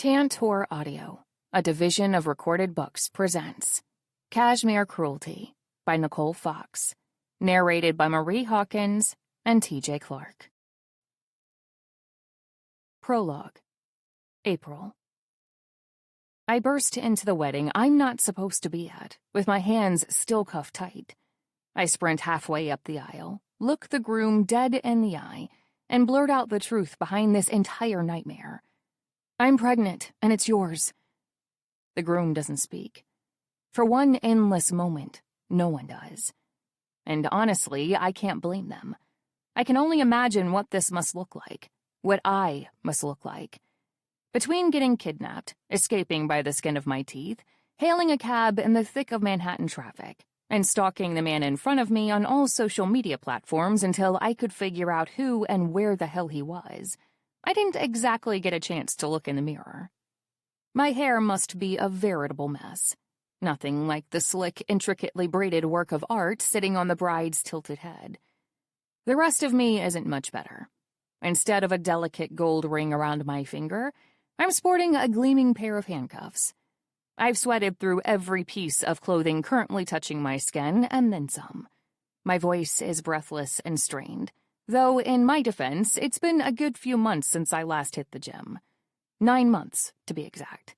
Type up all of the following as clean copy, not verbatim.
Tantor Audio, a division of Recorded Books, presents Cashmere, Cruelty by Nicole Fox, narrated by Marie Hawkins and T.J. Clark. Prologue. April. I burst into the wedding I'm not supposed to be at, with my hands still cuffed tight. I sprint halfway up the aisle, look the groom dead in the eye, and blurt out the truth behind this entire nightmare. I'm pregnant, and it's yours. The groom doesn't speak. For one endless moment, no one does. And honestly, I can't blame them. I can only imagine what this must look like, what I must look like. Between getting kidnapped, escaping by the skin of my teeth, hailing a cab in the thick of Manhattan traffic, and stalking the man in front of me on all social media platforms until I could figure out who and where the hell he was, I didn't exactly get a chance to look in the mirror. My hair must be a veritable mess. Nothing like the slick, intricately braided work of art sitting on the bride's tilted head. The rest of me isn't much better. Instead of a delicate gold ring around my finger, I'm sporting a gleaming pair of handcuffs. I've sweated through every piece of clothing currently touching my skin, and then some. My voice is breathless and strained, though in my defense, it's been a good few months since I last hit the gym. 9 months, to be exact.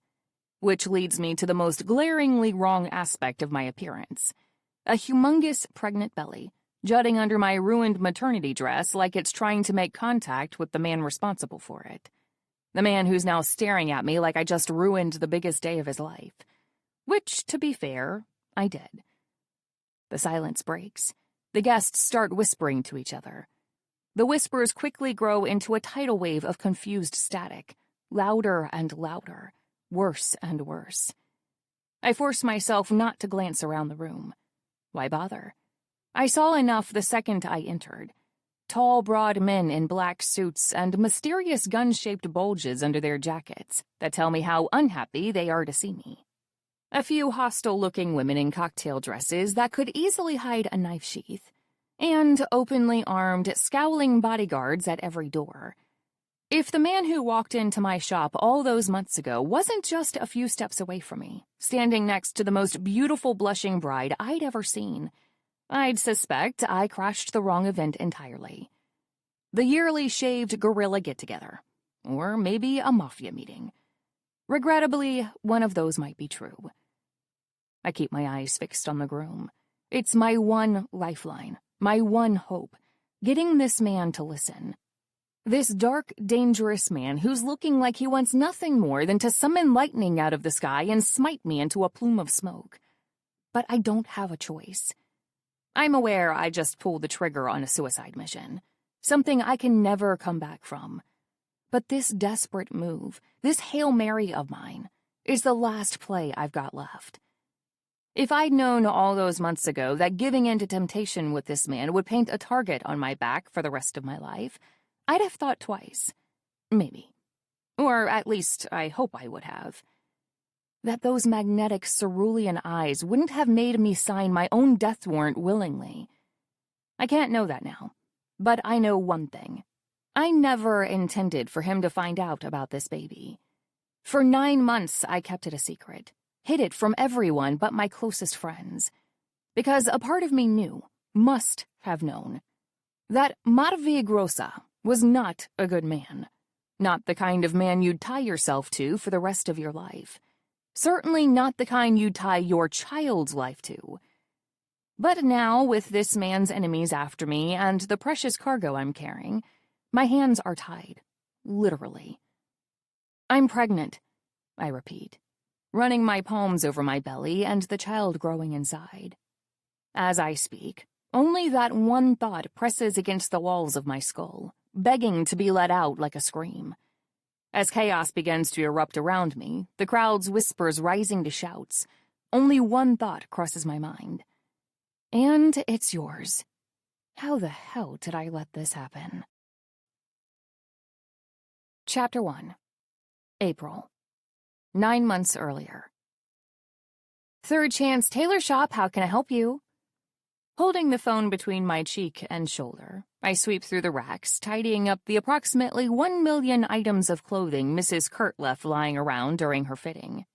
Which leads me to the most glaringly wrong aspect of my appearance. A humongous pregnant belly, jutting under my ruined maternity dress like it's trying to make contact with the man responsible for it. The man who's now staring at me like I just ruined the biggest day of his life. Which, to be fair, I did. The silence breaks. The guests start whispering to each other. The whispers quickly grow into a tidal wave of confused static, louder and louder, worse and worse. I force myself not to glance around the room. Why bother? I saw enough the second I entered. Tall, broad men in black suits and mysterious gun-shaped bulges under their jackets that tell me how unhappy they are to see me. A few hostile-looking women in cocktail dresses that could easily hide a knife sheath, and openly armed, scowling bodyguards at every door. If the man who walked into my shop all those months ago wasn't just a few steps away from me, standing next to the most beautiful blushing bride I'd ever seen, I'd suspect I crashed the wrong event entirely. The yearly shaved gorilla get-together. Or maybe a Mafia meeting. Regrettably, one of those might be true. I keep my eyes fixed on the groom. It's my one lifeline, my one hope, getting this man to listen. This dark, dangerous man who's looking like he wants nothing more than to summon lightning out of the sky and smite me into a plume of smoke. But I don't have a choice. I'm aware I just pulled the trigger on a suicide mission, something I can never come back from. But this desperate move, this Hail Mary of mine, is the last play I've got left. If I'd known all those months ago that giving in to temptation with this man would paint a target on my back for the rest of my life, I'd have thought twice. Maybe. Or at least I hope I would have. That those magnetic cerulean eyes wouldn't have made me sign my own death warrant willingly. I can't know that now, but I know one thing. I never intended for him to find out about this baby. For 9 months, I kept it a secret, hid it from everyone but my closest friends, because a part of me knew, must have known, that Matvey Groza was not a good man, not the kind of man you'd tie yourself to for the rest of your life. Certainly not the kind you'd tie your child's life to. But now, with this man's enemies after me and the precious cargo I'm carrying, my hands are tied, literally. I'm pregnant, I repeat, running my palms over my belly and the child growing inside. As I speak, only that one thought presses against the walls of my skull, begging to be let out like a scream. As chaos begins to erupt around me, the crowd's whispers rising to shouts, only one thought crosses my mind. And it's yours. How the hell did I let this happen? Chapter 1. April. 9 months earlier. Third Chance Tailor Shop, how can I help you? Holding the phone between my cheek and shoulder, I sweep through the racks, tidying up the approximately 1 million items of clothing Mrs. Kurt left lying around during her fitting.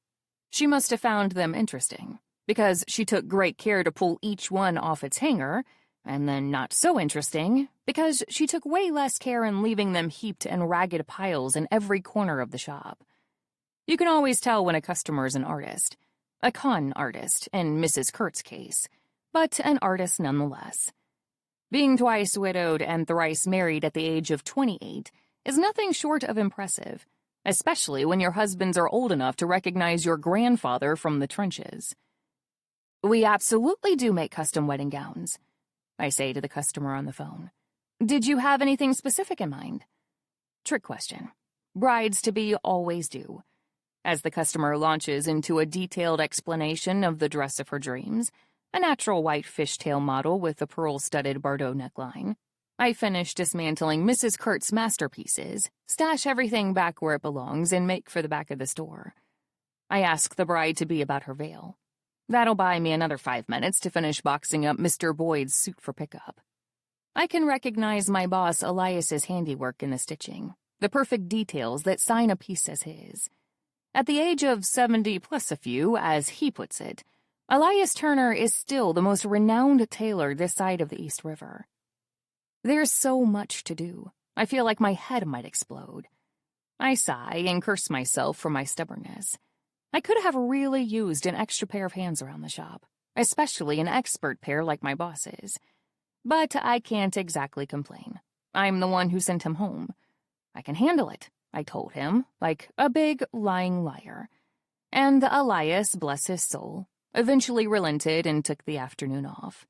She must have found them interesting, because she took great care to pull each one off its hanger, and then not so interesting, because she took way less care in leaving them heaped in ragged piles in every corner of the shop. You can always tell when a customer's an artist. A con artist, in Mrs. Kurt's case, but an artist nonetheless. Being twice widowed and thrice married at the age of 28 is nothing short of impressive, especially when your husbands are old enough to recognize your grandfather from the trenches. "We absolutely do make custom wedding gowns," I say to the customer on the phone. "Did you have anything specific in mind?" Trick question. Brides-to-be always do. As the customer launches into a detailed explanation of the dress of her dreams, a natural white fishtail model with a pearl-studded Bardot neckline, I finish dismantling Mrs. Kurt's masterpieces, stash everything back where it belongs, and make for the back of the store. I ask the bride-to-be about her veil. That'll buy me another 5 minutes to finish boxing up Mr. Boyd's suit for pickup. I can recognize my boss Elias's handiwork in the stitching, the perfect details that sign a piece as his. At the age of 70 plus a few, as he puts it, Elias Turner is still the most renowned tailor this side of the East River. There's so much to do. I feel like my head might explode. I sigh and curse myself for my stubbornness. I could have really used an extra pair of hands around the shop, especially an expert pair like my boss's. But I can't exactly complain. I'm the one who sent him home. I can handle it, I told him, like a big lying liar. And Elias, bless his soul, eventually relented and took the afternoon off,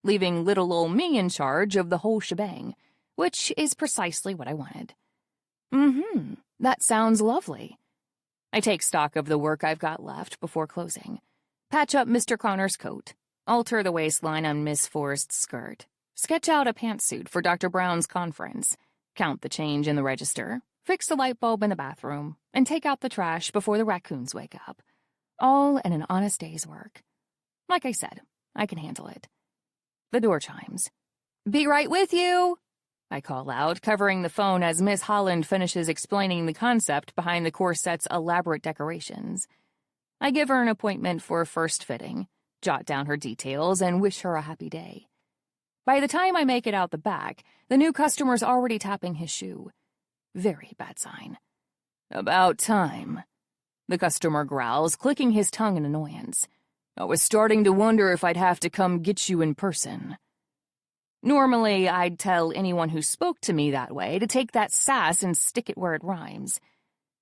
leaving little old me in charge of the whole shebang, which is precisely what I wanted. That sounds lovely. I take stock of the work I've got left before closing. Patch up Mr. Connor's coat, alter the waistline on Miss Forrest's skirt, sketch out a pantsuit for Dr. Brown's conference, count the change in the register, fix the light bulb in the bathroom, and take out the trash before the raccoons wake up. All in an honest day's work. Like I said, I can handle it. The door chimes. "Be right with you!" I call out, covering the phone as Miss Holland finishes explaining the concept behind the corset's elaborate decorations. I give her an appointment for a first fitting, jot down her details, and wish her a happy day. By the time I make it out the back, the new customer's already tapping his shoe. Very bad sign. "About time," the customer growls, clicking his tongue in annoyance. "I was starting to wonder if I'd have to come get you in person." Normally, I'd tell anyone who spoke to me that way to take that sass and stick it where it rhymes.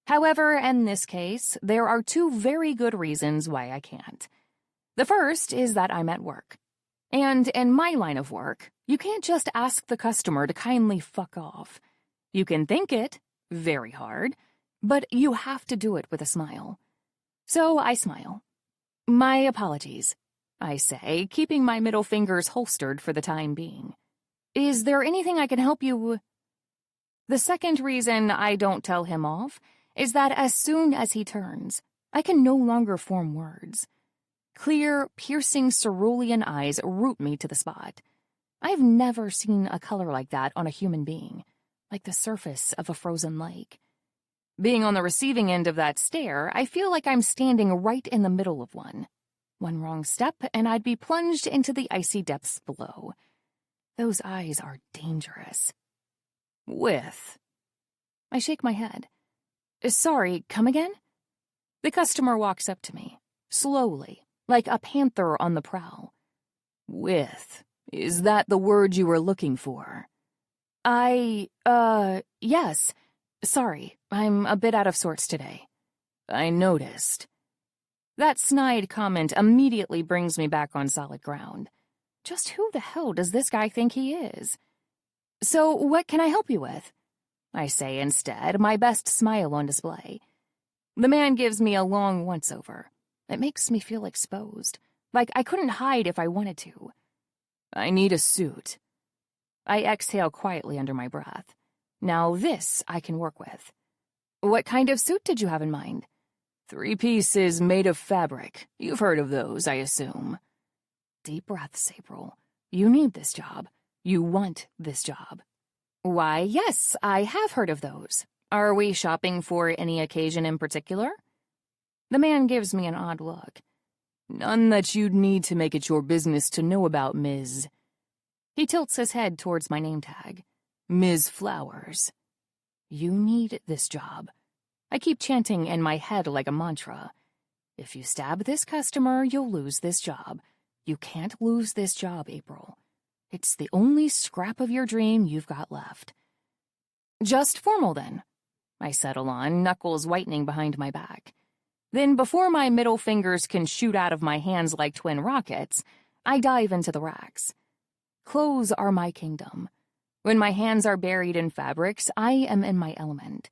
However, in this case, there are two very good reasons why I can't. The first is that I'm at work. And in my line of work, you can't just ask the customer to kindly fuck off. You can think it, very hard, but you have to do it with a smile. So I smile. "My apologies," I say, keeping my middle fingers holstered for the time being. "Is there anything I can help you?" The second reason I don't tell him off is that as soon as he turns, I can no longer form words. Clear, piercing cerulean eyes root me to the spot. I've never seen a color like that on a human being, like the surface of a frozen lake. Being on the receiving end of that stare, I feel like I'm standing right in the middle of one. One wrong step, and I'd be plunged into the icy depths below. Those eyes are dangerous. "With." I shake my head. "Sorry, come again?" The customer walks up to me, slowly, like a panther on the prowl. "With. Is that the word you were looking for?" Yes. Sorry, I'm a bit out of sorts today." "I noticed." That snide comment immediately brings me back on solid ground. Just who the hell does this guy think he is? "So what can I help you with?" I say instead, my best smile on display. The man gives me a long once-over. It makes me feel exposed, like I couldn't hide if I wanted to. "I need a suit." I exhale quietly under my breath. Now this I can work with. "What kind of suit did you have in mind?" 3 pieces made of fabric. You've heard of those, I assume." Deep breaths, April. You need this job. You want this job. Why, yes, I have heard of those. Are we shopping for any occasion in particular? The man gives me an odd look. None that you'd need to make it your business to know about, Ms. He tilts his head towards my name tag. Ms. Flowers. You need this job. I keep chanting in my head like a mantra. If you stab this customer, you'll lose this job. You can't lose this job, April. It's the only scrap of your dream you've got left. Just formal, then. I settle on, knuckles whitening behind my back. Then, before my middle fingers can shoot out of my hands like twin rockets, I dive into the racks. Clothes are my kingdom. When my hands are buried in fabrics, I am in my element.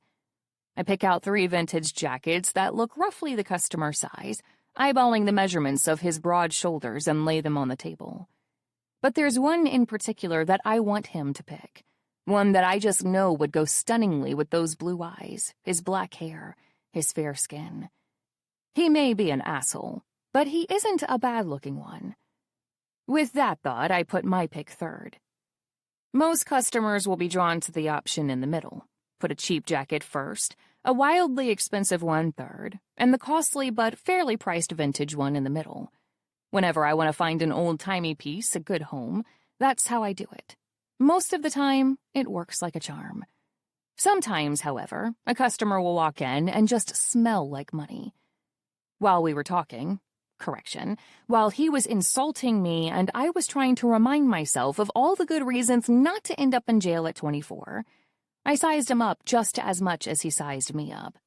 I pick out 3 vintage jackets that look roughly the customer size, eyeballing the measurements of his broad shoulders, and lay them on the table. But there's one in particular that I want him to pick. One that I just know would go stunningly with those blue eyes, his black hair, his fair skin. He may be an asshole, but he isn't a bad-looking one. With that thought, I put my pick third. Most customers will be drawn to the option in the middle. Put a cheap jacket first, a wildly expensive one third, and the costly but fairly priced vintage one in the middle. Whenever I want to find an old-timey piece, a good home, that's how I do it. Most of the time, it works like a charm. Sometimes, however, a customer will walk in and just smell like money. While we were talking, while he was insulting me and I was trying to remind myself of all the good reasons not to end up in jail at 24, I sized him up just as much as he sized me up.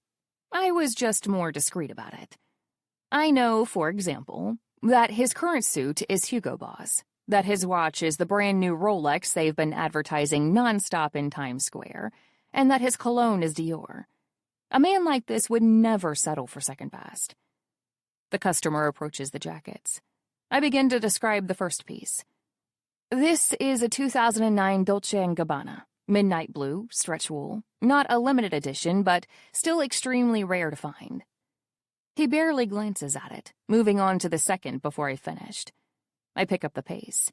I was just more discreet about it. I know, for example, that his current suit is Hugo Boss, that his watch is the brand new Rolex they've been advertising nonstop in Times Square, and that his cologne is Dior. A man like this would never settle for second best. The customer approaches the jackets. I begin to describe the first piece. This is a 2009 Dolce & Gabbana, midnight blue, stretch wool, not a limited edition, but still extremely rare to find. He barely glances at it, moving on to the second before I finished. I pick up the pace.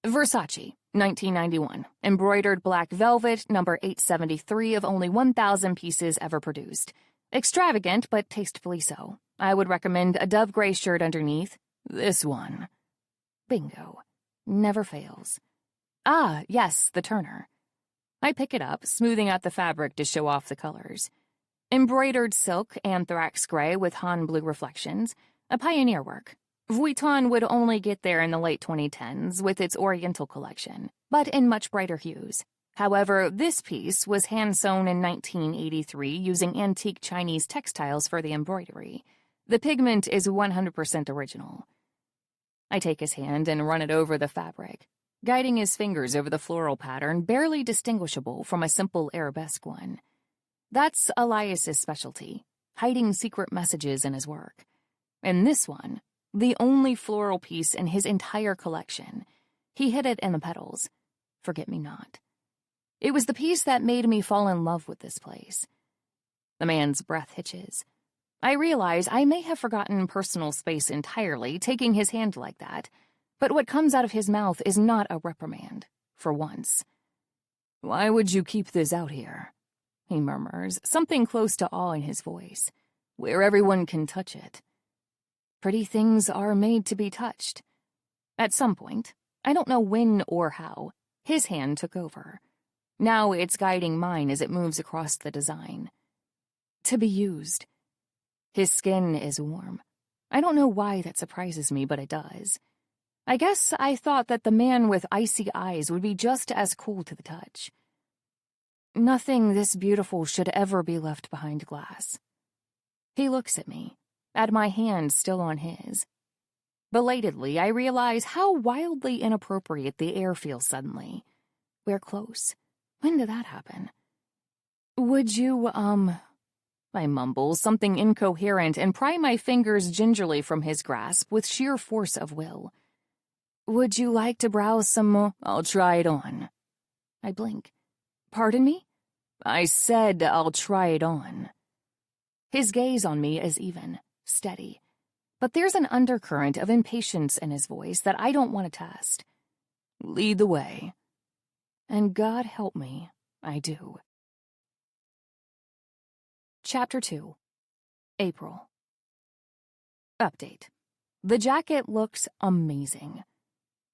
Versace, 1991, embroidered black velvet, number 873 of only 1,000 pieces ever produced. Extravagant, but tastefully so. I would recommend a dove gray shirt underneath. This one. Bingo. Never fails. Ah, yes, the Turner. I pick it up, smoothing out the fabric to show off the colors. Embroidered silk, anthrax gray with Han blue reflections. A pioneer work. Vuitton would only get there in the late 2010s with its Oriental collection, but in much brighter hues. However, this piece was hand-sewn in 1983 using antique Chinese textiles for the embroidery. The pigment is 100% original. I take his hand and run it over the fabric, guiding his fingers over the floral pattern barely distinguishable from a simple arabesque one. That's Elias's specialty, hiding secret messages in his work. And this one, the only floral piece in his entire collection, he hid it in the petals. Forget-me-not. It was the piece that made me fall in love with this place. The man's breath hitches. I realize I may have forgotten personal space entirely, taking his hand like that, but what comes out of his mouth is not a reprimand, for once. Why would you keep this out here? He murmurs, something close to awe in his voice, where everyone can touch it. Pretty things are made to be touched. At some point, I don't know when or how, his hand took over. Now it's guiding mine as it moves across the design. To be used. His skin is warm. I don't know why that surprises me, but it does. I guess I thought that the man with icy eyes would be just as cool to the touch. Nothing this beautiful should ever be left behind glass. He looks at me, at my hand still on his. Belatedly, I realize how wildly inappropriate the air feels suddenly. We're close. When did that happen? Would you, I mumble something incoherent and pry my fingers gingerly from his grasp with sheer force of will. Would you like to browse some more? I'll try it on. I blink. Pardon me? I said I'll try it on. His gaze on me is even, steady. But there's an undercurrent of impatience in his voice that I don't want to test. Lead the way. And God help me, I do. Chapter 2. April. Update. The jacket looks amazing.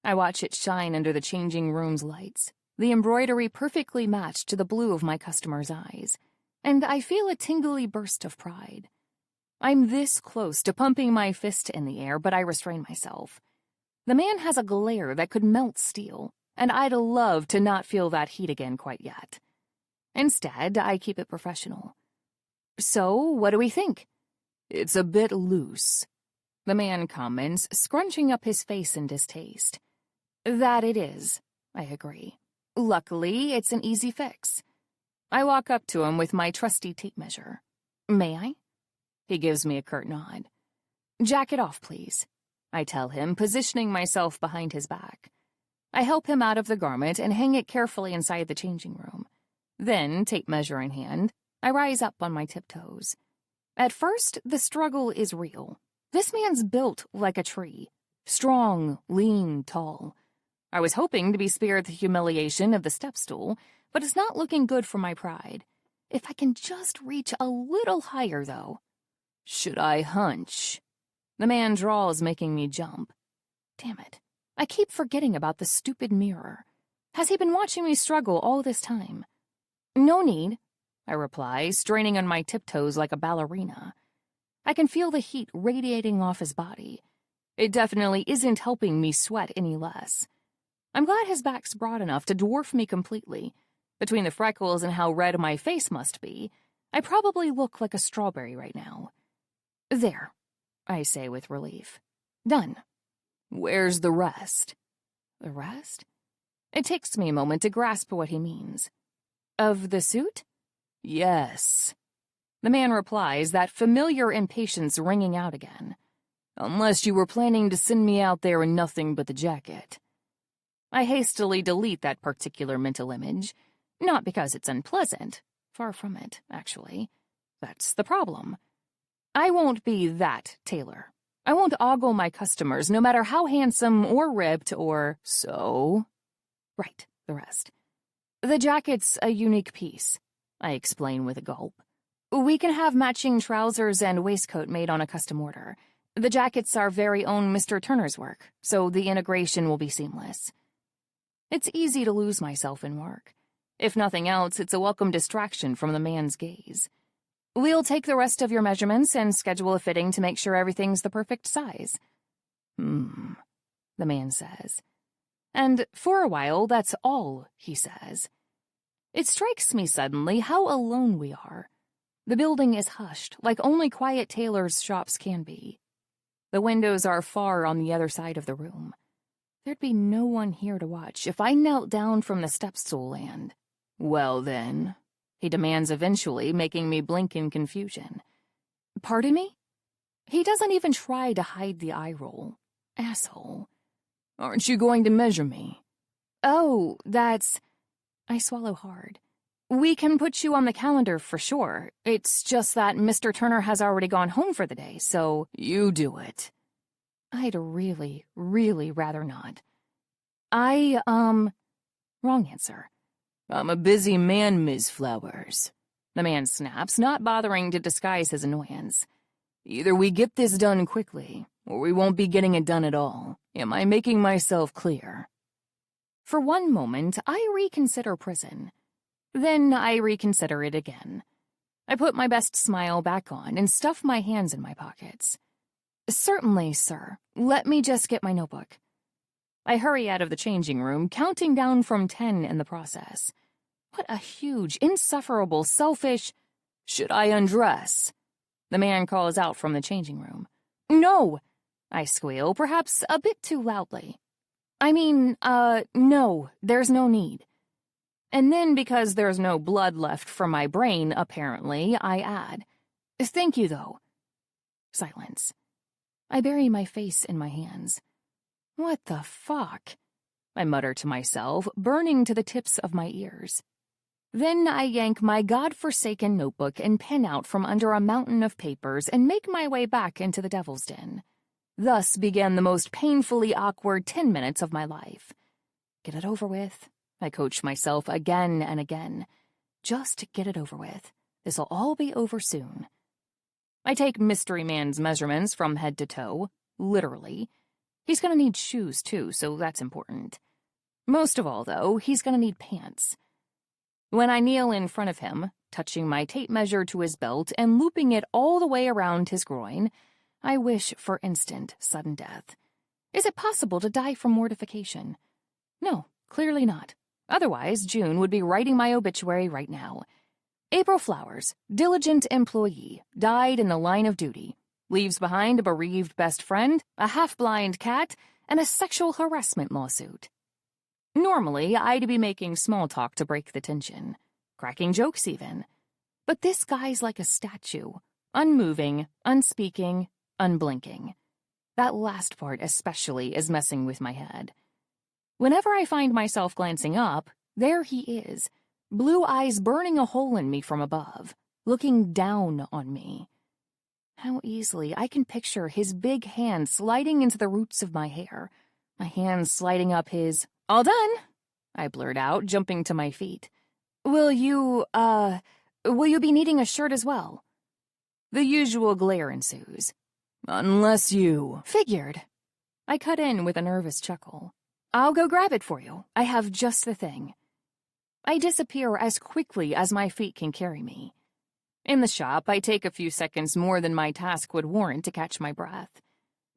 I watch it shine under the changing room's lights, the embroidery perfectly matched to the blue of my customer's eyes, and I feel a tingly burst of pride. I'm this close to pumping my fist in the air, but I restrain myself. The man has a glare that could melt steel, and I'd love to not feel that heat again quite yet. Instead, I keep it professional. So, what do we think? It's a bit loose, the man comments, scrunching up his face in distaste. That it is, I agree. Luckily, it's an easy fix. I walk up to him with my trusty tape measure. May I? He gives me a curt nod. Jack it off, please, I tell him, positioning myself behind his back. I help him out of the garment and hang it carefully inside the changing room. Then, tape measure in hand, I rise up on my tiptoes. At first, the struggle is real. This man's built like a tree. Strong, lean, tall. I was hoping to be spared the humiliation of the step stool, but it's not looking good for my pride. If I can just reach a little higher, though. Should I hunch? The man drawls, making me jump. Damn it. I keep forgetting about the stupid mirror. Has he been watching me struggle all this time? No need, I reply, straining on my tiptoes like a ballerina. I can feel the heat radiating off his body. It definitely isn't helping me sweat any less. I'm glad his back's broad enough to dwarf me completely. Between the freckles and how red my face must be, I probably look like a strawberry right now. There, I say with relief. Done. Where's the rest? The rest? It takes me a moment to grasp what he means. Of the suit? Yes. The man replies, that familiar impatience ringing out again. Unless you were planning to send me out there in nothing but the jacket. I hastily delete that particular mental image. Not because it's unpleasant. Far from it, actually. That's the problem. I won't be that tailor. I won't ogle my customers, no matter how handsome or ripped or so. Right, the rest. The jacket's a unique piece, I explain with a gulp. We can have matching trousers and waistcoat made on a custom order. The jacket's our very own Mr. Turner's work, so the integration will be seamless. It's easy to lose myself in work. If nothing else, it's a welcome distraction from the man's gaze. We'll take the rest of your measurements and schedule a fitting to make sure everything's the perfect size. The man says. And for a while, that's all he says. It strikes me suddenly how alone we are. The building is hushed, like only quiet tailors' shops can be. The windows are far on the other side of the room. There'd be no one here to watch if I knelt down from the step stool and... Well then, he demands eventually, making me blink in confusion. Pardon me? He doesn't even try to hide the eye roll. Asshole. Aren't you going to measure me? Oh, that's... I swallow hard. We can put you on the calendar for sure. It's just that Mr. Turner has already gone home for the day, so... You do it. I'd really, really rather not. Wrong answer. I'm a busy man, Ms. Flowers. The man snaps, not bothering to disguise his annoyance. Either we get this done quickly, or we won't be getting it done at all. Am I making myself clear? For one moment, I reconsider prison. Then I reconsider it again. I put my best smile back on and stuff my hands in my pockets. Certainly, sir. Let me just get my notebook. I hurry out of the changing room, counting down from 10 in the process. What a huge, insufferable, selfish... Should I undress? The man calls out from the changing room. No! I squeal, perhaps a bit too loudly. No, there's no need. And then, because there's no blood left from my brain, apparently, I add, Thank you, though. Silence. I bury my face in my hands. What the fuck? I mutter to myself, burning to the tips of my ears. Then I yank my God-forsaken notebook and pen out from under a mountain of papers and make my way back into the Devil's Den. Thus began the most painfully awkward 10 minutes of my life. Get it over with, I coach myself again and again. Just get it over with. This'll all be over soon. I take Mystery Man's measurements from head to toe, literally. He's gonna need shoes, too, so that's important. Most of all, though, he's gonna need pants. When I kneel in front of him, touching my tape measure to his belt and looping it all the way around his groin, I wish for instant, sudden death. Is it possible to die from mortification? No, clearly not. Otherwise, June would be writing my obituary right now. April Flowers, diligent employee, died in the line of duty. Leaves behind a bereaved best friend, a half-blind cat, and a sexual harassment lawsuit. Normally, I'd be making small talk to break the tension. Cracking jokes, even. But this guy's like a statue. Unmoving, unspeaking, unblinking. That last part especially is messing with my head. Whenever I find myself glancing up, there he is, blue eyes burning a hole in me from above, looking down on me. How easily I can picture his big hand sliding into the roots of my hair, my hands sliding up his... "All done," I blurt out, jumping to my feet. Will you be needing a shirt as well?" The usual glare ensues. "Unless you..." "Figured." I cut in with a nervous chuckle. "I'll go grab it for you. I have just the thing." I disappear as quickly as my feet can carry me. In the shop, I take a few seconds more than my task would warrant to catch my breath.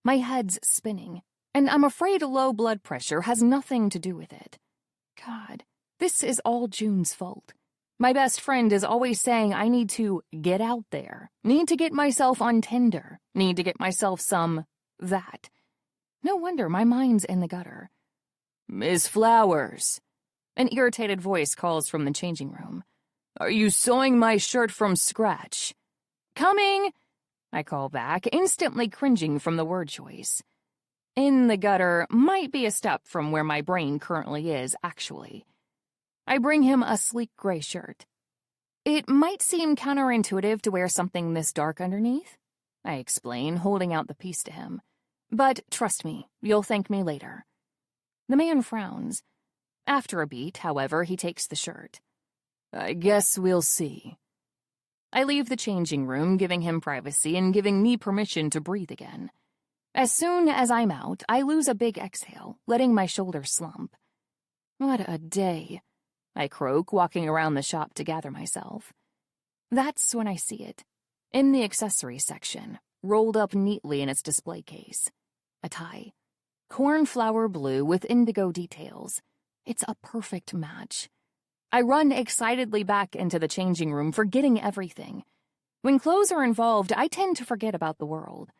My head's spinning, and I'm afraid low blood pressure has nothing to do with it. God, this is all June's fault. My best friend is always saying I need to get out there, need to get myself on Tinder, need to get myself some that. No wonder my mind's in the gutter. "Miss Flowers," an irritated voice calls from the changing room. "Are you sewing my shirt from scratch?" "Coming," I call back, instantly cringing from the word choice. In the gutter might be a step from where my brain currently is, actually. I bring him a sleek gray shirt. It might seem counterintuitive to wear something this dark underneath, I explain, holding out the piece to him. But trust me, you'll thank me later. The man frowns. After a beat, however, he takes the shirt. "I guess we'll see." I leave the changing room, giving him privacy and giving me permission to breathe again. As soon as I'm out, I lose a big exhale, letting my shoulders slump. What a day, I croak, walking around the shop to gather myself. That's when I see it. In the accessories section, rolled up neatly in its display case. A tie. Cornflower blue with indigo details. It's a perfect match. I run excitedly back into the changing room, forgetting everything. When clothes are involved, I tend to forget about the world.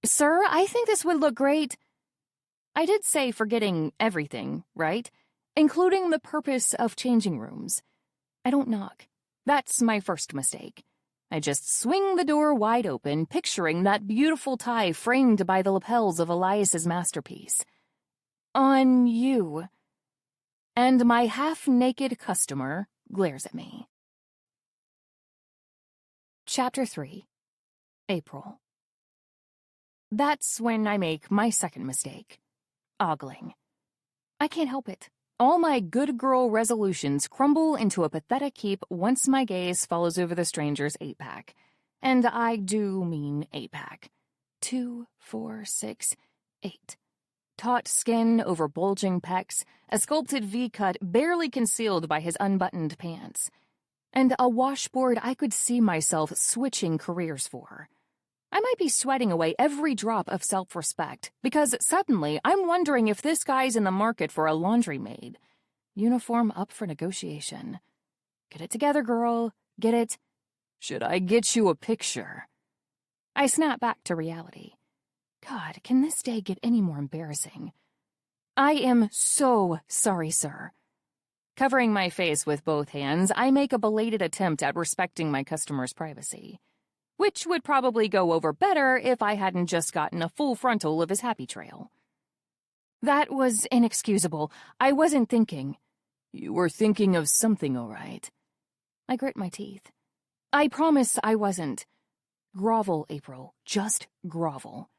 "Sir, I think this would look great." I did say forgetting everything, right? Including the purpose of changing rooms. I don't knock. That's my first mistake. I just swing the door wide open, picturing that beautiful tie framed by the lapels of Elias's masterpiece. "On you." And my half-naked customer glares at me. Chapter 3. April. That's when I make my second mistake. Ogling. I can't help it. All my good girl resolutions crumble into a pathetic heap once my gaze follows over the stranger's 8-pack. And I do mean 8-pack. 2, 4, 6, 8. Taut skin over bulging pecs, a sculpted V-cut barely concealed by his unbuttoned pants, and a washboard I could see myself switching careers for. I might be sweating away every drop of self-respect, because suddenly I'm wondering if this guy's in the market for a laundry maid. Uniform up for negotiation. Get it together, girl. Get it. "Should I get you a picture?" I snap back to reality. God, can this day get any more embarrassing? "I am so sorry, sir." Covering my face with both hands, I make a belated attempt at respecting my customer's privacy, which would probably go over better if I hadn't just gotten a full frontal of his happy trail. "That was inexcusable. I wasn't thinking." "You were thinking of something, all right." I grit my teeth. "I promise I wasn't." Grovel, April. Just grovel.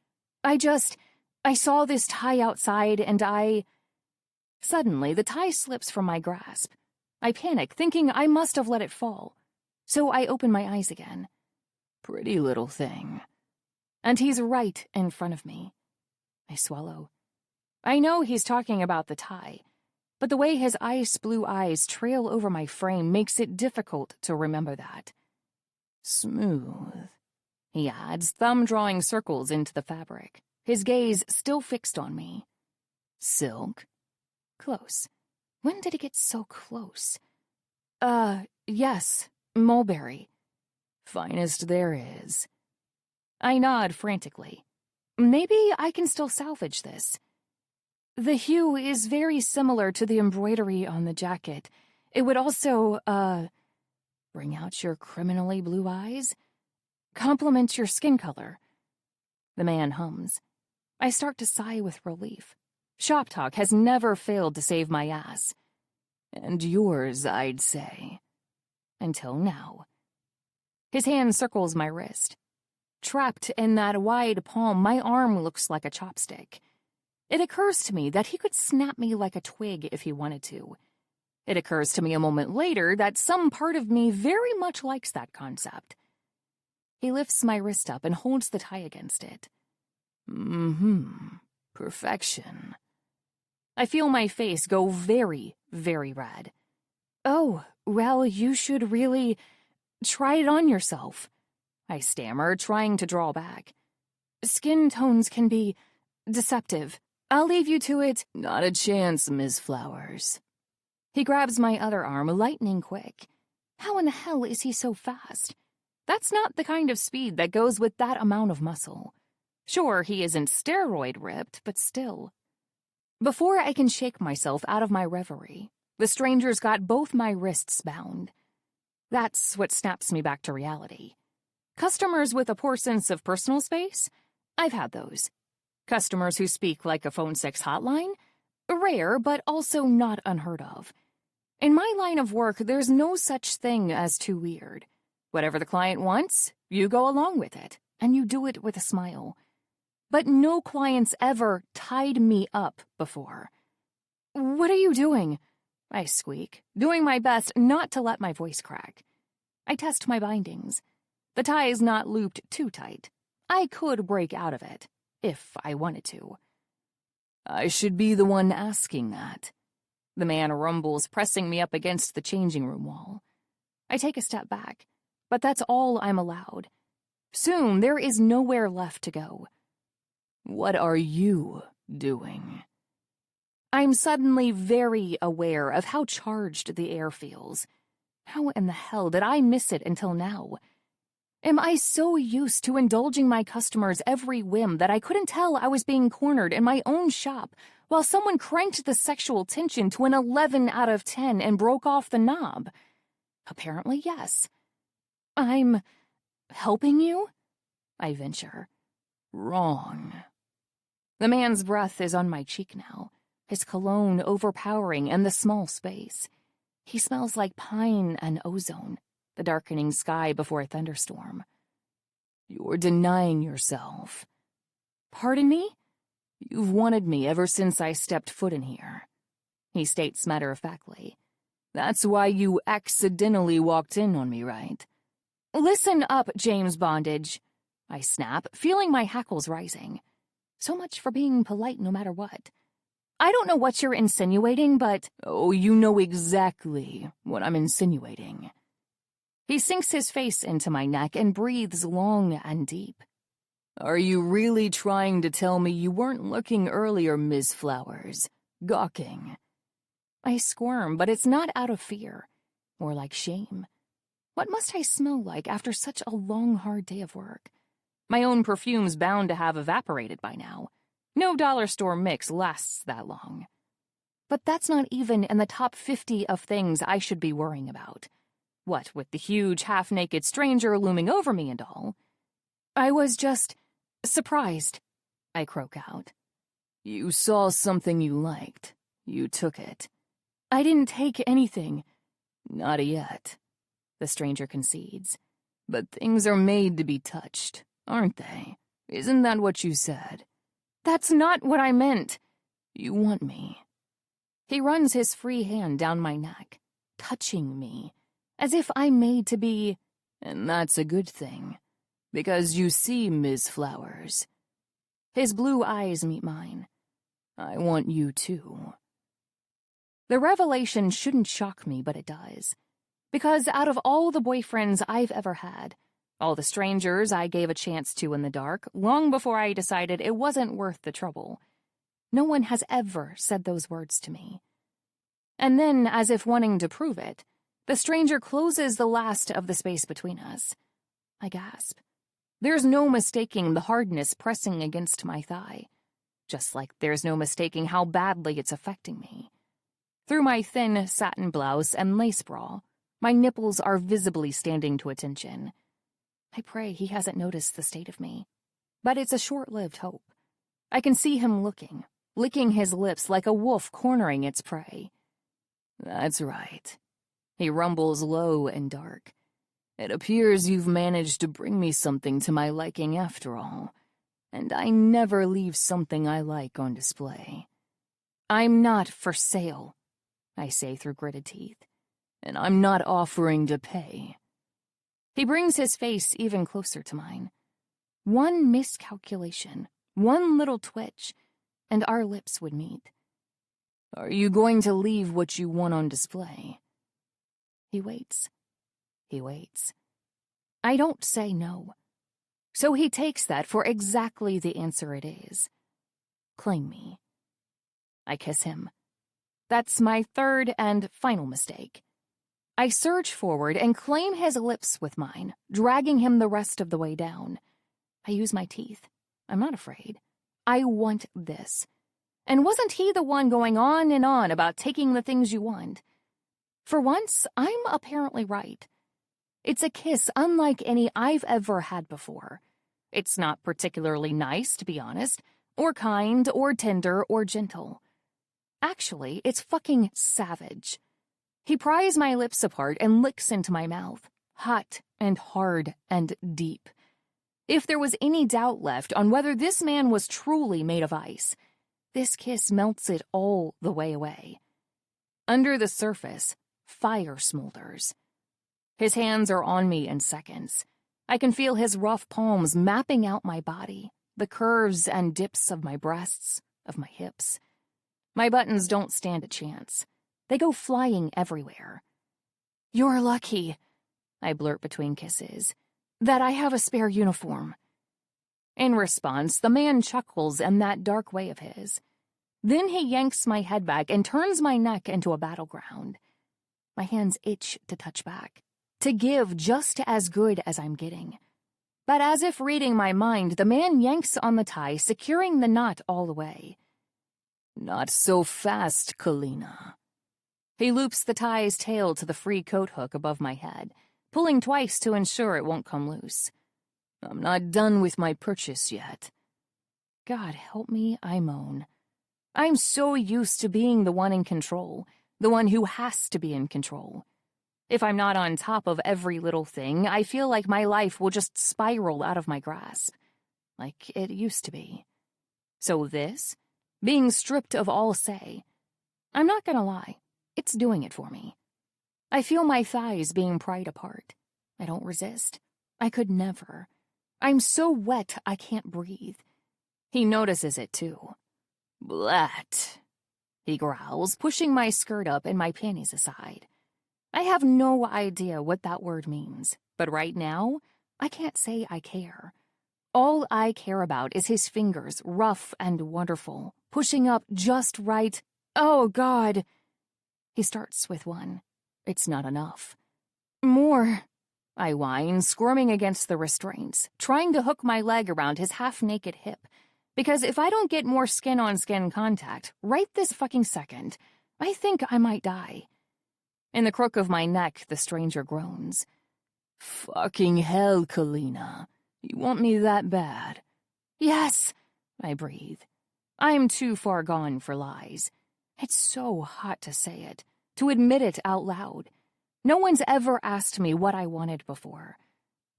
I saw this tie outside and I... Suddenly, the tie slips from my grasp. I panic, thinking I must have let it fall. So I open my eyes again. Pretty little thing. And he's right in front of me. I swallow. I know he's talking about the tie, but the way his ice blue eyes trail over my frame makes it difficult to remember that. Smooth, he adds, thumb drawing circles into the fabric, his gaze still fixed on me. Silk? Close. When did it get so close? Yes, mulberry. Finest there is. I nod frantically. Maybe I can still salvage this. The hue is very similar to the embroidery on the jacket. It would also, bring out your criminally blue eyes? Complement your skin color. The man hums. I start to sigh with relief. Shop talk has never failed to save my ass. And yours, I'd say. Until now. His hand circles my wrist. Trapped in that wide palm, my arm looks like a chopstick. It occurs to me that he could snap me like a twig if he wanted to. It occurs to me a moment later that some part of me very much likes that concept. He lifts my wrist up and holds the tie against it. Perfection. I feel my face go very, very red. Oh, well, you should really try it on yourself, I stammer, trying to draw back. Skin tones can be deceptive. I'll leave you to it. Not a chance, Ms. Flowers. He grabs my other arm, lightning quick. How in the hell is he so fast? That's not the kind of speed that goes with that amount of muscle. Sure, he isn't steroid ripped, but still. Before I can shake myself out of my reverie, the stranger's got both my wrists bound. That's what snaps me back to reality. Customers with a poor sense of personal space? I've had those. Customers who speak like a phone sex hotline? Rare, but also not unheard of. In my line of work, there's no such thing as too weird. Whatever the client wants, you go along with it, and you do it with a smile. But no clients ever tied me up before. What are you doing? I squeak, doing my best not to let my voice crack. I test my bindings. The tie is not looped too tight. I could break out of it, if I wanted to. I should be the one asking that. The man rumbles, pressing me up against the changing room wall. I take a step back, but that's all I'm allowed. Soon there is nowhere left to go. What are you doing? I'm suddenly very aware of how charged the air feels. How in the hell did I miss it until now? Am I so used to indulging my customers' every whim that I couldn't tell I was being cornered in my own shop while someone cranked the sexual tension to an 11 out of 10 and broke off the knob? Apparently, yes. I'm helping you? I venture. Wrong. The man's breath is on my cheek now, his cologne overpowering in the small space. He smells like pine and ozone, the darkening sky before a thunderstorm. You're denying yourself. Pardon me? You've wanted me ever since I stepped foot in here, he states matter-of-factly. That's why you accidentally walked in on me, right? Listen up, James Bondage, I snap, feeling my hackles rising. So much for being polite no matter what. I don't know what you're insinuating, but... Oh, you know exactly what I'm insinuating. He sinks his face into my neck and breathes long and deep. Are you really trying to tell me you weren't looking earlier, Ms. Flowers? Gawking. I squirm, but it's not out of fear. More like shame. What must I smell like after such a long, hard day of work? My own perfume's bound to have evaporated by now. No dollar store mix lasts that long. But that's not even in the top 50 of things I should be worrying about. What with the huge, half-naked stranger looming over me and all. I was just surprised, I croak out. You saw something you liked. You took it. I didn't take anything. Not yet, the stranger concedes. But things are made to be touched, aren't they? Isn't that what you said? That's not what I meant. You want me. He runs his free hand down my neck, touching me, as if I'm made to be, and that's a good thing, because you see, Ms. Flowers. His blue eyes meet mine. I want you too. The revelation shouldn't shock me, but it does. Because out of all the boyfriends I've ever had, all the strangers I gave a chance to in the dark, long before I decided it wasn't worth the trouble, no one has ever said those words to me. And then, as if wanting to prove it, the stranger closes the last of the space between us. I gasp. There's no mistaking the hardness pressing against my thigh, just like there's no mistaking how badly it's affecting me. Through my thin satin blouse and lace bra, my nipples are visibly standing to attention. I pray he hasn't noticed the state of me. But it's a short-lived hope. I can see him licking his lips like a wolf cornering its prey. That's right. He rumbles low and dark. It appears you've managed to bring me something to my liking after all, and I never leave something I like on display. I'm not for sale, I say through gritted teeth, and I'm not offering to pay. He brings his face even closer to mine. One miscalculation, one little twitch, and our lips would meet. Are you going to leave what you want on display? He waits. He waits. I don't say no. So he takes that for exactly the answer it is. Claim me. I kiss him. That's my third and final mistake. I surge forward and claim his lips with mine, dragging him the rest of the way down. I use my teeth. I'm not afraid. I want this. And wasn't he the one going on and on about taking the things you want? For once, I'm apparently right. It's a kiss unlike any I've ever had before. It's not particularly nice, to be honest, or kind, or tender, or gentle. Actually, it's fucking savage. He pries my lips apart and licks into my mouth, hot and hard and deep. If there was any doubt left on whether this man was truly made of ice, this kiss melts it all the way away. Under the surface, fire smolders. His hands are on me in seconds. I can feel his rough palms mapping out my body, the curves and dips of my breasts, of my hips. My buttons don't stand a chance. They go flying everywhere. You're lucky, I blurt between kisses, that I have a spare uniform. In response, the man chuckles in that dark way of his. Then he yanks my head back and turns my neck into a battleground. My hands itch to touch back, to give just as good as I'm getting. But as if reading my mind, the man yanks on the tie, securing the knot all the way. Not so fast, Kalina. He loops the tie's tail to the free coat hook above my head, pulling twice to ensure it won't come loose. I'm not done with my purchase yet. God help me, I moan. I'm so used to being the one in control, the one who has to be in control. If I'm not on top of every little thing, I feel like my life will just spiral out of my grasp, like it used to be. So this, being stripped of all say, I'm not gonna lie, it's doing it for me. I feel my thighs being pried apart. I don't resist. I could never. I'm so wet I can't breathe. He notices it too. Blat, he growls, pushing my skirt up and my panties aside. I have no idea what that word means, but right now, I can't say I care. All I care about is his fingers, rough and wonderful, pushing up just right. Oh, God. He starts with one. It's not enough. More, I whine, squirming against the restraints, trying to hook my leg around his half-naked hip, because if I don't get more skin-on-skin contact right this fucking second, I think I might die. In the crook of my neck, the stranger groans. Fucking hell, Kalina. You want me that bad? Yes, I breathe. I'm too far gone for lies. It's so hot to say it, to admit it out loud. No one's ever asked me what I wanted before.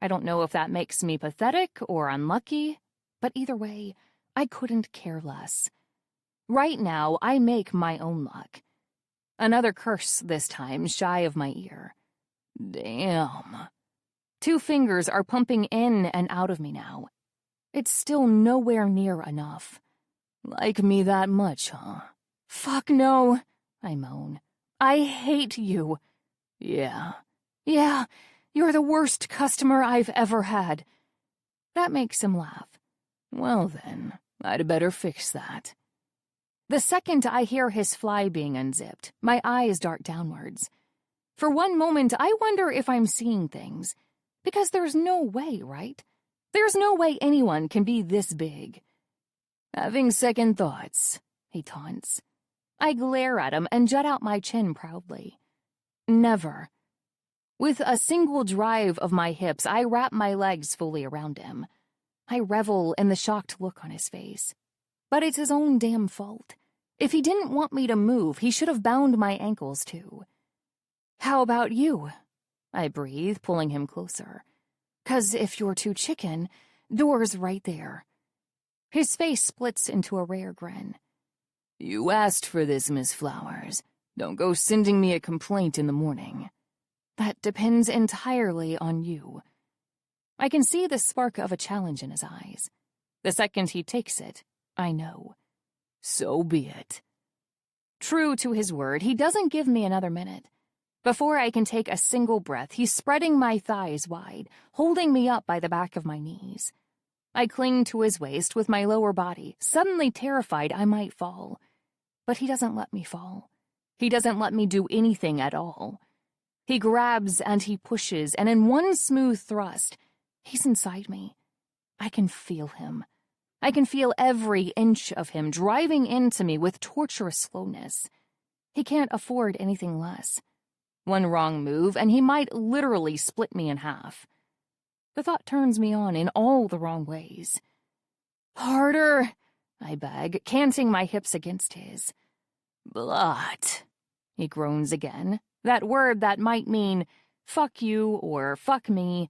I don't know if that makes me pathetic or unlucky, but either way, I couldn't care less. Right now, I make my own luck. Another curse this time, shy of my ear. Damn. 2 fingers are pumping in and out of me now. It's still nowhere near enough. Like me that much, huh? Fuck no, I moan. I hate you. Yeah, you're the worst customer I've ever had. That makes him laugh. Well then, I'd better fix that. The second I hear his fly being unzipped, my eyes dart downwards. For one moment, I wonder if I'm seeing things. Because there's no way, right? There's no way anyone can be this big. Having second thoughts, he taunts. I glare at him and jut out my chin proudly. Never. With a single drive of my hips, I wrap my legs fully around him. I revel in the shocked look on his face. But it's his own damn fault. If he didn't want me to move, he should have bound my ankles too. How about you? I breathe, pulling him closer. 'Cause if you're too chicken, door's right there. His face splits into a rare grin. You asked for this, Miss Flowers. Don't go sending me a complaint in the morning. That depends entirely on you. I can see the spark of a challenge in his eyes. The second he takes it, I know. So be it. True to his word, he doesn't give me another minute. Before I can take a single breath, he's spreading my thighs wide, holding me up by the back of my knees. I cling to his waist with my lower body, suddenly terrified I might fall. But he doesn't let me fall. He doesn't let me do anything at all. He grabs and he pushes, and in one smooth thrust, he's inside me. I can feel him. I can feel every inch of him driving into me with torturous slowness. He can't afford anything less. One wrong move, and he might literally split me in half. The thought turns me on in all the wrong ways. Harder, I beg, canting my hips against his. Blat, he groans again, that word that might mean fuck you or fuck me,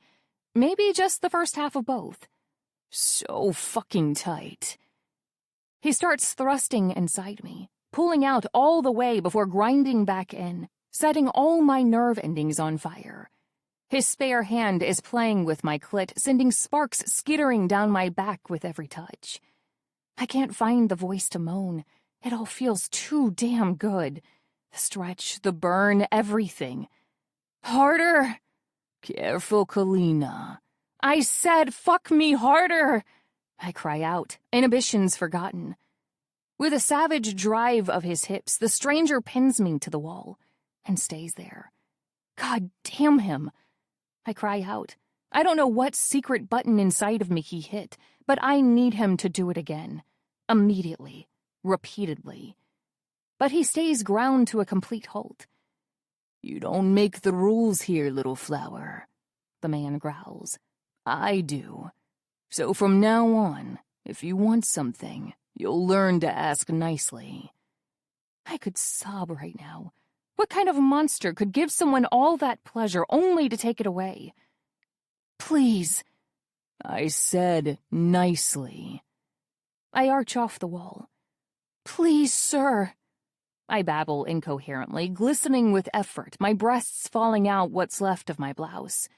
maybe just the first half of both. So fucking tight. He starts thrusting inside me, pulling out all the way before grinding back in, setting all my nerve endings on fire. His spare hand is playing with my clit, sending sparks skittering down my back with every touch. I can't find the voice to moan. It all feels too damn good. The stretch, the burn, everything. Harder! Careful, Kalina. I said fuck me harder! I cry out, inhibitions forgotten. With a savage drive of his hips, the stranger pins me to the wall and stays there. God damn him! I cry out. I don't know what secret button inside of me he hit, but I need him to do it again. Immediately. Repeatedly. But he stays ground to a complete halt. You don't make the rules here, little flower, the man growls. I do. So from now on, if you want something, you'll learn to ask nicely. I could sob right now. What kind of monster could give someone all that pleasure only to take it away? Please. I said nicely. I arch off the wall. Please, sir. I babble incoherently, glistening with effort, my breasts falling out what's left of my blouse.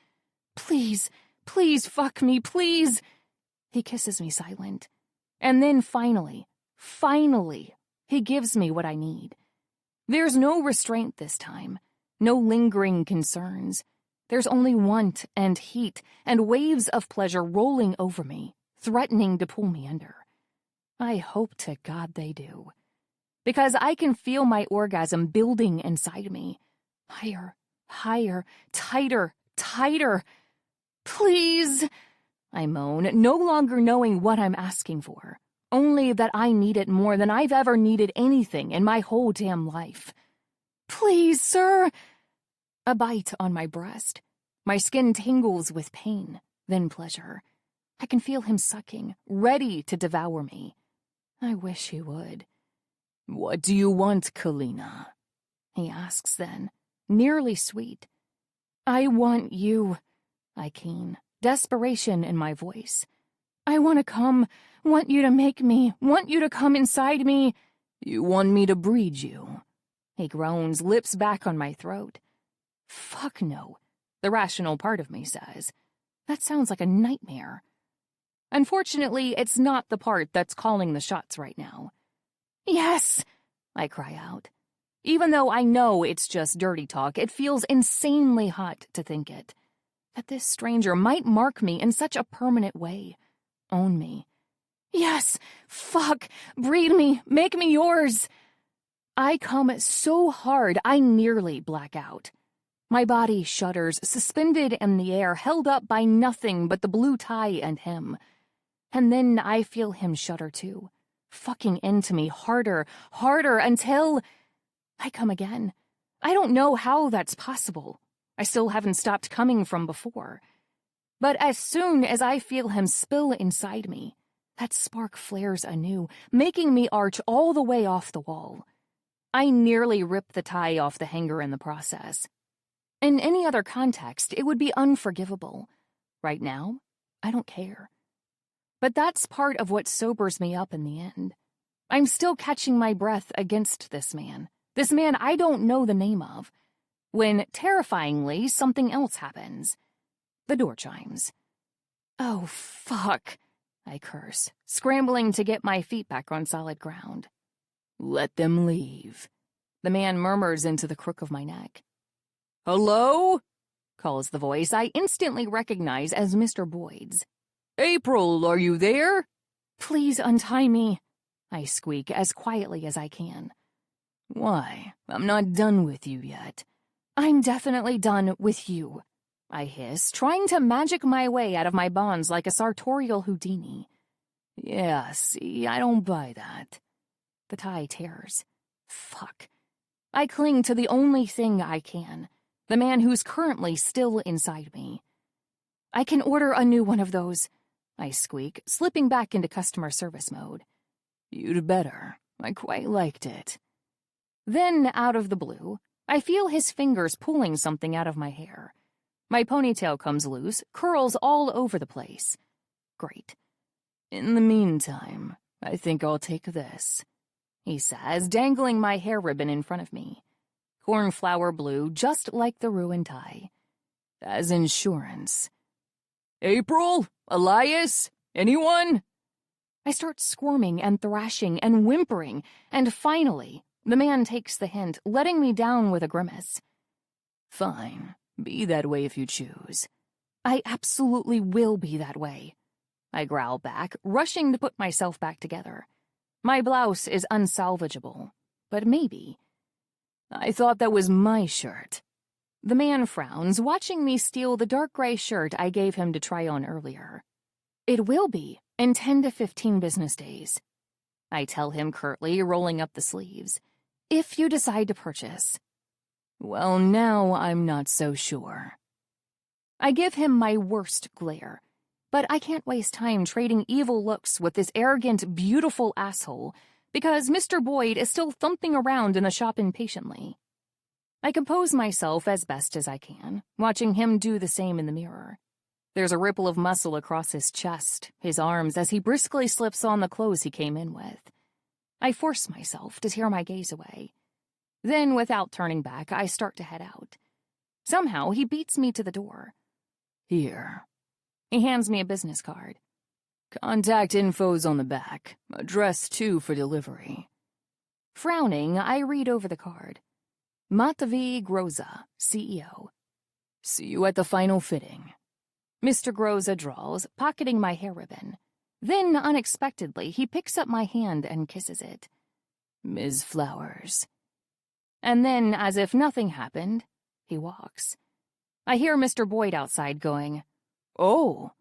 Please, please fuck me, please. He kisses me silent. And then finally, he gives me what I need. There's no restraint this time, no lingering concerns. There's only want and heat and waves of pleasure rolling over me, threatening to pull me under. I hope to God they do. Because I can feel my orgasm building inside me. Higher, higher, tighter, tighter. Please, I moan, no longer knowing what I'm asking for. Only that I need it more than I've ever needed anything in my whole damn life. Please, sir. A bite on my breast. My skin tingles with pain, then pleasure. I can feel him sucking, ready to devour me. I wish he would. What do you want, Kalina? He asks then, nearly sweet. I want you, I keen, desperation in my voice. I want to come, want you to make me, want you to come inside me. You want me to breed you? He groans, lips back on my throat. Fuck no, the rational part of me says. That sounds like a nightmare. Unfortunately, it's not the part that's calling the shots right now. Yes, I cry out. Even though I know it's just dirty talk, it feels insanely hot to think it. That this stranger might mark me in such a permanent way. Own me. Yes, fuck, breed me, make me yours. I come so hard I nearly black out. My body shudders, suspended in the air, held up by nothing but the blue tie and him. And then I feel him shudder too, fucking into me harder, harder, until I come again. I don't know how that's possible. I still haven't stopped coming from before. But as soon as I feel him spill inside me, that spark flares anew, making me arch all the way off the wall. I nearly rip the tie off the hanger in the process. In any other context, it would be unforgivable. Right now, I don't care. But that's part of what sobers me up in the end. I'm still catching my breath against this man I don't know the name of, when, terrifyingly, something else happens. The door chimes. Oh, fuck, I curse, scrambling to get my feet back on solid ground. Let them leave, the man murmurs into the crook of my neck. Hello? Calls the voice I instantly recognize as Mr. Boyd's. April, are you there? Please untie me, I squeak as quietly as I can. Why, I'm not done with you yet. I'm definitely done with you, I hiss, trying to magic my way out of my bonds like a sartorial Houdini. Yeah, see, I don't buy that. The tie tears. Fuck. I cling to the only thing I can, the man who's currently still inside me. I can order a new one of those, I squeak, slipping back into customer service mode. You'd better. I quite liked it. Then, out of the blue, I feel his fingers pulling something out of my hair. My ponytail comes loose, curls all over the place. Great. In the meantime, I think I'll take this, he says, dangling my hair ribbon in front of me. Cornflower blue, just like the ruined tie. As insurance. April? Elias? Anyone? I start squirming and thrashing and whimpering, and finally, the man takes the hint, letting me down with a grimace. Fine. Be that way if you choose. I absolutely will be that way. I growl back, rushing to put myself back together. My blouse is unsalvageable, but maybe. I thought that was my shirt. The man frowns, watching me steal the dark gray shirt I gave him to try on earlier. It will be, in 10 to 15 business days. I tell him curtly, rolling up the sleeves. If you decide to purchase. Well, now I'm not so sure. I give him my worst glare, but I can't waste time trading evil looks with this arrogant, beautiful asshole because Mr. Boyd is still thumping around in the shop impatiently. I compose myself as best as I can, watching him do the same in the mirror. There's a ripple of muscle across his chest, his arms, as he briskly slips on the clothes he came in with. I force myself to tear my gaze away. Then, without turning back, I start to head out. Somehow, he beats me to the door. Here. He hands me a business card. Contact info's on the back. Address, too, for delivery. Frowning, I read over the card. Matvey Groza, CEO. See you at the final fitting. Mr. Groza drawls, pocketing my hair ribbon. Then, unexpectedly, he picks up my hand and kisses it. Ms. Flowers. And then, as if nothing happened, he walks. I hear Mr. Boyd outside going, Oh!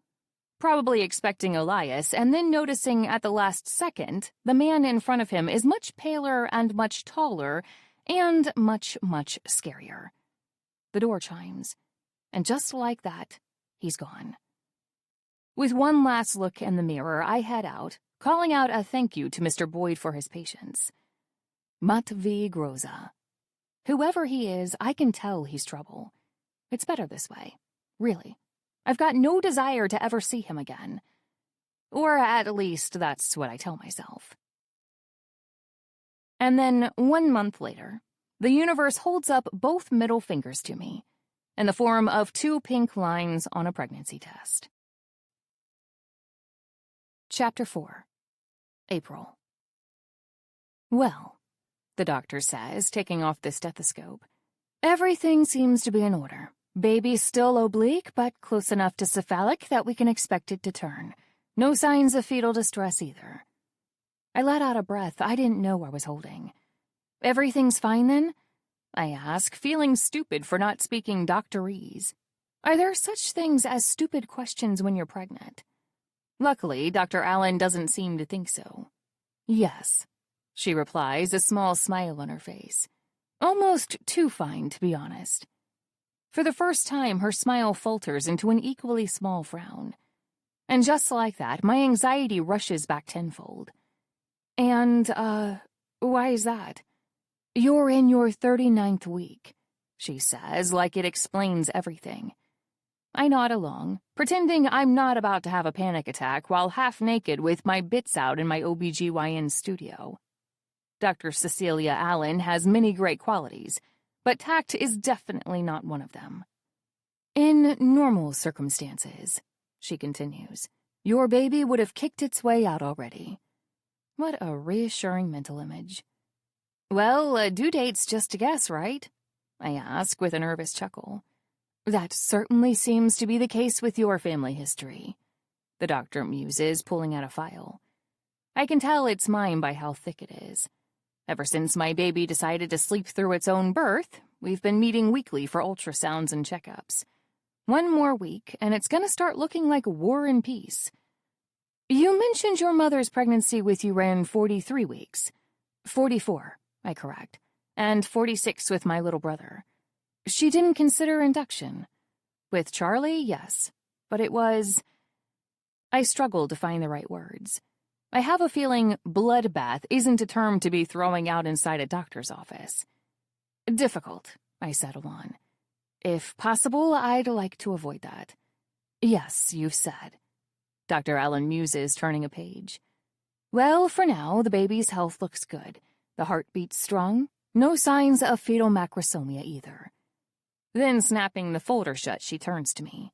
Probably expecting Elias, and then noticing at the last second the man in front of him is much paler and much taller and much, much scarier. The door chimes, and just like that, he's gone. With one last look in the mirror, I head out, calling out a thank you to Mr. Boyd for his patience. Matvey Groza. Whoever he is, I can tell he's trouble. It's better this way. Really. I've got no desire to ever see him again. Or at least that's what I tell myself. And then, 1 month later, The universe holds up both middle fingers to me, in the form of 2 pink lines on a pregnancy test. Chapter 4. April. Well, the doctor says, taking off the stethoscope, everything seems to be in order. Baby's still oblique, but close enough to cephalic that we can expect it to turn. No signs of fetal distress either. I let out a breath I didn't know I was holding. Everything's fine then? I ask, feeling stupid for not speaking doctorese. Are there such things as stupid questions when you're pregnant? Luckily, Dr. Allen doesn't seem to think so. Yes, she replies, a small smile on her face. Almost too fine, to be honest. For the first time, her smile falters into an equally small frown. And just like that, my anxiety rushes back tenfold. And, why is that? You're in your 39th week, she says, like it explains everything. I nod along, pretending I'm not about to have a panic attack while half naked with my bits out in my OBGYN studio. Dr. Cecilia Allen has many great qualities, but tact is definitely not one of them. In normal circumstances, she continues, your baby would have kicked its way out already. What a reassuring mental image. Well, a due date's just a guess, right? I ask with a nervous chuckle. That certainly seems to be the case with your family history, the doctor muses, pulling out a file. I can tell it's mine by how thick it is. Ever since my baby decided to sleep through its own birth, we've been meeting weekly for ultrasounds and checkups. One more week, and it's gonna start looking like War and Peace. You mentioned your mother's pregnancy with you ran 43 weeks. 44, I correct, and 46 with my little brother. She didn't consider induction. With Charlie, yes, but it was... I struggled to find the right words. I have a feeling bloodbath isn't a term to be throwing out inside a doctor's office. Difficult, I settle on. If possible, I'd like to avoid that. Yes, you've said. Dr. Allen muses, turning a page. Well, for now, the baby's health looks good. The heartbeat's strong. No signs of fetal macrosomia either. Then, snapping the folder shut, she turns to me.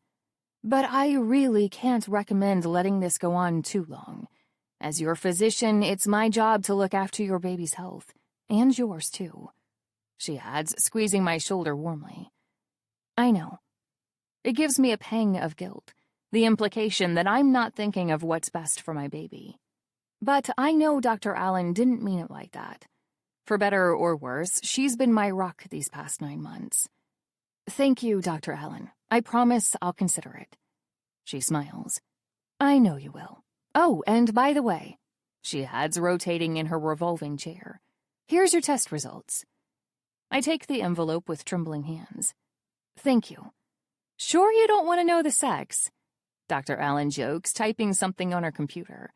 But I really can't recommend letting this go on too long. As your physician, it's my job to look after your baby's health. And yours, too. She adds, squeezing my shoulder warmly. I know. It gives me a pang of guilt, the implication that I'm not thinking of what's best for my baby. But I know Dr. Allen didn't mean it like that. For better or worse, she's been my rock these past 9 months. Thank you, Dr. Allen. I promise I'll consider it. She smiles. I know you will. Oh, and by the way, she adds, rotating in her revolving chair, here's your test results. I take the envelope with trembling hands. Thank you. Sure you don't want to know the sex? Dr. Allen jokes, typing something on her computer.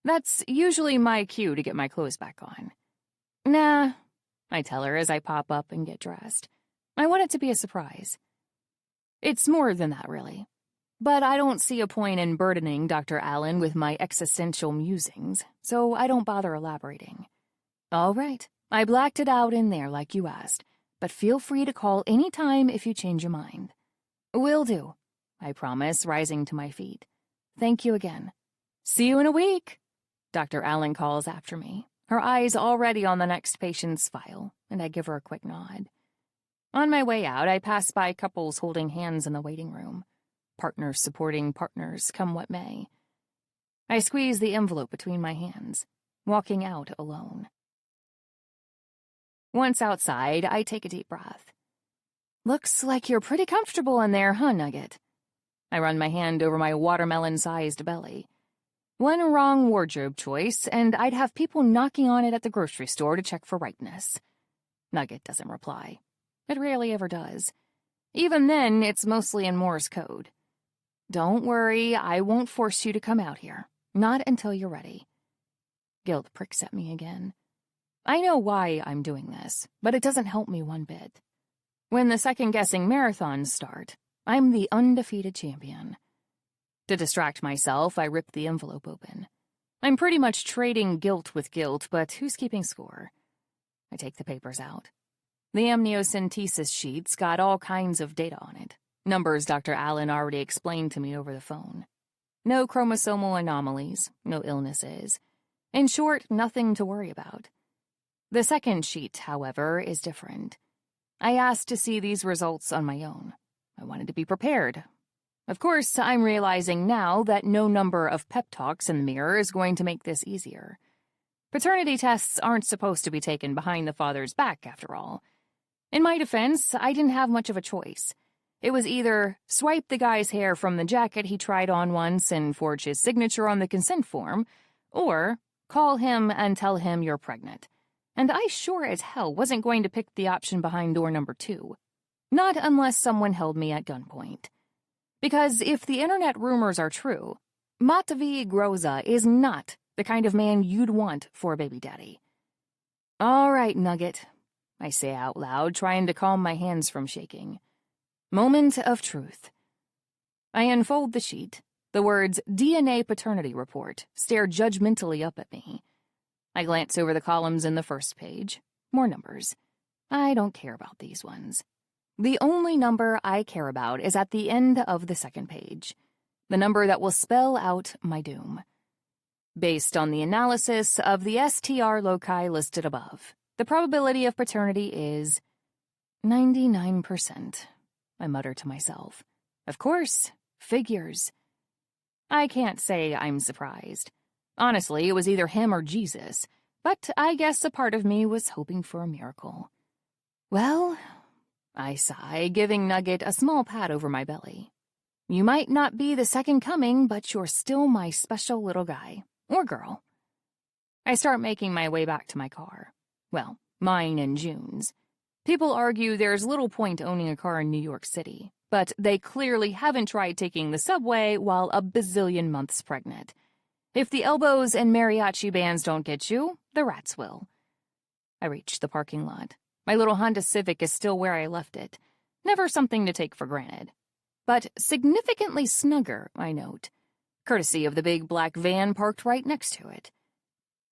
That's usually my cue to get my clothes back on. Nah, I tell her as I pop up and get dressed. I want it to be a surprise. It's more than that, really. But I don't see a point in burdening Dr. Allen with my existential musings, so I don't bother elaborating. All right, I blacked it out in there like you asked, but feel free to call any time if you change your mind. Will do, I promise, rising to my feet. Thank you again. See you in a week, Dr. Allen calls after me, her eyes already on the next patient's file, and I give her a quick nod. On my way out, I pass by couples holding hands in the waiting room. Partners supporting partners, come what may. I squeeze the envelope between my hands, walking out alone. Once outside, I take a deep breath. Looks like you're pretty comfortable in there, huh, Nugget? I run my hand over my watermelon-sized belly. One wrong wardrobe choice, and I'd have people knocking on it at the grocery store to check for ripeness. Nugget doesn't reply. It rarely ever does. Even then, it's mostly in Morse code. Don't worry, I won't force you to come out here. Not until you're ready. Guilt pricks at me again. I know why I'm doing this, but it doesn't help me one bit. When the second-guessing marathons start, I'm the undefeated champion. To distract myself, I rip the envelope open. I'm pretty much trading guilt with guilt, but who's keeping score? I take the papers out. The amniocentesis sheet's got all kinds of data on it. Numbers Dr. Allen already explained to me over the phone. No chromosomal anomalies, no illnesses. In short, nothing to worry about. The second sheet, however, is different. I asked to see these results on my own. I wanted to be prepared. Of course, I'm realizing now that no number of pep talks in the mirror is going to make this easier. Paternity tests aren't supposed to be taken behind the father's back, after all. In my defense, I didn't have much of a choice. It was either swipe the guy's hair from the jacket he tried on once and forge his signature on the consent form, or call him and tell him you're pregnant. And I sure as hell wasn't going to pick the option behind door number 2. Not unless someone held me at gunpoint. Because if the internet rumors are true, Matvey Groza is not the kind of man you'd want for a baby daddy. All right, Nugget, I say out loud, trying to calm my hands from shaking. Moment of truth. I unfold the sheet. The words DNA paternity report stare judgmentally up at me. I glance over the columns in the first page. More numbers. I don't care about these ones. The only number I care about is at the end of the second page. The number that will spell out my doom. Based on the analysis of the STR loci listed above, the probability of paternity is 99%. I mutter to myself. Of course, figures. I can't say I'm surprised. Honestly, it was either him or Jesus, but I guess a part of me was hoping for a miracle. Well, I sigh, giving Nugget a small pat over my belly. You might not be the second coming, but you're still my special little guy. Or girl. I start making my way back to my car. Well, mine and June's. People argue there's little point owning a car in New York City, but they clearly haven't tried taking the subway while a bazillion months pregnant. If the elbows and mariachi bands don't get you, the rats will. I reach the parking lot. My little Honda Civic is still where I left it. Never something to take for granted. But significantly snugger, I note, courtesy of the big black van parked right next to it.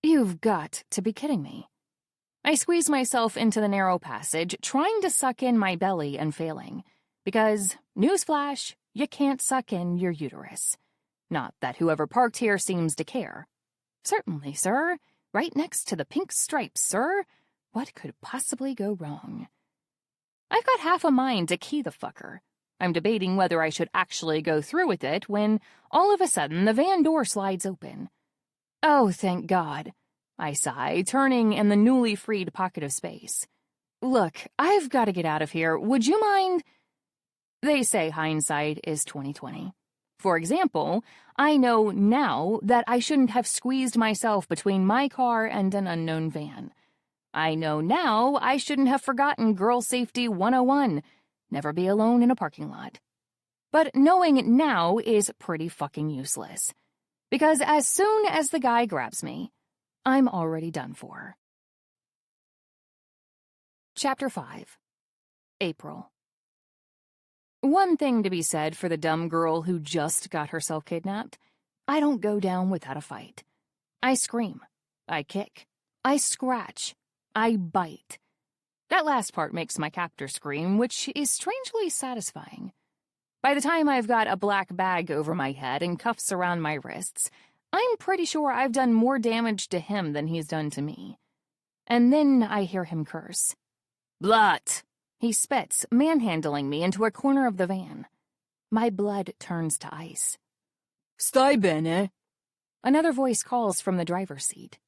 You've got to be kidding me. I squeeze myself into the narrow passage, trying to suck in my belly and failing. Because, newsflash, you can't suck in your uterus. Not that whoever parked here seems to care. Certainly, sir. Right next to the pink stripes, sir. What could possibly go wrong? I've got half a mind to key the fucker. I'm debating whether I should actually go through with it when, all of a sudden, the van door slides open. Oh, thank God. I sigh, turning in the newly freed pocket of space. Look, I've got to get out of here. Would you mind? They say hindsight is 20/20. For example, I know now that I shouldn't have squeezed myself between my car and an unknown van. I know now I shouldn't have forgotten Girl Safety 101. Never be alone in a parking lot. But knowing it now is pretty fucking useless. Because as soon as the guy grabs me, I'm already done for. Chapter 5. April. One thing to be said for the dumb girl who just got herself kidnapped. I don't go down without a fight. I scream. I kick. I scratch. I bite. That last part makes my captor scream, which is strangely satisfying. By the time I've got a black bag over my head and cuffs around my wrists, I'm pretty sure I've done more damage to him than he's done to me. And then I hear him curse. Blut! He spits, manhandling me into a corner of the van. My blood turns to ice. Stai bene? Another voice calls from the driver's seat.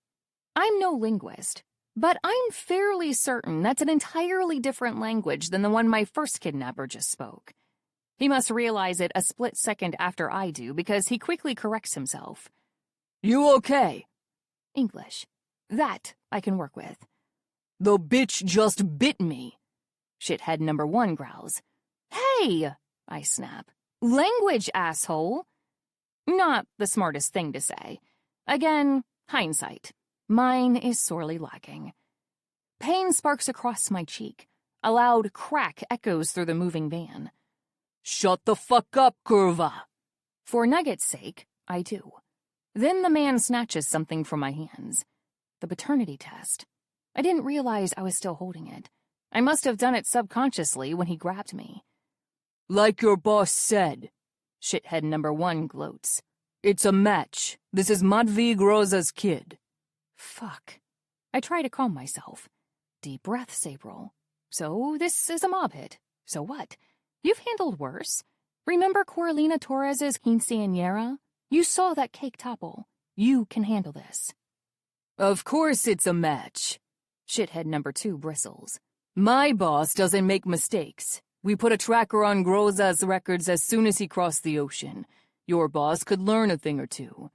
I'm no linguist, but I'm fairly certain that's an entirely different language than the one my first kidnapper just spoke. He must realize it a split second after I do, because he quickly corrects himself. You okay? English. That I can work with. The bitch just bit me. Shithead number 1 growls. Hey! I snap. Language, asshole! Not the smartest thing to say. Again, hindsight. Mine is sorely lacking. Pain sparks across my cheek. A loud crack echoes through the moving van. Shut the fuck up, Curva! For Nugget's sake, I do. Then the man snatches something from my hands. The paternity test. I didn't realize I was still holding it. I must have done it subconsciously when he grabbed me. Like your boss said, shithead number 1 gloats. It's a match. This is Matvey Groza's kid. Fuck. I try to calm myself. Deep breaths, April. So this is a mob hit. So what? You've handled worse. Remember Coralina Torres's quinceañera? You saw that cake topple. You can handle this. Of course it's a match. Shithead number 2 bristles. My boss doesn't make mistakes. We put a tracker on Groza's records as soon as he crossed the ocean. Your boss could learn a thing or two.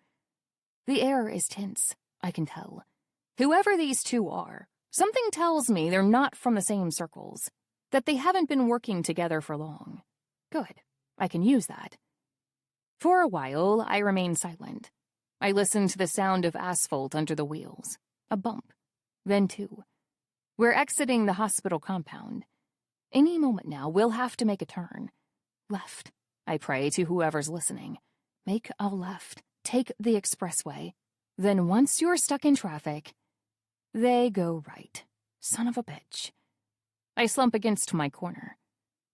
The air is tense, I can tell. Whoever these two are, something tells me they're not from the same circles, that they haven't been working together for long. Good, I can use that. For a while, I remain silent. I listen to the sound of asphalt under the wheels. A bump. Then 2. We're exiting the hospital compound. Any moment now, we'll have to make a turn. Left. I pray to whoever's listening. Make a left. Take the expressway. Then once you're stuck in traffic, they go right. Son of a bitch. I slump against my corner.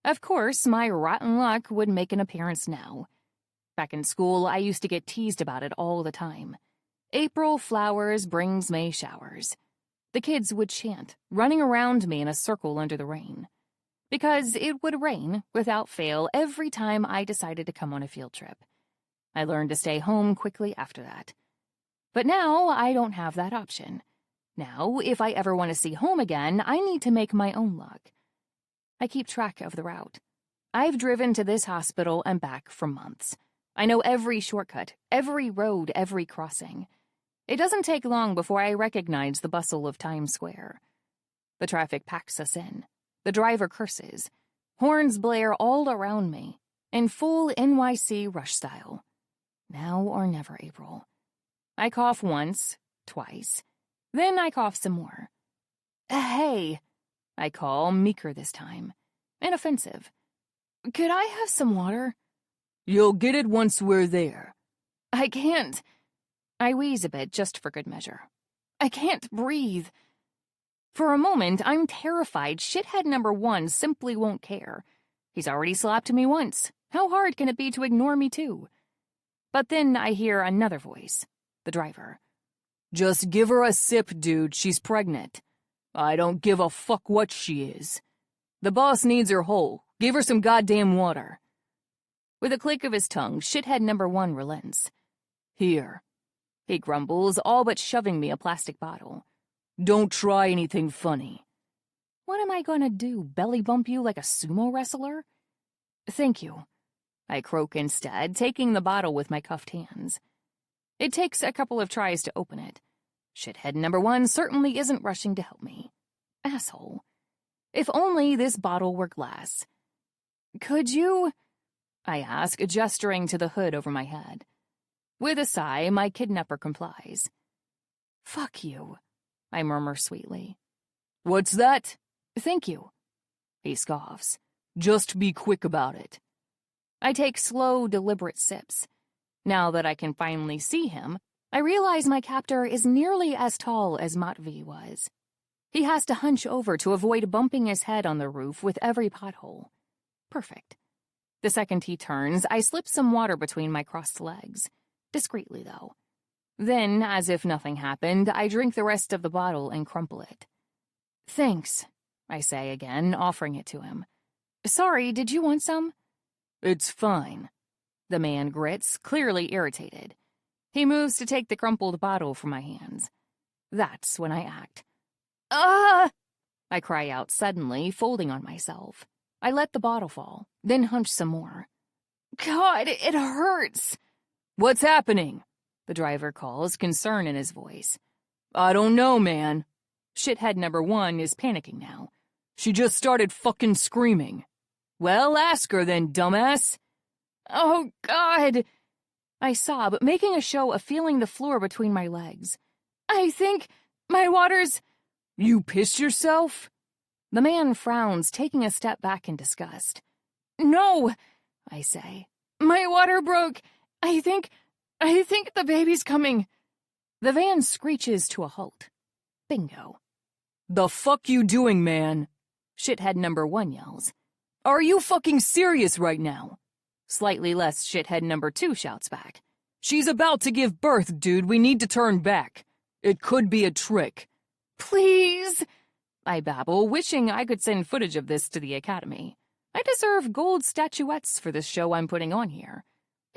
Of course, my rotten luck would make an appearance now. Back in school, I used to get teased about it all the time. April flowers brings May showers. The kids would chant, running around me in a circle under the rain. Because it would rain, without fail, every time I decided to come on a field trip. I learned to stay home quickly after that. But now I don't have that option. Now, if I ever want to see home again, I need to make my own luck. I keep track of the route. I've driven to this hospital and back for months. I know every shortcut, every road, every crossing. It doesn't take long before I recognize the bustle of Times Square. The traffic packs us in. The driver curses. Horns blare all around me, in full NYC rush style. Now or never, April. I cough once, twice. Then I cough some more. Hey, I call, meeker this time. Inoffensive. Could I have some water? You'll get it once we're there. I can't. I wheeze a bit just for good measure. I can't breathe. For a moment, I'm terrified shithead number 1 simply won't care. He's already slapped me once. How hard can it be to ignore me too? But then I hear another voice, the driver. Just give her a sip, dude. She's pregnant. I don't give a fuck what she is. The boss needs her whole. Give her some goddamn water. With a click of his tongue, shithead number 1 relents. Here. He grumbles, all but shoving me a plastic bottle. Don't try anything funny. What am I gonna do, belly bump you like a sumo wrestler? Thank you. I croak instead, taking the bottle with my cuffed hands. It takes a couple of tries to open it. Shithead number 1 certainly isn't rushing to help me. Asshole. If only this bottle were glass. Could you? I ask, gesturing to the hood over my head. With a sigh, my kidnapper complies. Fuck you, I murmur sweetly. What's that? Thank you. He scoffs. Just be quick about it. I take slow, deliberate sips. Now that I can finally see him, I realize my captor is nearly as tall as Matvey was. He has to hunch over to avoid bumping his head on the roof with every pothole. Perfect. The second he turns, I slip some water between my crossed legs. Discreetly, though. Then, as if nothing happened, I drink the rest of the bottle and crumple it. Thanks, I say again, offering it to him. Sorry, did you want some? It's fine. The man grits, clearly irritated. He moves to take the crumpled bottle from my hands. That's when I act. Ah! I cry out suddenly, folding on myself. I let the bottle fall, then hunch some more. God, it hurts! What's happening? The driver calls, concern in his voice. I don't know, man. Shithead number 1 is panicking now. She just started fucking screaming. Well, ask her then, dumbass. Oh, God! I sob, making a show of feeling the floor between my legs. I think my water's... You pissed yourself? The man frowns, taking a step back in disgust. No, I say. My water broke. I think the baby's coming. The van screeches to a halt. Bingo. The fuck you doing, man? Shithead number 1 yells. Are you fucking serious right now? Slightly less shithead number 2 shouts back. She's about to give birth, dude. We need to turn back. It could be a trick. Please, I babble, wishing I could send footage of this to the Academy. I deserve gold statuettes for this show I'm putting on here.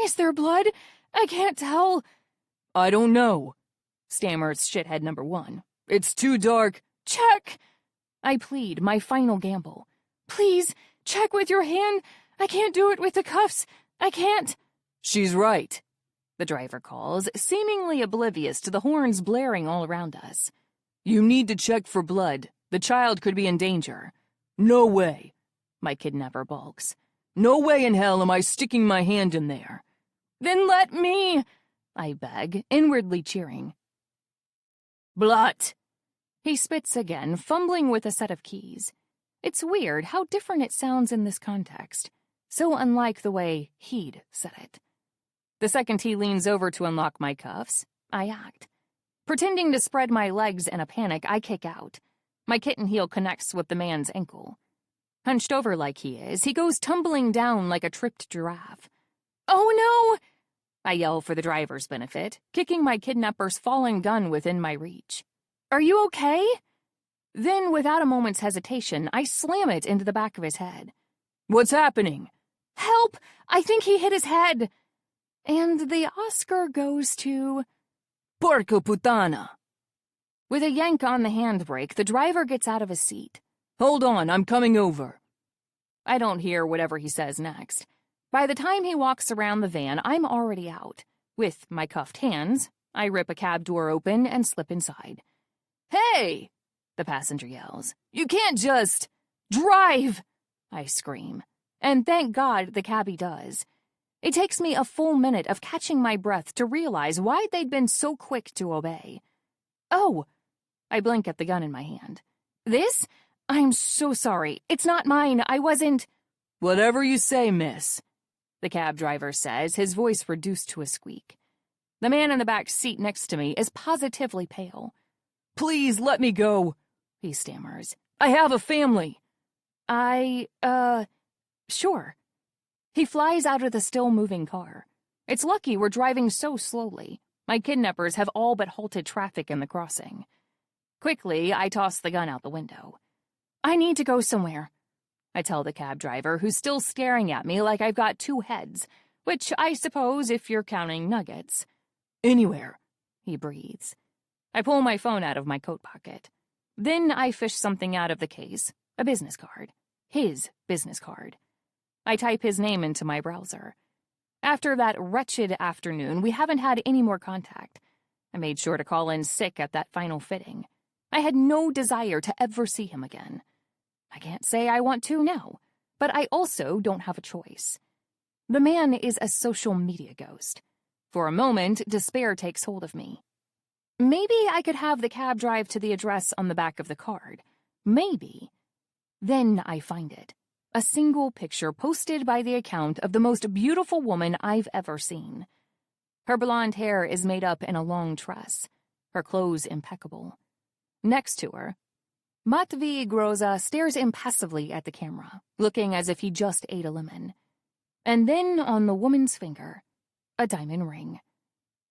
Is there blood? I can't tell. I don't know, stammers shithead number 1. It's too dark. Check! I plead, my final gamble. Please, check with your hand. I can't do it with the cuffs. I can't. She's right, the driver calls, seemingly oblivious to the horns blaring all around us. You need to check for blood. The child could be in danger. No way, my kidnapper balks. No way in hell am I sticking my hand in there. Then let me, I beg, inwardly cheering. Blut! He spits again, fumbling with a set of keys. It's weird how different it sounds in this context. So unlike the way he'd said it. The second he leans over to unlock my cuffs, I act. Pretending to spread my legs in a panic, I kick out. My kitten heel connects with the man's ankle. Hunched over like he is, he goes tumbling down like a tripped giraffe. Oh no! I yell for the driver's benefit, kicking my kidnapper's fallen gun within my reach. Are you okay? Then, without a moment's hesitation, I slam it into the back of his head. What's happening? Help! I think he hit his head. And the Oscar goes to... Porco putana! With a yank on the handbrake, the driver gets out of his seat. Hold on, I'm coming over. I don't hear whatever he says next. By the time he walks around the van, I'm already out. With my cuffed hands, I rip a cab door open and slip inside. Hey! The passenger yells. You can't just... Drive! I scream. And thank God the cabbie does. It takes me a full minute of catching my breath to realize why they'd been so quick to obey. Oh! I blink at the gun in my hand. This? I'm so sorry. It's not mine. I wasn't... Whatever you say, miss, the cab driver says, his voice reduced to a squeak. The man in the back seat next to me is positively pale. Please let me go, he stammers. I have a family. Sure. He flies out of the still-moving car. It's lucky we're driving so slowly. My kidnappers have all but halted traffic in the crossing. Quickly, I toss the gun out the window. I need to go somewhere, I tell the cab driver, who's still staring at me like I've got 2 heads, which I suppose if you're counting nuggets. Anywhere, he breathes. I pull my phone out of my coat pocket. Then I fish something out of the case, a business card. His business card. I type his name into my browser. After that wretched afternoon, we haven't had any more contact. I made sure to call in sick at that final fitting. I had no desire to ever see him again. I can't say I want to now, but I also don't have a choice. The man is a social media ghost. For a moment, despair takes hold of me. Maybe I could have the cab drive to the address on the back of the card. Maybe. Then I find it. A single picture posted by the account of the most beautiful woman I've ever seen. Her blonde hair is made up in a long tress, her clothes impeccable. Next to her, Matvey Groza stares impassively at the camera, looking as if he just ate a lemon. And then on the woman's finger, a diamond ring.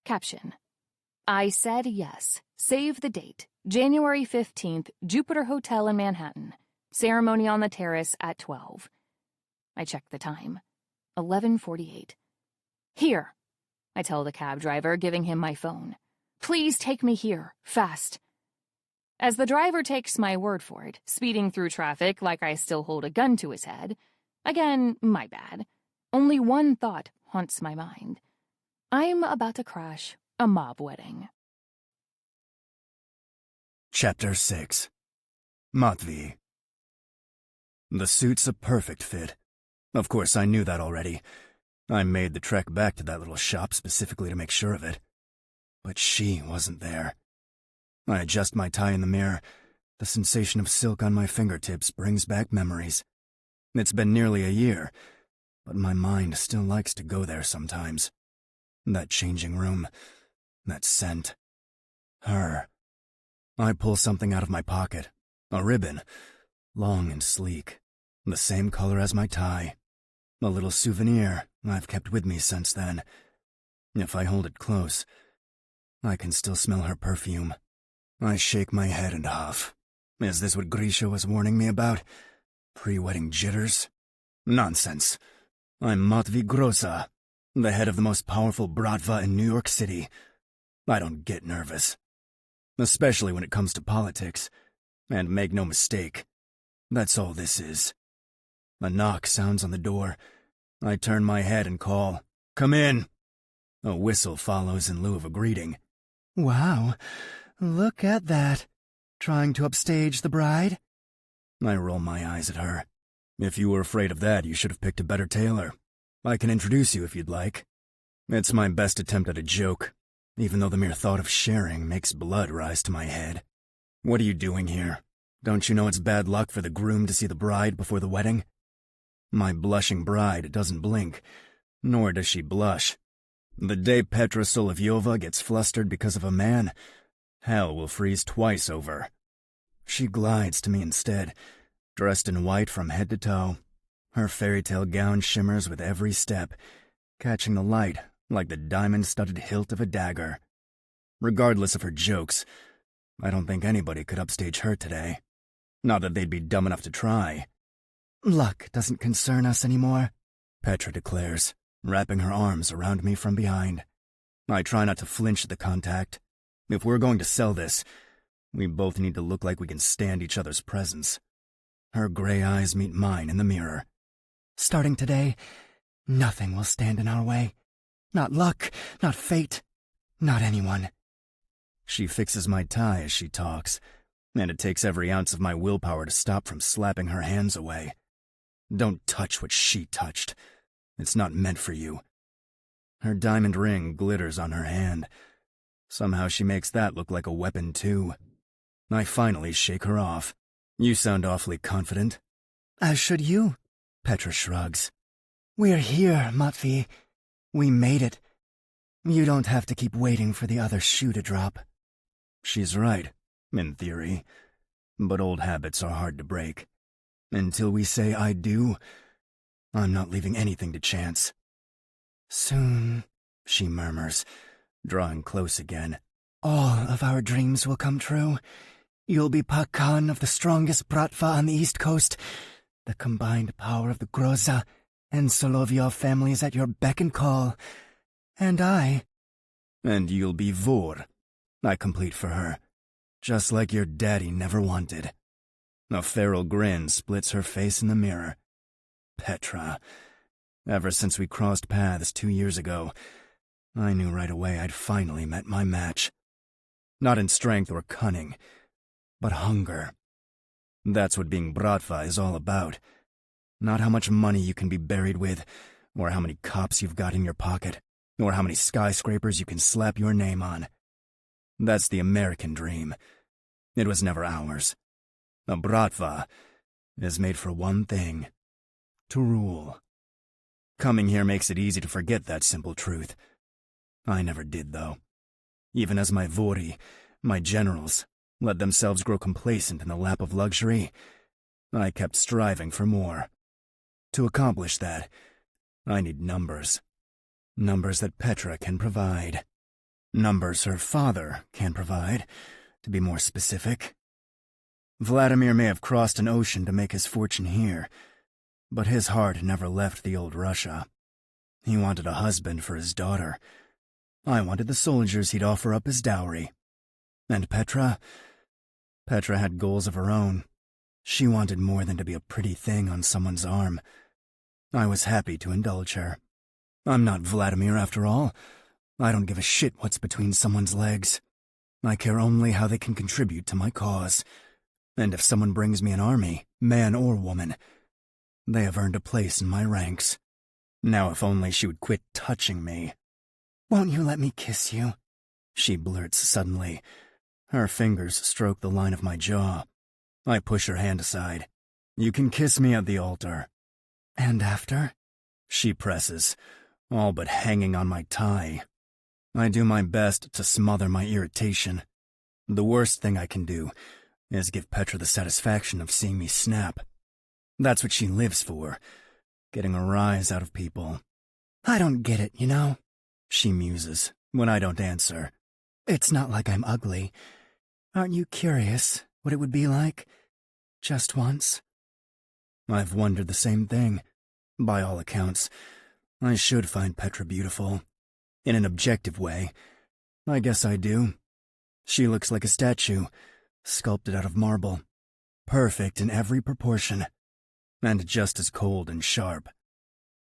Caption: I said yes. Save the date. January 15th, Jupiter Hotel in Manhattan. Ceremony on the terrace at 12. I check the time. 11:48. Here, I tell the cab driver, giving him my phone. Please take me here, fast. As the driver takes my word for it, speeding through traffic like I still hold a gun to his head, again, my bad. Only one thought haunts my mind. I'm about to crash a mob wedding. Chapter 6. Matvey. The suit's a perfect fit. Of course, I knew that already. I made the trek back to that little shop specifically to make sure of it. But she wasn't there. I adjust my tie in the mirror. The sensation of silk on my fingertips brings back memories. It's been nearly a year, but my mind still likes to go there sometimes. That changing room, that scent, her. I pull something out of my pocket, a ribbon, long and sleek, the same color as my tie. A little souvenir I've kept with me since then. If I hold it close, I can still smell her perfume. I shake my head and huff. Is this what Grisha was warning me about? Pre-wedding jitters? Nonsense. I'm Matvey Groza, the head of the most powerful Bratva in New York City. I don't get nervous. Especially when it comes to politics. And make no mistake, that's all this is. A knock sounds on the door. I turn my head and call, "Come in." A whistle follows in lieu of a greeting. Wow, look at that. Trying to upstage the bride? I roll my eyes at her. If you were afraid of that, you should have picked a better tailor. I can introduce you if you'd like. It's my best attempt at a joke, even though the mere thought of sharing makes blood rise to my head. What are you doing here? Don't you know it's bad luck for the groom to see the bride before the wedding? My blushing bride doesn't blink, nor does she blush. The day Petra Solovyova gets flustered because of a man, hell will freeze twice over. She glides to me instead, dressed in white from head to toe. Her fairy tale gown shimmers with every step, catching the light like the diamond-studded hilt of a dagger. Regardless of her jokes, I don't think anybody could upstage her today. Not that they'd be dumb enough to try. Luck doesn't concern us anymore, Petra declares, wrapping her arms around me from behind. I try not to flinch at the contact. If we're going to sell this, we both need to look like we can stand each other's presence. Her gray eyes meet mine in the mirror. Starting today, nothing will stand in our way. Not luck, not fate, not anyone. She fixes my tie as she talks, and it takes every ounce of my willpower to stop from slapping her hands away. Don't touch what she touched. It's not meant for you. Her diamond ring glitters on her hand. Somehow she makes that look like a weapon, too. I finally shake her off. You sound awfully confident. As should you, Petra shrugs. We're here, Matvey. We made it. You don't have to keep waiting for the other shoe to drop. She's right, in theory. But old habits are hard to break. Until we say I do, I'm not leaving anything to chance. Soon, she murmurs, drawing close again. All of our dreams will come true. You'll be Pakan of the strongest Bratva on the East Coast. The combined power of the Groza and Solovyov families at your beck and call. And I. And you'll be Vor, I complete for her, just like your daddy never wanted. A feral grin splits her face in the mirror. Petra. Ever since we crossed paths 2 years ago, I knew right away I'd finally met my match. Not in strength or cunning, but hunger. That's what being Bratva is all about. Not how much money you can be buried with, or how many cops you've got in your pocket, or how many skyscrapers you can slap your name on. That's the American dream. It was never ours. A Bratva is made for one thing: to rule. Coming here makes it easy to forget that simple truth. I never did, though. Even as my Vori, my generals, let themselves grow complacent in the lap of luxury, I kept striving for more. To accomplish that, I need numbers. Numbers that Petra can provide. Numbers her father can provide, to be more specific. Vladimir may have crossed an ocean to make his fortune here, but his heart never left the old Russia. He wanted a husband for his daughter. I wanted the soldiers he'd offer up as dowry. And Petra had goals of her own. She wanted more than to be a pretty thing on someone's arm. I was happy to indulge her. I'm not Vladimir after all. I don't give a shit what's between someone's legs. I care only how they can contribute to my cause. And if someone brings me an army, man or woman, they have earned a place in my ranks. Now if only she would quit touching me. Won't you let me kiss you? She blurts suddenly. Her fingers stroke the line of my jaw. I push her hand aside. You can kiss me at the altar. And after? She presses, all but hanging on my tie. I do my best to smother my irritation. The worst thing I can do is give Petra the satisfaction of seeing me snap. That's what she lives for, getting a rise out of people. I don't get it, you know? She muses when I don't answer. It's not like I'm ugly. Aren't you curious what it would be like? Just once? I've wondered the same thing. By all accounts, I should find Petra beautiful. In an objective way. I guess I do. She looks like a statue, sculpted out of marble. Perfect in every proportion. And just as cold and sharp.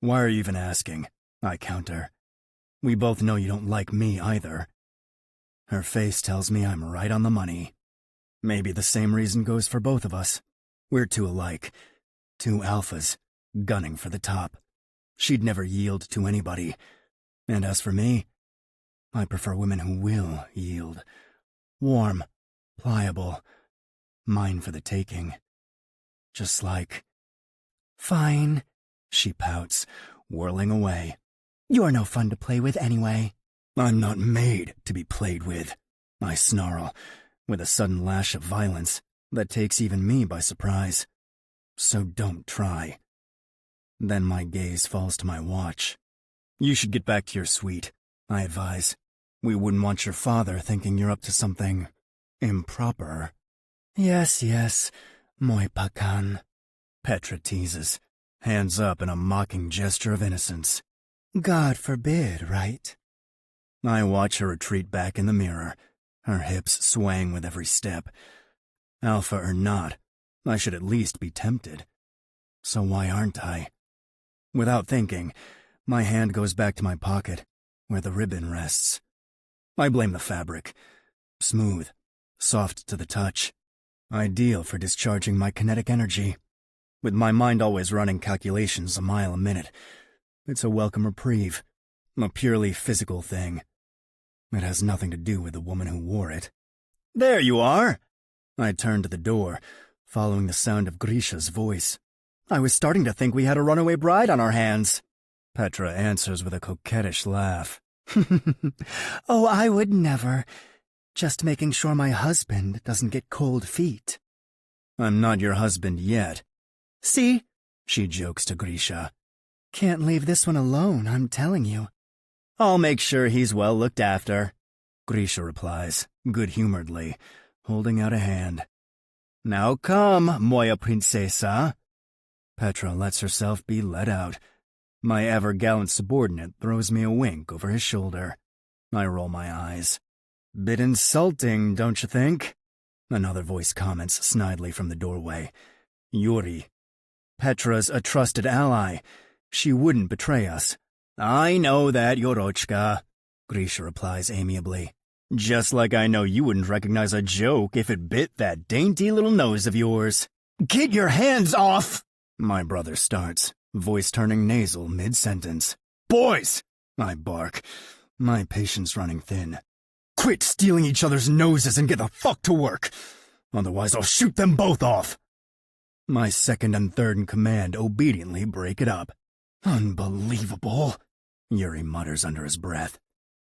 Why are you even asking? I counter. We both know you don't like me either. Her face tells me I'm right on the money. Maybe the same reason goes for both of us. We're too alike. Two alphas, gunning for the top. She'd never yield to anybody. And as for me, I prefer women who will yield. Warm, pliable, mine for the taking. Just like... Fine, she pouts, whirling away. You're no fun to play with anyway. I'm not made to be played with, I snarl, with a sudden lash of violence that takes even me by surprise. So don't try. Then my gaze falls to my watch. You should get back to your suite, I advise. We wouldn't want your father thinking you're up to something improper. Yes, moi pakan. Petra teases, hands up in a mocking gesture of innocence. God forbid, right? I watch her retreat back in the mirror, her hips swaying with every step. Alpha or not, I should at least be tempted. So why aren't I? Without thinking, my hand goes back to my pocket, where the ribbon rests. I blame the fabric. Smooth, soft to the touch. Ideal for discharging my kinetic energy. With my mind always running calculations a mile a minute, it's a welcome reprieve, a purely physical thing. It has nothing to do with the woman who wore it. There you are! I turned to the door, following the sound of Grisha's voice. I was starting to think we had a runaway bride on our hands. Petra answers with a coquettish laugh. Oh, I would never. Just making sure my husband doesn't get cold feet. I'm not your husband yet. See? She jokes to Grisha. Can't leave this one alone, I'm telling you. I'll make sure he's well looked after, Grisha replies, good-humoredly, holding out a hand. Now come, moja princesa. Petra lets herself be led out. My ever-gallant subordinate throws me a wink over his shoulder. I roll my eyes. Bit insulting, don't you think? Another voice comments snidely from the doorway. Yuri. Petra's a trusted ally. She wouldn't betray us. I know that, Yorochka, Grisha replies amiably. Just like I know you wouldn't recognize a joke if it bit that dainty little nose of yours. Get your hands off! My brother starts, voice turning nasal mid-sentence. Boys! I bark, my patience running thin. Quit stealing each other's noses and get the fuck to work! Otherwise I'll shoot them both off! My second and third in command obediently break it up. Unbelievable, Yuri mutters under his breath.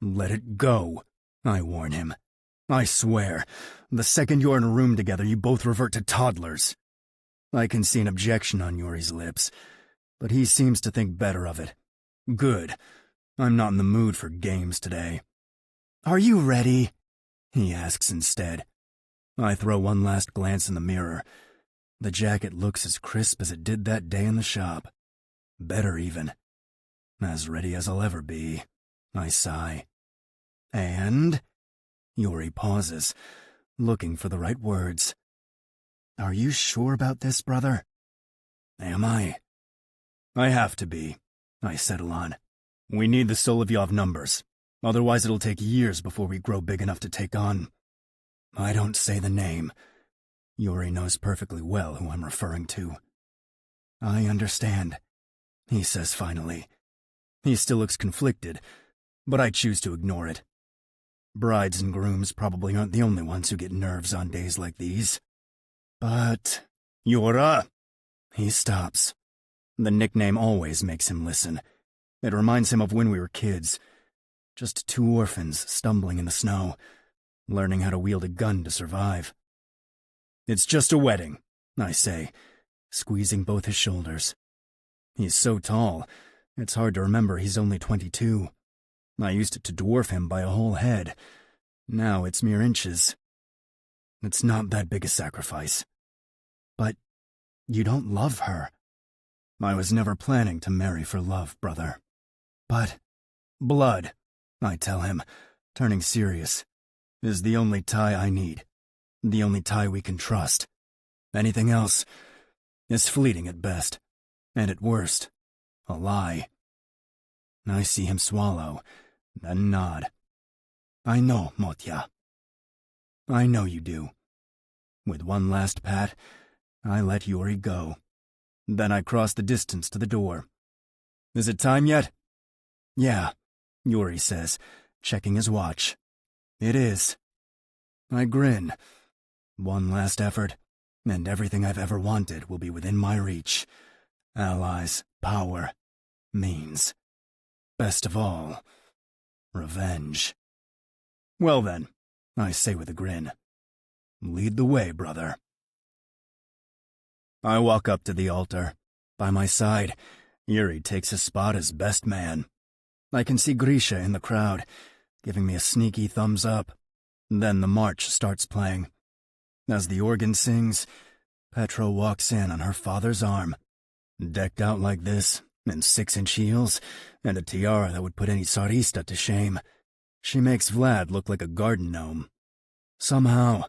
Let it go, I warn him. I swear, the second you're in a room together, you both revert to toddlers. I can see an objection on Yuri's lips, but he seems to think better of it. Good. I'm not in the mood for games today. Are you ready? He asks instead. I throw one last glance in the mirror. The jacket looks as crisp as it did that day in the shop. Better even. As ready as I'll ever be, I sigh. And? Yuri pauses, looking for the right words. Are you sure about this, brother? Am I? I have to be, I settle on. We need the Solovyov numbers. Otherwise it'll take years before we grow big enough to take on... I don't say the name. Yuri knows perfectly well who I'm referring to. I understand, he says finally. He still looks conflicted, but I choose to ignore it. Brides and grooms probably aren't the only ones who get nerves on days like these. But... Yura! He stops. The nickname always makes him listen. It reminds him of when we were kids. Just two orphans stumbling in the snow, learning how to wield a gun to survive. It's just a wedding, I say, squeezing both his shoulders. He's so tall, it's hard to remember he's only 22. I used to dwarf him by a whole head. Now it's mere inches. It's not that big a sacrifice. But you don't love her. I was never planning to marry for love, brother. But blood, I tell him, turning serious, is the only tie I need. The only tie we can trust. Anything else is fleeting at best, and at worst, a lie. I see him swallow, then nod. I know, Motya. I know you do. With one last pat, I let Yuri go. Then I cross the distance to the door. Is it time yet? Yeah, Yuri says, checking his watch. It is. I grin. One last effort, and everything I've ever wanted will be within my reach. Allies, power, means. Best of all, revenge. Well then, I say with a grin. Lead the way, brother. I walk up to the altar. By my side, Yuri takes his spot as best man. I can see Grisha in the crowd, giving me a sneaky thumbs up. Then the march starts playing. As the organ sings, Petra walks in on her father's arm. Decked out like this, in 6-inch heels, and a tiara that would put any tsarista to shame. She makes Vlad look like a garden gnome. Somehow,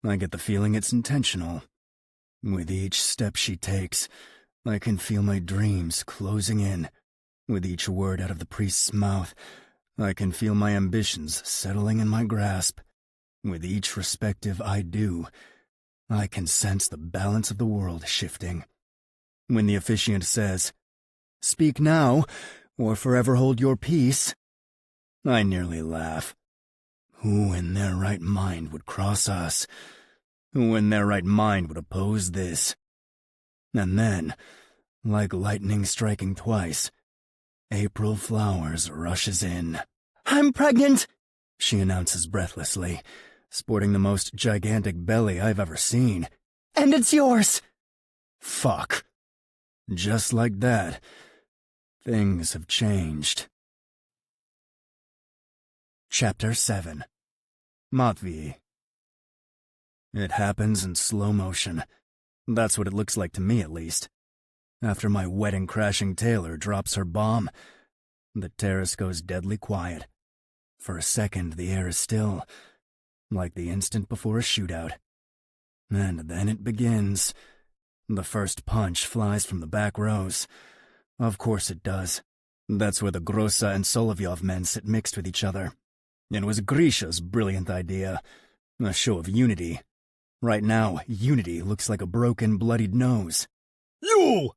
I get the feeling it's intentional. With each step she takes, I can feel my dreams closing in. With each word out of the priest's mouth, I can feel my ambitions settling in my grasp. With each respective I do, I can sense the balance of the world shifting. When the officiant says, "Speak now, or forever hold your peace," I nearly laugh. Who in their right mind would cross us? Who in their right mind would oppose this? And then, like lightning striking twice, April Flowers rushes in. I'm pregnant, she announces breathlessly, sporting the most gigantic belly I've ever seen. and it's yours. Fuck. Just like that, things have changed. Chapter 7. Matvey. It happens in slow motion. That's what it looks like to me, at least. After my wedding-crashing tailor drops her bomb, the terrace goes deadly quiet. For a second, the air is still, like the instant before a shootout. And then it begins. The first punch flies from the back rows. Of course it does. That's where the Groza and Solovyov men sit mixed with each other. It was Grisha's brilliant idea. A show of unity. Right now, unity looks like a broken, bloodied nose. You!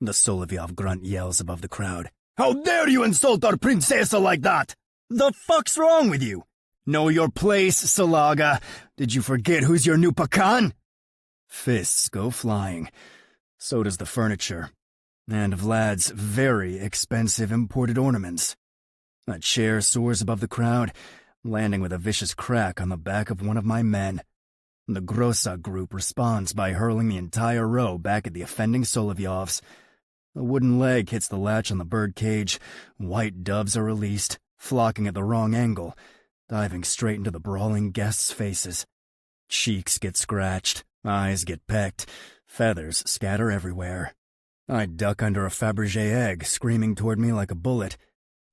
The Solovyov grunt yells above the crowd. How dare you insult our princessa like that? The fuck's wrong with you? Know your place, Salaga. Did you forget who's your new pakan? Fists go flying. So does the furniture. And Vlad's very expensive imported ornaments. A chair soars above the crowd, landing with a vicious crack on the back of one of my men. The Groza group responds by hurling the entire row back at the offending Solovyovs. A wooden leg hits the latch on the bird cage. White doves are released, flocking at the wrong angle, diving straight into the brawling guests' faces. Cheeks get scratched, eyes get pecked, feathers scatter everywhere. I duck under a Fabergé egg, screaming toward me like a bullet.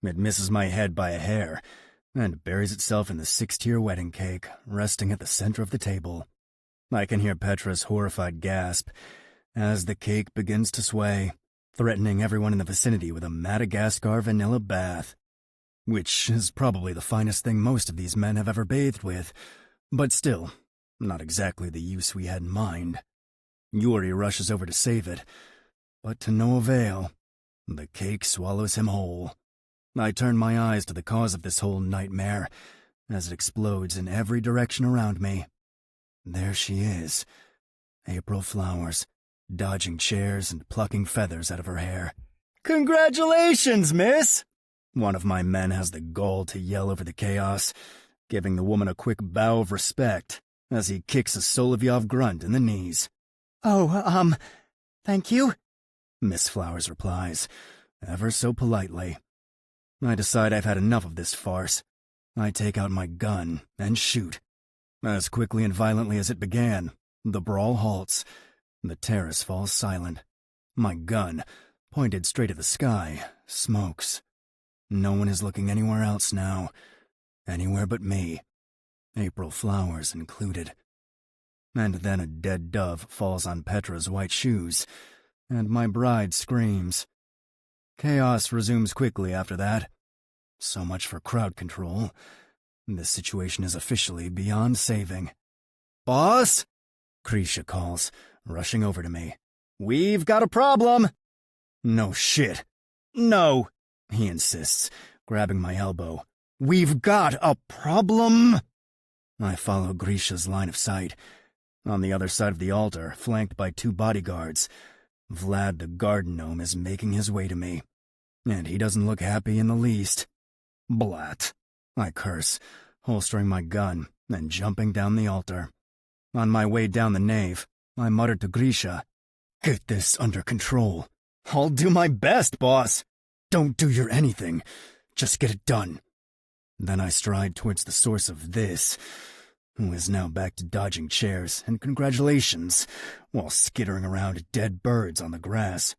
It misses my head by a hair, and buries itself in the 6-tier wedding cake, resting at the center of the table. I can hear Petra's horrified gasp as the cake begins to sway, threatening everyone in the vicinity with a Madagascar vanilla bath. Which is probably the finest thing most of these men have ever bathed with, but still, not exactly the use we had in mind. Yuri rushes over to save it, but to no avail. The cake swallows him whole. I turn my eyes to the cause of this whole nightmare, as it explodes in every direction around me. There she is, April Flowers, dodging chairs and plucking feathers out of her hair. "Congratulations, miss!" One of my men has the gall to yell over the chaos, giving the woman a quick bow of respect, as he kicks a Solovyov grunt in the knees. Oh, thank you? Miss Flowers replies, ever so politely. I decide I've had enough of this farce. I take out my gun and shoot. As quickly and violently as it began, the brawl halts. The terrace falls silent. My gun, pointed straight at the sky, smokes. No one is looking anywhere else now. Anywhere but me. April Flowers included. And then a dead dove falls on Petra's white shoes, and my bride screams. Chaos resumes quickly after that. So much for crowd control. This situation is officially beyond saving. "Boss?" Grisha calls, rushing over to me. "We've got a problem!" "No shit." "No," he insists, grabbing my elbow. "We've got a problem!" I follow Grisha's line of sight. On the other side of the altar, flanked by 2 bodyguards, Vlad the garden gnome is making his way to me. And he doesn't look happy in the least. Blat, I curse, holstering my gun and jumping down the altar. On my way down the nave, I muttered to Grisha, "Get this under control." "I'll do my best, boss." "Don't do your anything. Just get it done." Then I stride towards the source of this, who is now back to dodging chairs and congratulations while skittering around dead birds on the grass.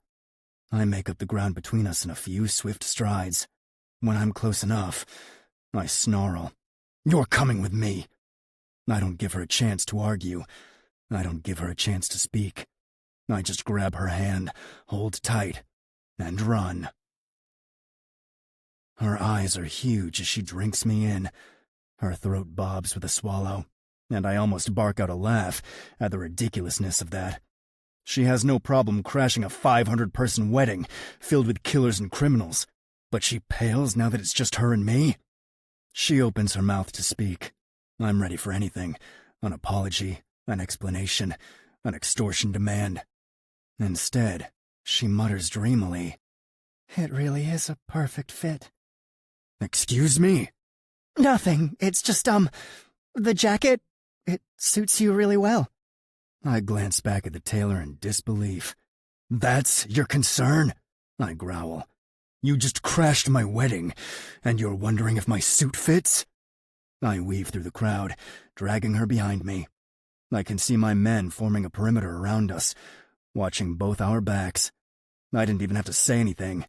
I make up the ground between us in a few swift strides. When I'm close enough, I snarl, "You're coming with me." I don't give her a chance to argue. I don't give her a chance to speak. I just grab her hand, hold tight, and run. Her eyes are huge as she drinks me in. Her throat bobs with a swallow, and I almost bark out a laugh at the ridiculousness of that. She has no problem crashing a 500-person wedding filled with killers and criminals, but she pales now that it's just her and me. She opens her mouth to speak. I'm ready for anything. An apology, an explanation, an extortion demand. Instead, she mutters dreamily, It really is a perfect fit. "Excuse me?" Nothing. It's just, the jacket, it suits you really well. I glance back at the tailor in disbelief. "That's your concern?" I growl. "You just crashed my wedding, and you're wondering if my suit fits?" I weave through the crowd, dragging her behind me. I can see my men forming a perimeter around us, watching both our backs. I didn't even have to say anything.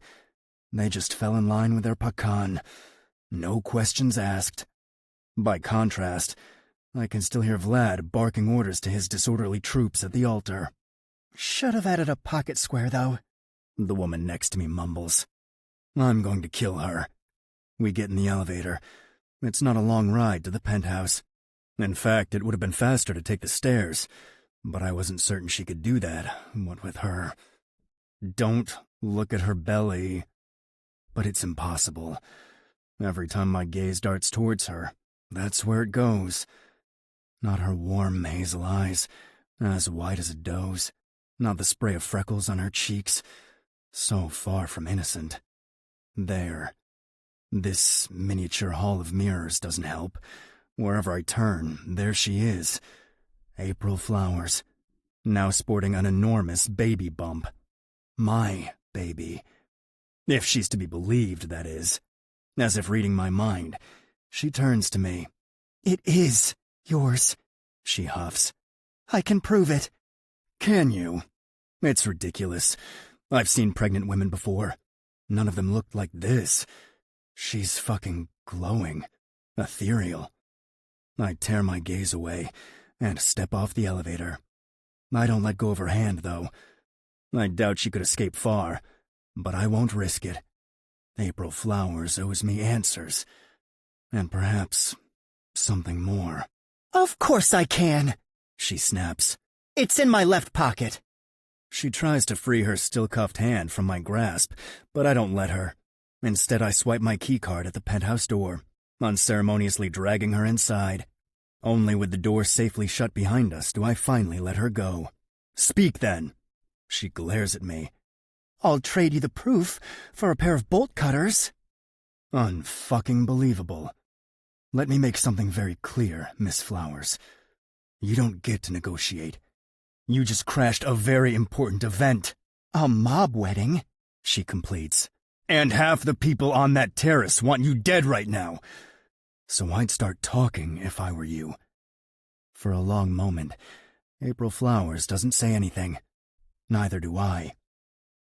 They just fell in line with their pakan. No questions asked. By contrast, I can still hear Vlad barking orders to his disorderly troops at the altar. Should have added a pocket square, though, the woman next to me mumbles. I'm going to kill her. We get in the elevator. It's not a long ride to the penthouse. In fact, it would have been faster to take the stairs, but I wasn't certain she could do that, what with her. Don't look at her belly. But it's impossible. Every time my gaze darts towards her, that's where it goes. Not her warm hazel eyes, as white as a doe's. Not the spray of freckles on her cheeks, so far from innocent. There. This miniature hall of mirrors doesn't help. Wherever I turn, there she is. April Flowers, now sporting an enormous baby bump. My baby. If she's to be believed, that is. As if reading my mind, she turns to me. It is yours, she huffs. I can prove it. Can you? It's ridiculous. I've seen pregnant women before. None of them looked like this. She's fucking glowing. Ethereal. I tear my gaze away and step off the elevator. I don't let go of her hand, though. I doubt she could escape far, but I won't risk it. April Flowers owes me answers. And perhaps something more. Of course I can, she snaps. It's in my left pocket. She tries to free her still-cuffed hand from my grasp, but I don't let her. Instead, I swipe my keycard at the penthouse door, unceremoniously dragging her inside. Only with the door safely shut behind us do I finally let her go. Speak, then. She glares at me. I'll trade you the proof for a pair of bolt cutters. Unfucking believable. Let me make something very clear, Miss Flowers. You don't get to negotiate. You just crashed a very important event. A mob wedding? She completes. And half the people on that terrace want you dead right now. So I'd start talking if I were you. For a long moment, April Flowers doesn't say anything. Neither do I.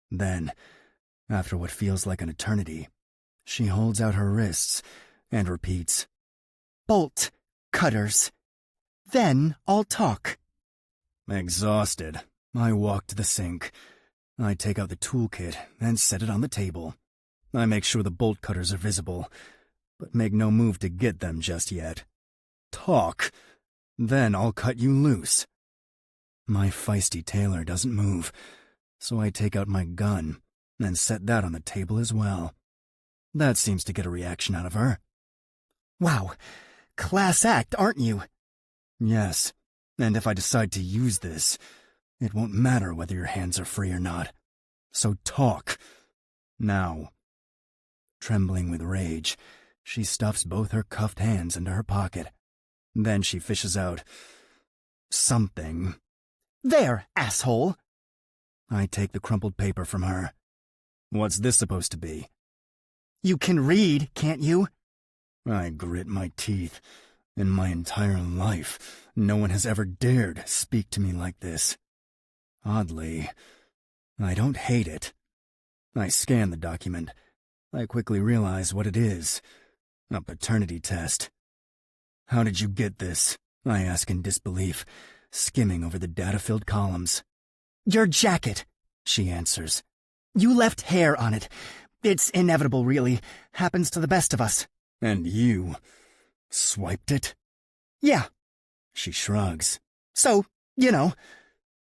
Then, after what feels like an eternity, she holds out her wrists and repeats, Bolt cutters. Then I'll talk. Exhausted, I walk to the sink. I take out the toolkit and set it on the table. I make sure the bolt cutters are visible, but make no move to get them just yet. Talk. Then I'll cut you loose. My feisty tailor doesn't move, so I take out my gun and set that on the table as well. That seems to get a reaction out of her. Wow, class act, aren't you? Yes, and if I decide to use this, it won't matter whether your hands are free or not. So talk. Now. Trembling with rage, she stuffs both her cuffed hands into her pocket. Then she fishes out something. There, asshole. I take the crumpled paper from her. What's this supposed to be? You can read, can't you? I grit my teeth. In my entire life, no one has ever dared speak to me like this. Oddly, I don't hate it. I scan the document. I quickly realize what it is. A paternity test. How did you get this? I ask in disbelief, skimming over the data-filled columns. Your jacket, she answers. You left hair on it. It's inevitable, really. Happens to the best of us. And you swiped it? Yeah. She shrugs. So,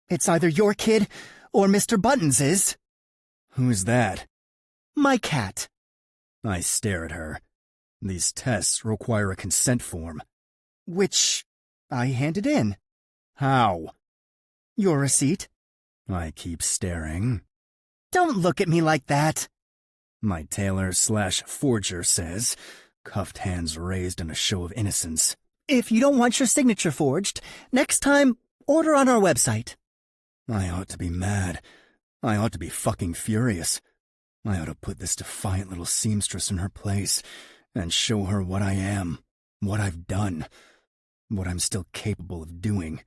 it's either your kid or Mr. Buttons's. Who's that? My cat. I stare at her. These tests require a consent form. Which I handed in. How? Your receipt. I keep staring. Don't look at me like that. My tailor/forger says, cuffed hands raised in a show of innocence. If you don't want your signature forged, next time, order on our website. I ought to be mad. I ought to be fucking furious. I ought to put this defiant little seamstress in her place and show her what I am, what I've done, what I'm still capable of doing.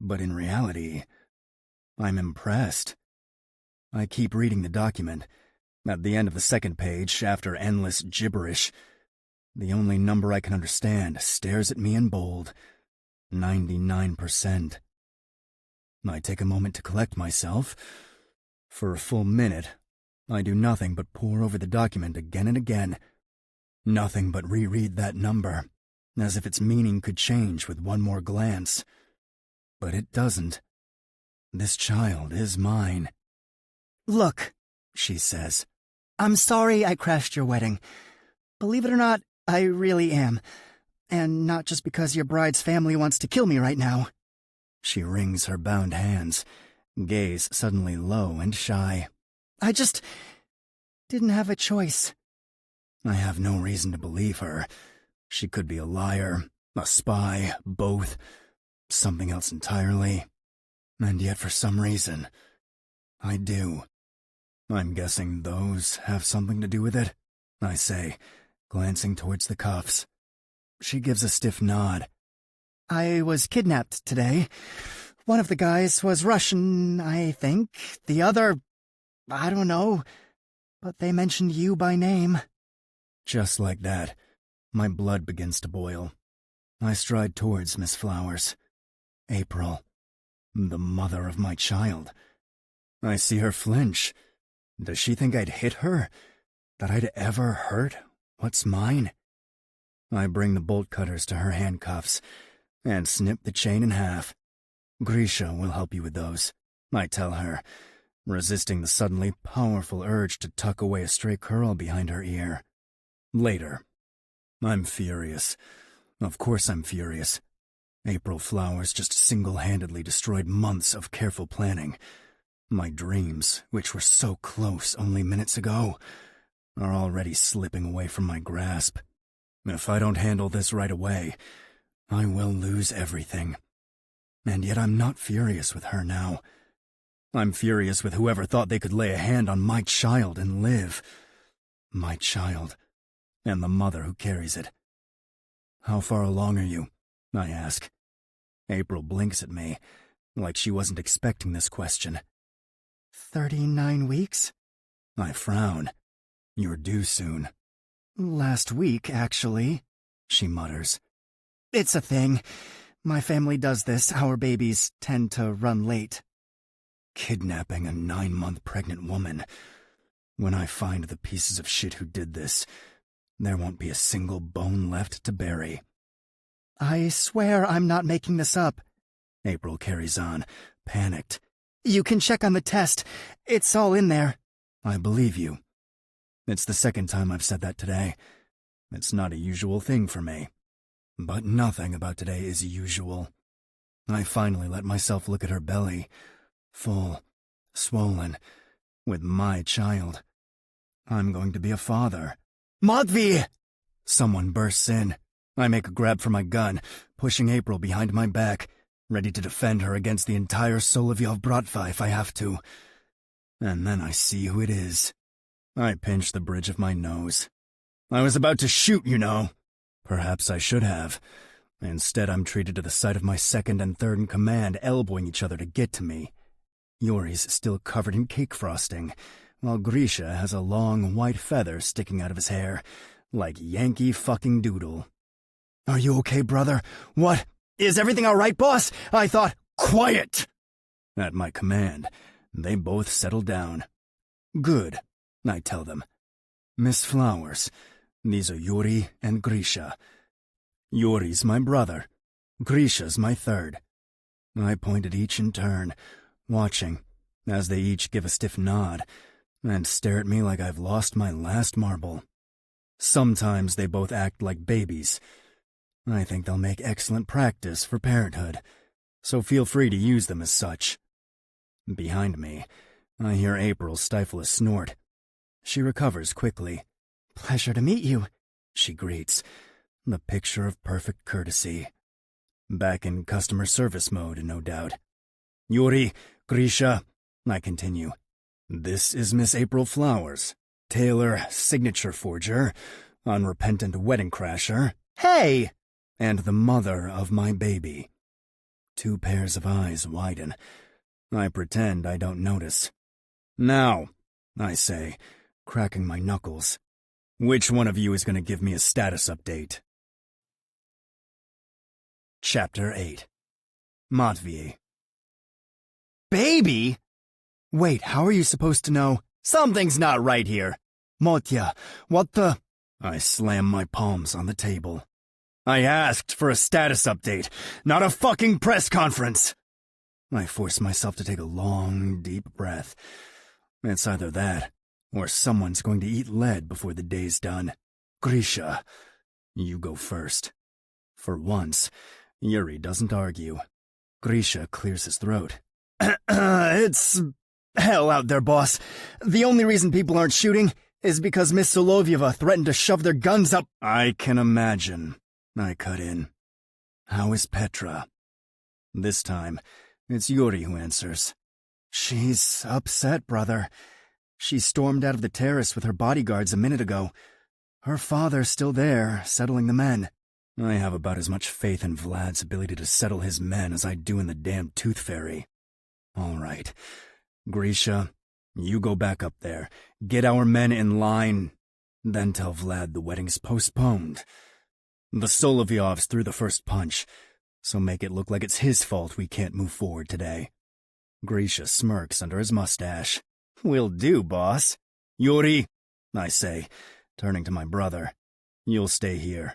But in reality, I'm impressed. I keep reading the document. At the end of the second page, after endless gibberish, the only number I can understand stares at me in bold. 99%. I take a moment to collect myself. For a full minute, I do nothing but pore over the document again and again. Nothing but reread that number, as if its meaning could change with one more glance. But it doesn't. This child is mine. Look, she says. I'm sorry I crashed your wedding. Believe it or not, I really am. And not just because your bride's family wants to kill me right now. She wrings her bound hands, gaze suddenly low and shy. I just didn't have a choice. I have no reason to believe her. She could be a liar, a spy, both, something else entirely. And yet for some reason, I do. I'm guessing those have something to do with it, I say, glancing towards the cuffs. She gives a stiff nod. I was kidnapped today. One of the guys was Russian, I think. The other, I don't know. But they mentioned you by name. Just like that, my blood begins to boil. I stride towards Miss Flowers. April, the mother of my child. I see her flinch. Does she think I'd hit her? That I'd ever hurt what's mine? I bring the bolt cutters to her handcuffs and snip the chain in half. Grisha will help you with those, I tell her, resisting the suddenly powerful urge to tuck away a stray curl behind her ear. Later. I'm furious. Of course I'm furious. April Flowers just single-handedly destroyed months of careful planning. My dreams, which were so close only minutes ago, are already slipping away from my grasp. If I don't handle this right away, I will lose everything. And yet I'm not furious with her now. I'm furious with whoever thought they could lay a hand on my child and live. My child, and the mother who carries it. How far along are you? I ask. April blinks at me, like she wasn't expecting this question. 39 weeks? I frown. You're due soon. Last week, actually, she mutters. It's a thing. My family does this. Our babies tend to run late. Kidnapping a 9-month pregnant woman. When I find the pieces of shit who did this, there won't be a single bone left to bury. I swear I'm not making this up. April carries on, panicked. You can check on the test. It's all in there. I believe you. It's the second time I've said that today. It's not a usual thing for me. But nothing about today is usual. I finally let myself look at her belly. Full, swollen, with my child. I'm going to be a father. Matvey! Someone bursts in. I make a grab for my gun, pushing April behind my back, ready to defend her against the entire Solovyov Bratva if I have to. And then I see who it is. I pinch the bridge of my nose. I was about to shoot, you know. Perhaps I should have. Instead, I'm treated to the sight of my second and third in command elbowing each other to get to me. Yuri's still covered in cake frosting, while Grisha has a long white feather sticking out of his hair, like Yankee fucking Doodle. Are you okay, brother? What? Is everything all right, boss? I thought... Quiet! At my command, they both settle down. Good, I tell them. Miss Flowers, these are Yuri and Grisha. Yuri's my brother. Grisha's my third. I point at each in turn, watching, as they each give a stiff nod, and stare at me like I've lost my last marble. Sometimes they both act like babies. I think they'll make excellent practice for parenthood, so feel free to use them as such. Behind me, I hear April stifle a snort. She recovers quickly. Pleasure to meet you, she greets, the picture of perfect courtesy. Back in customer service mode, no doubt. Yuri, Grisha, I continue. This is Miss April Flowers, tailor, signature forger, unrepentant wedding crasher. Hey! And the mother of my baby. 2 pairs of eyes widen. I pretend I don't notice. Now, I say, cracking my knuckles, which one of you is going to give me a status update? Chapter 8. Matvey. Baby? Wait, how are you supposed to know? Something's not right here. Motya, what the... I slam my palms on the table. I asked for a status update, not a fucking press conference. I force myself to take a long, deep breath. It's either that, or someone's going to eat lead before the day's done. Grisha, you go first. For once, Yuri doesn't argue. Grisha clears his throat. It's hell out there, boss. The only reason people aren't shooting is because Miss Solovyeva threatened to shove their guns up. I can imagine. I cut in. How is Petra? This time, it's Yuri who answers. She's upset, brother. She stormed out of the terrace with her bodyguards a minute ago. Her father's still there, settling the men. I have about as much faith in Vlad's ability to settle his men as I do in the damn Tooth Fairy. All right. Grisha, you go back up there. Get our men in line. Then tell Vlad the wedding's postponed. The Solovyovs threw the first punch, so make it look like it's his fault we can't move forward today. Grisha smirks under his mustache. Will do, boss. Yuri, I say, turning to my brother. You'll stay here.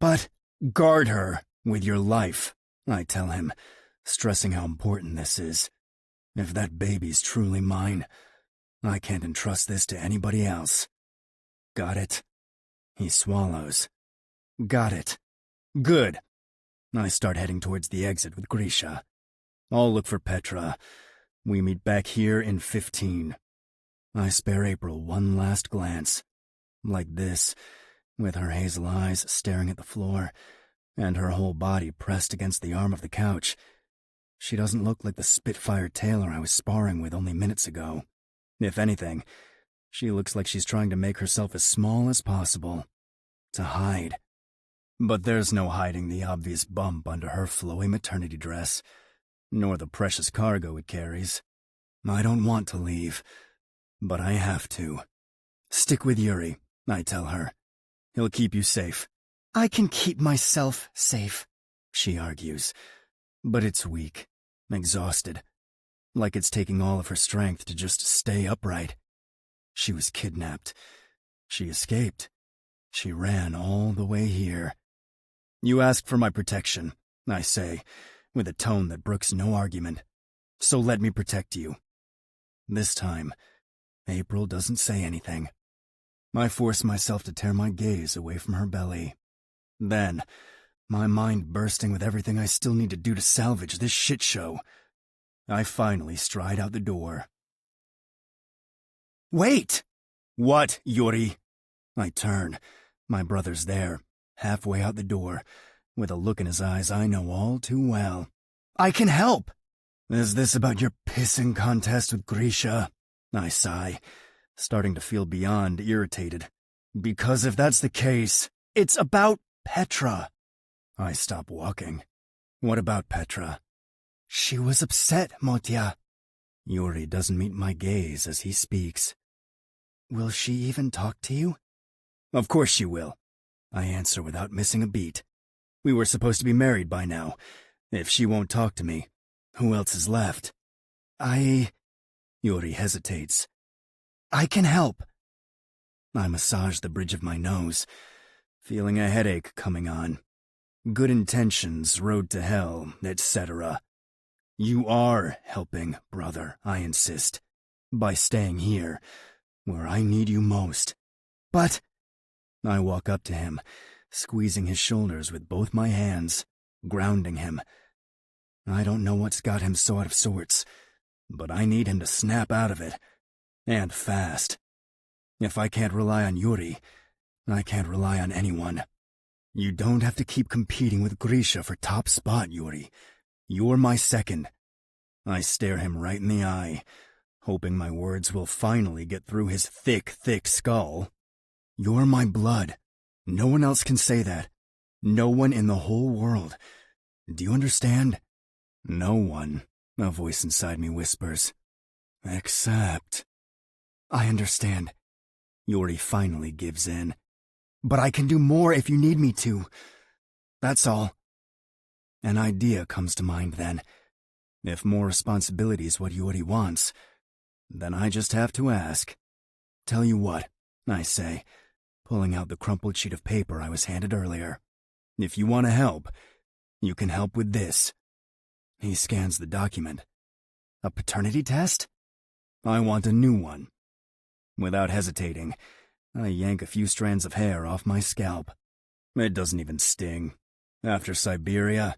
But guard her with your life, I tell him, stressing how important this is. If that baby's truly mine, I can't entrust this to anybody else. Got it? He swallows. Got it. Good. I start heading towards the exit with Grisha. I'll look for Petra. We meet back here in 15. I spare April one last glance. Like this, with her hazel eyes staring at the floor, and her whole body pressed against the arm of the couch. She doesn't look like the Spitfire tailor I was sparring with only minutes ago. If anything, she looks like she's trying to make herself as small as possible. To hide. But there's no hiding the obvious bump under her flowy maternity dress, nor the precious cargo it carries. I don't want to leave, but I have to. Stick with Yuri, I tell her. He'll keep you safe. I can keep myself safe, she argues, but it's weak, exhausted, like it's taking all of her strength to just stay upright. She was kidnapped. She escaped. She ran all the way here. You asked for my protection, I say, with a tone that brooks no argument. So let me protect you. This time, April doesn't say anything. I force myself to tear my gaze away from her belly. Then, my mind bursting with everything I still need to do to salvage this shit show, I finally stride out the door. Wait! What, Yuri? I turn. My brother's there, halfway out the door, with a look in his eyes I know all too well. I can help! Is this about your pissing contest with Grisha? I sigh, starting to feel beyond irritated. Because if that's the case, it's about Petra. I stop walking. What about Petra? She was upset, Motya. Yuri doesn't meet my gaze as he speaks. Will she even talk to you? Of course she will, I answer without missing a beat. We were supposed to be married by now. If she won't talk to me, who else is left? Yuri hesitates. I can help. I massage the bridge of my nose, feeling a headache coming on. Good intentions, road to hell, etc. You are helping, brother, I insist, by staying here, where I need you most. But... I walk up to him, squeezing his shoulders with both my hands, grounding him. I don't know what's got him so out of sorts, but I need him to snap out of it, and fast. If I can't rely on Yuri, I can't rely on anyone. You don't have to keep competing with Grisha for top spot, Yuri. You're my second. I stare him right in the eye, hoping my words will finally get through his thick, thick skull. You're my blood. No one else can say that. No one in the whole world. Do you understand? No one, a voice inside me whispers. Except... I understand. Yuri finally gives in. But I can do more if you need me to. That's all. An idea comes to mind then. If more responsibility is what Yuri wants, then I just have to ask. Tell you what, I say, pulling out the crumpled sheet of paper I was handed earlier. If you want to help, you can help with this. He scans the document. A paternity test? I want a new one. Without hesitating, I yank a few strands of hair off my scalp. It doesn't even sting. After Siberia,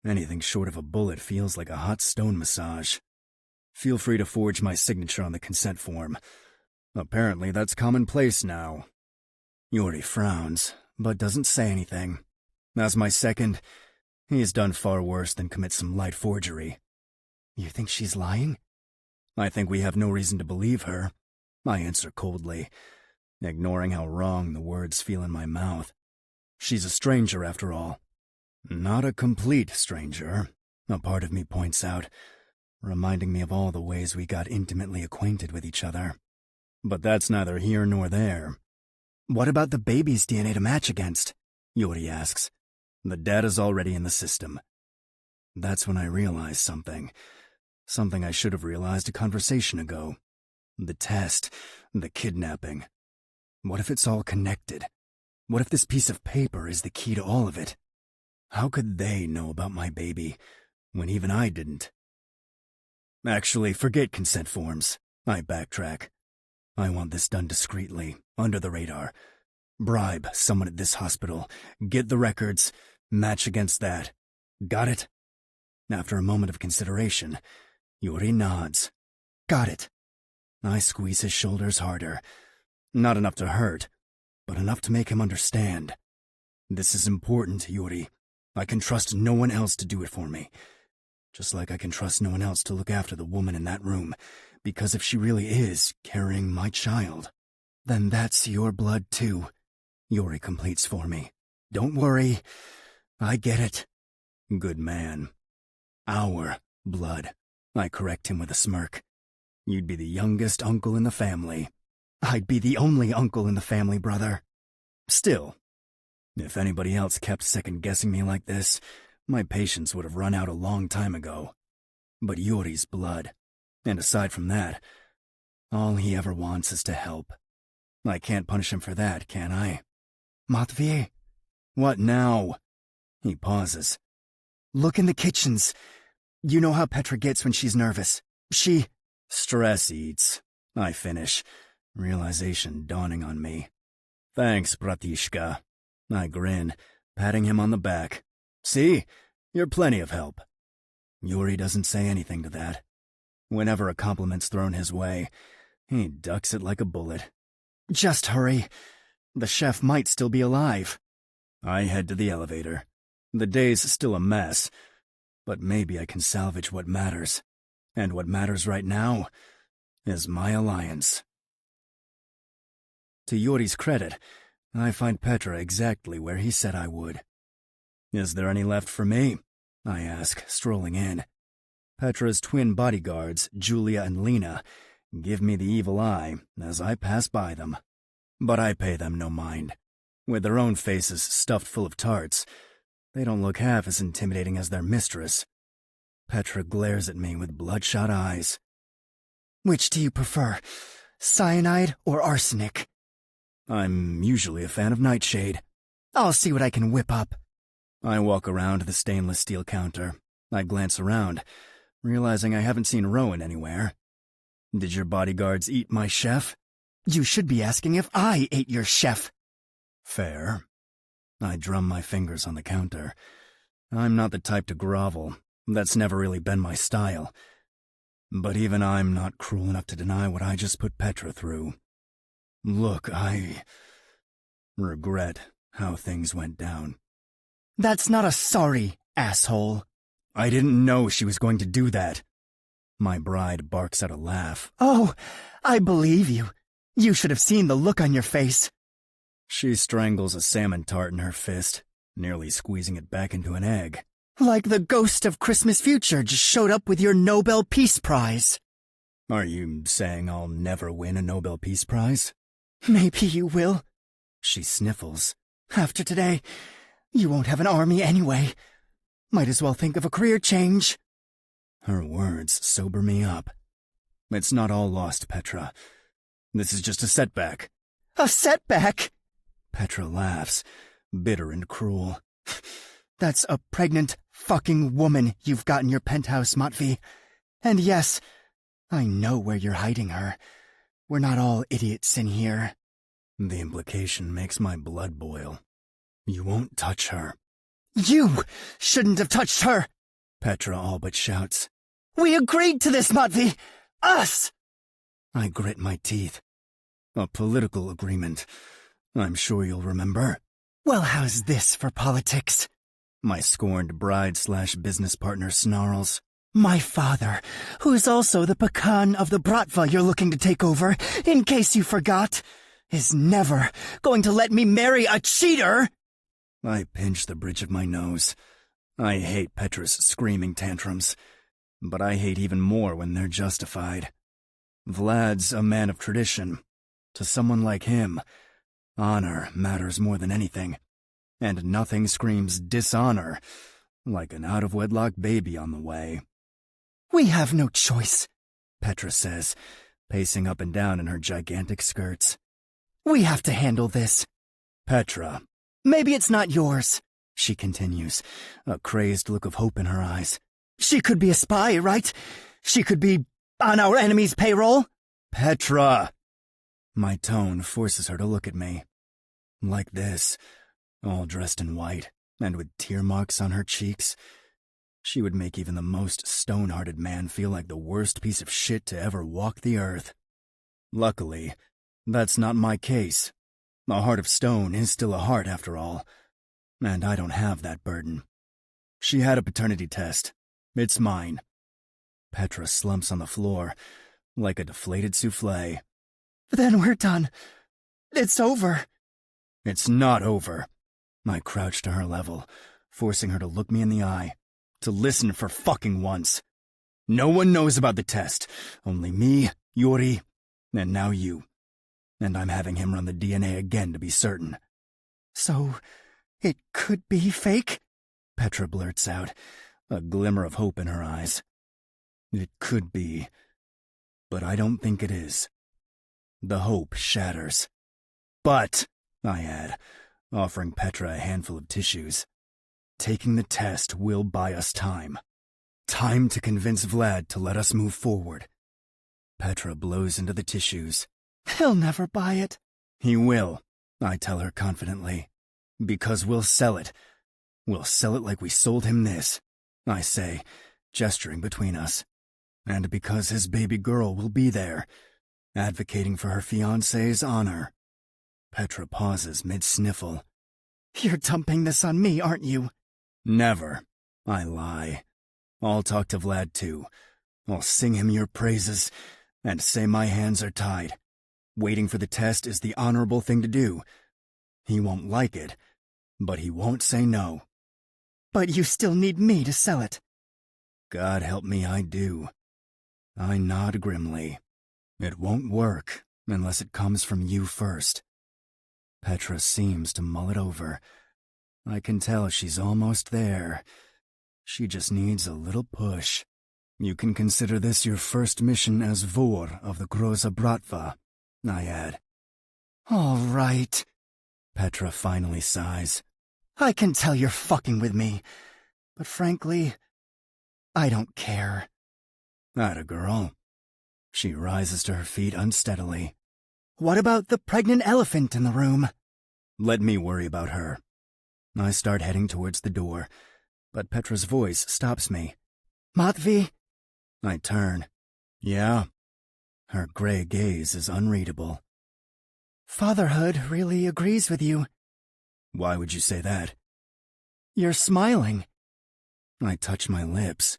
anything short of a bullet feels like a hot stone massage. Feel free to forge my signature on the consent form. Apparently that's commonplace now. Yuri frowns, but doesn't say anything. As my second, he's done far worse than commit some light forgery. You think she's lying? I think we have no reason to believe her, I answer coldly, ignoring how wrong the words feel in my mouth. She's a stranger, after all. Not a complete stranger, a part of me points out, reminding me of all the ways we got intimately acquainted with each other. But that's neither here nor there. What about the baby's DNA to match against? Yuri asks. The data's already in the system. That's when I realize something. Something I should have realized a conversation ago. The test, the kidnapping. What if it's all connected? What if this piece of paper is the key to all of it? How could they know about my baby, when even I didn't? Actually, forget consent forms. I backtrack. I want this done discreetly, under the radar. Bribe someone at this hospital, get the records, match against that. Got it? After a moment of consideration, Yuri nods. Got it. I squeeze his shoulders harder. Not enough to hurt, but enough to make him understand. This is important, Yuri. I can trust no one else to do it for me. Just like I can trust no one else to look after the woman in that room, because if she really is carrying my child, then that's your blood too. Yuri completes for me. Don't worry, I get it. Good man. Our blood, I correct him with a smirk. You'd be the youngest uncle in the family. I'd be the only uncle in the family, brother. Still, if anybody else kept second-guessing me like this, my patience would have run out a long time ago. But Yuri's blood, and aside from that, all he ever wants is to help. I can't punish him for that, can I? Matvey, What now? He pauses. look in the kitchens. You know how Petra gets when she's nervous. Stress eats. I finish, realization dawning on me. Thanks, bratishka. I grin, patting him on the back. See, you're plenty of help. Yuri doesn't say anything to that. Whenever a compliment's thrown his way, he ducks it like a bullet. Just hurry. The chef might still be alive. I head to the elevator. The day's still a mess, but maybe I can salvage what matters. And what matters right now is my alliance. To Yuri's credit, I find Petra exactly where he said I would. Is there any left for me? I ask, strolling in. Petra's twin bodyguards, Julia and Lena, give me the evil eye as I pass by them. But I pay them no mind. With their own faces stuffed full of tarts, they don't look half as intimidating as their mistress. Petra glares at me with bloodshot eyes. Which do you prefer, cyanide or arsenic? I'm usually a fan of nightshade. I'll see what I can whip up. I walk around the stainless steel counter. I glance around, realizing I haven't seen Rowan anywhere. Did your bodyguards eat my chef? You should be asking if I ate your chef. Fair. I drum my fingers on the counter. I'm not the type to grovel. That's never really been my style. But even I'm not cruel enough to deny what I just put Petra through. Look, I regret how things went down. That's not a sorry, asshole. I didn't know she was going to do that. My bride barks out a laugh. Oh, I believe you. You should have seen the look on your face. She strangles a salmon tart in her fist, nearly squeezing it back into an egg. Like the ghost of Christmas future just showed up with your Nobel Peace Prize. Are you saying I'll never win a Nobel Peace Prize? Maybe you will. She sniffles. After today, you won't have an army anyway. Might as well think of a career change. Her words sober me up. It's not all lost, Petra. This is just a setback. A setback? Petra laughs, bitter and cruel. That's a pregnant fucking woman you've got in your penthouse, Matvey. And yes, I know where you're hiding her. We're not all idiots in here. The implication makes my blood boil. You won't touch her. You shouldn't have touched her! Petra all but shouts. We agreed to this, Matvey! Us! I grit my teeth. A political agreement. I'm sure you'll remember. Well, how's this for politics? My scorned bride/business partner snarls. My father, who's also the pecan of the Bratva you're looking to take over, in case you forgot, is never going to let me marry a cheater! I pinch the bridge of my nose. I hate Petra's screaming tantrums, but I hate even more when they're justified. Vlad's a man of tradition. To someone like him, honor matters more than anything, and nothing screams dishonor like an out-of-wedlock baby on the way. We have no choice, Petra says, pacing up and down in her gigantic skirts. We have to handle this. Petra. Maybe it's not yours, she continues, a crazed look of hope in her eyes. She could be a spy, right? She could be on our enemy's payroll? Petra! My tone forces her to look at me. Like this, all dressed in white, and with tear marks on her cheeks. She would make even the most stone-hearted man feel like the worst piece of shit to ever walk the earth. Luckily, that's not my case. A heart of stone is still a heart, after all. And I don't have that burden. She had a paternity test. It's mine. Petra slumps on the floor, like a deflated souffle. Then we're done. It's over. It's not over. I crouch to her level, forcing her to look me in the eye, to listen for fucking once. No one knows about the test. Only me, Yuri, and now you. And I'm having him run the DNA again to be certain. So, it could be fake? Petra blurts out, a glimmer of hope in her eyes. It could be, but I don't think it is. The hope shatters. But, I add, offering Petra a handful of tissues, taking the test will buy us time. Time to convince Vlad to let us move forward. Petra blows into the tissues. He'll never buy it. He will, I tell her confidently. Because we'll sell it. We'll sell it like we sold him this, I say, gesturing between us. And because his baby girl will be there, advocating for her fiancé's honor. Petra pauses mid-sniffle. You're dumping this on me, aren't you? Never. I lie. I'll talk to Vlad too. I'll sing him your praises and say my hands are tied. Waiting for the test is the honorable thing to do. He won't like it, but he won't say no. But you still need me to sell it. God help me, I do. I nod grimly. It won't work unless it comes from you first. Petra seems to mull it over. I can tell she's almost there. She just needs a little push. You can consider this your first mission as Vor of the Groza Bratva, I add. All right. Petra finally sighs. I can tell you're fucking with me, but frankly, I don't care. Atta girl. She rises to her feet unsteadily. What about the pregnant elephant in the room? Let me worry about her. I start heading towards the door, but Petra's voice stops me. Matvey? I turn. Yeah. Her gray gaze is unreadable. Fatherhood really agrees with you. Why would you say that? You're smiling. I touch my lips.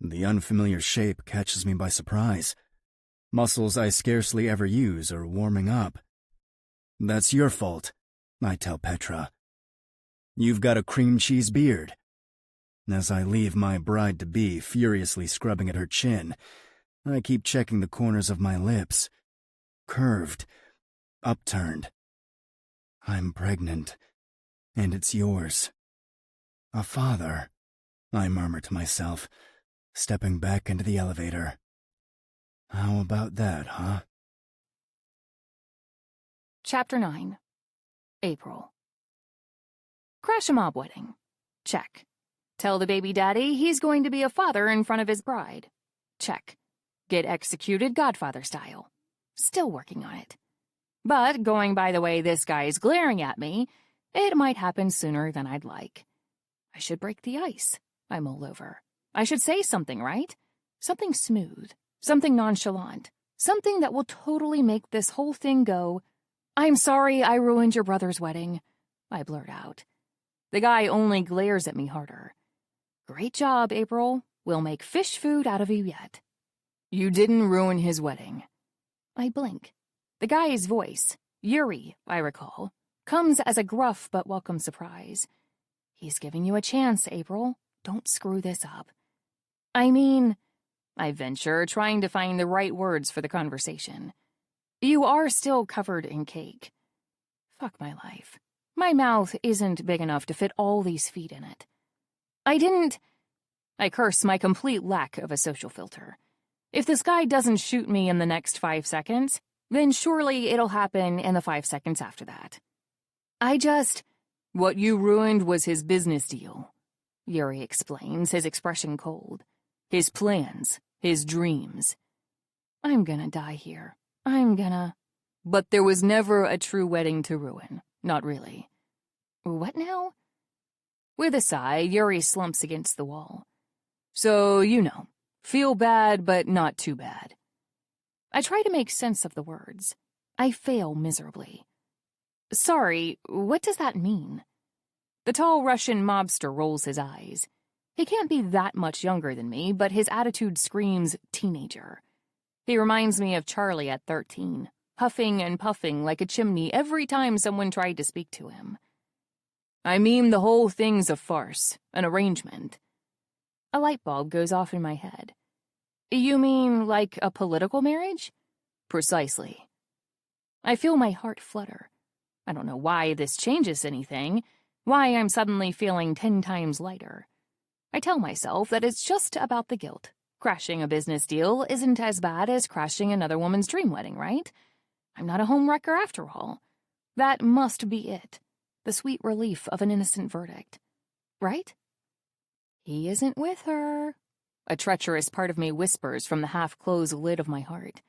The unfamiliar shape catches me by surprise. Muscles I scarcely ever use are warming up. That's your fault, I tell Petra. You've got a cream cheese beard. As I leave my bride-to-be furiously scrubbing at her chin, I keep checking the corners of my lips. Curved. Upturned. I'm pregnant. And it's yours. A father, I murmur to myself, stepping back into the elevator. How about that, huh? Chapter 9. April. Crash a mob wedding. Check. Tell the baby daddy he's going to be a father in front of his bride. Check. Get executed Godfather style. Still working on it. But going by the way this guy's glaring at me, it might happen sooner than I'd like. I should break the ice. I mull over. I should say something, right? Something smooth. Something nonchalant. Something that will totally make this whole thing go, I'm sorry I ruined your brother's wedding. I blurt out. The guy only glares at me harder. Great job, April. We'll make fish food out of you yet. You didn't ruin his wedding. I blink. The guy's voice, Yuri, I recall, comes as a gruff but welcome surprise. He's giving you a chance, April. Don't screw this up. I mean, I venture, trying to find the right words for the conversation. You are still covered in cake. Fuck my life. My mouth isn't big enough to fit all these feet in it. I curse my complete lack of a social filter. If this guy doesn't shoot me in the next 5 seconds, then surely it'll happen in the 5 seconds after that. What you ruined was his business deal, Yuri explains, his expression cold. His plans, his dreams. I'm gonna die here. But there was never a true wedding to ruin. Not really. What now? With a sigh, Yuri slumps against the wall. So, feel bad, but not too bad. I try to make sense of the words. I fail miserably. Sorry, what does that mean? The tall Russian mobster rolls his eyes. He can't be that much younger than me, but his attitude screams teenager. He reminds me of Charlie at 13, huffing and puffing like a chimney every time someone tried to speak to him. I mean, the whole thing's a farce, an arrangement. A light bulb goes off in my head. You mean like a political marriage? Precisely. I feel my heart flutter. I don't know why this changes anything, why I'm suddenly feeling 10 times lighter. I tell myself that it's just about the guilt. Crashing a business deal isn't as bad as crashing another woman's dream wedding, right? I'm not a homewrecker after all. That must be it. The sweet relief of an innocent verdict. Right? He isn't with her. A treacherous part of me whispers from the half-closed lid of my heart.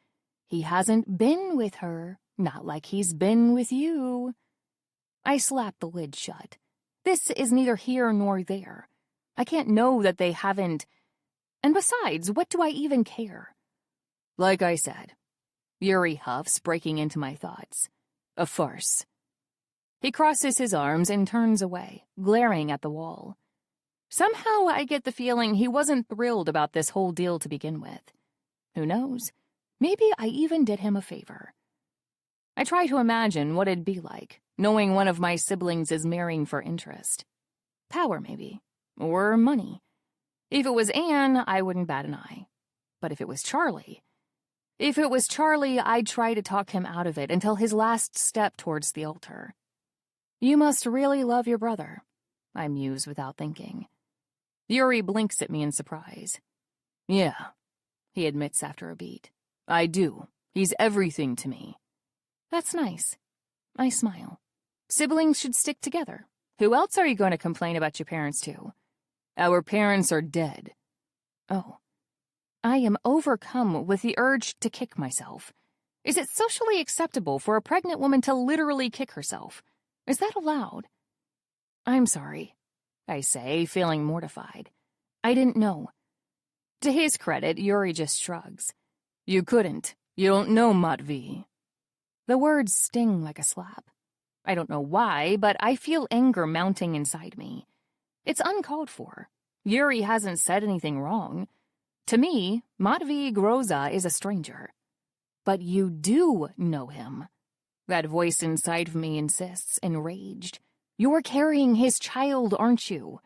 He hasn't been with her, not like he's been with you. I slap the lid shut. This is neither here nor there. I can't know that they haven't. And besides, what do I even care? Like I said, Yuri huffs, breaking into my thoughts. A farce. He crosses his arms and turns away, glaring at the wall. Somehow I get the feeling he wasn't thrilled about this whole deal to begin with. Who knows? Maybe I even did him a favor. I try to imagine what it'd be like, knowing one of my siblings is marrying for interest. Power, maybe. Or money. If it was Anne, I wouldn't bat an eye. But if it was Charlie... I'd try to talk him out of it until his last step towards the altar. You must really love your brother, I muse without thinking. Yuri blinks at me in surprise. Yeah, he admits after a beat. I do. He's everything to me. That's nice. I smile. Siblings should stick together. Who else are you going to complain about your parents to? Our parents are dead. Oh. I am overcome with the urge to kick myself. Is it socially acceptable for a pregnant woman to literally kick herself? Is that allowed? I'm sorry, I say, feeling mortified. I didn't know. To his credit, Yuri just shrugs. You couldn't. You don't know, Matvey. The words sting like a slap. I don't know why, but I feel anger mounting inside me. It's uncalled for. Yuri hasn't said anything wrong. To me, Matvey Groza is a stranger. But you do know him. That voice inside of me insists, enraged. You're carrying his child, aren't you?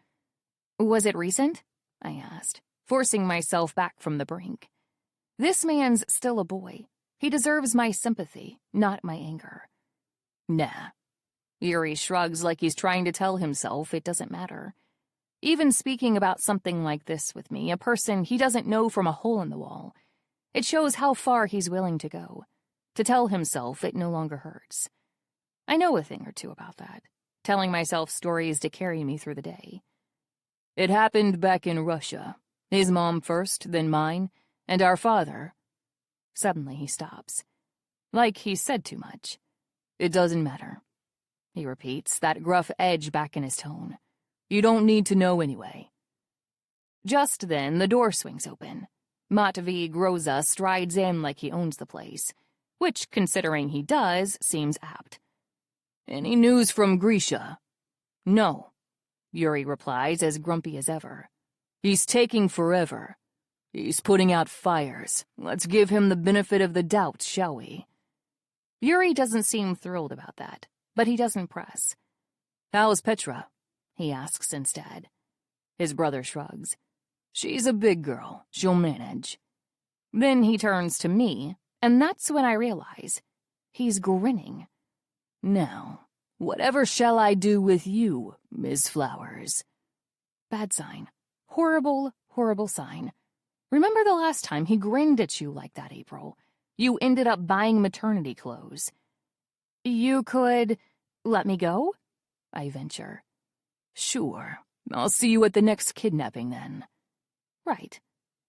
Was it recent? I asked, forcing myself back from the brink. This man's still a boy. He deserves my sympathy, not my anger. Nah. Yuri shrugs like he's trying to tell himself it doesn't matter. Even speaking about something like this with me, a person he doesn't know from a hole in the wall, it shows how far he's willing to go, to tell himself it no longer hurts. I know a thing or two about that, telling myself stories to carry me through the day. It happened back in Russia. His mom first, then mine, and our father. Suddenly he stops. Like he's said too much. It doesn't matter. He repeats, that gruff edge back in his tone. You don't need to know anyway. Just then, the door swings open. Matvey Groza strides in like he owns the place, which, considering he does, seems apt. Any news from Grisha? No, Yuri replies, as grumpy as ever. He's taking forever. He's putting out fires. Let's give him the benefit of the doubt, shall we? Yuri doesn't seem thrilled about that, but he doesn't press. How's Petra? He asks instead. His brother shrugs. She's a big girl. She'll manage. Then he turns to me, and that's when I realize he's grinning. Now, whatever shall I do with you, Miss Flowers? Bad sign. Horrible, horrible sign. Remember the last time he grinned at you like that, April? You ended up buying maternity clothes. You could let me go? I venture. Sure. I'll see you at the next kidnapping, then. Right.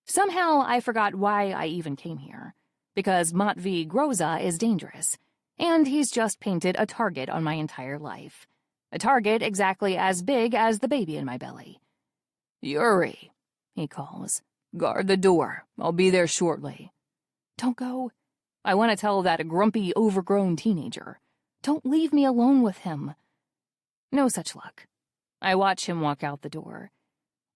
Somehow I forgot why I even came here. Because Matvey Groza is dangerous. And he's just painted a target on my entire life. A target exactly as big as the baby in my belly. Yuri, he calls. Guard the door. I'll be there shortly. Don't go. I want to tell that grumpy, overgrown teenager. Don't leave me alone with him. No such luck. I watch him walk out the door.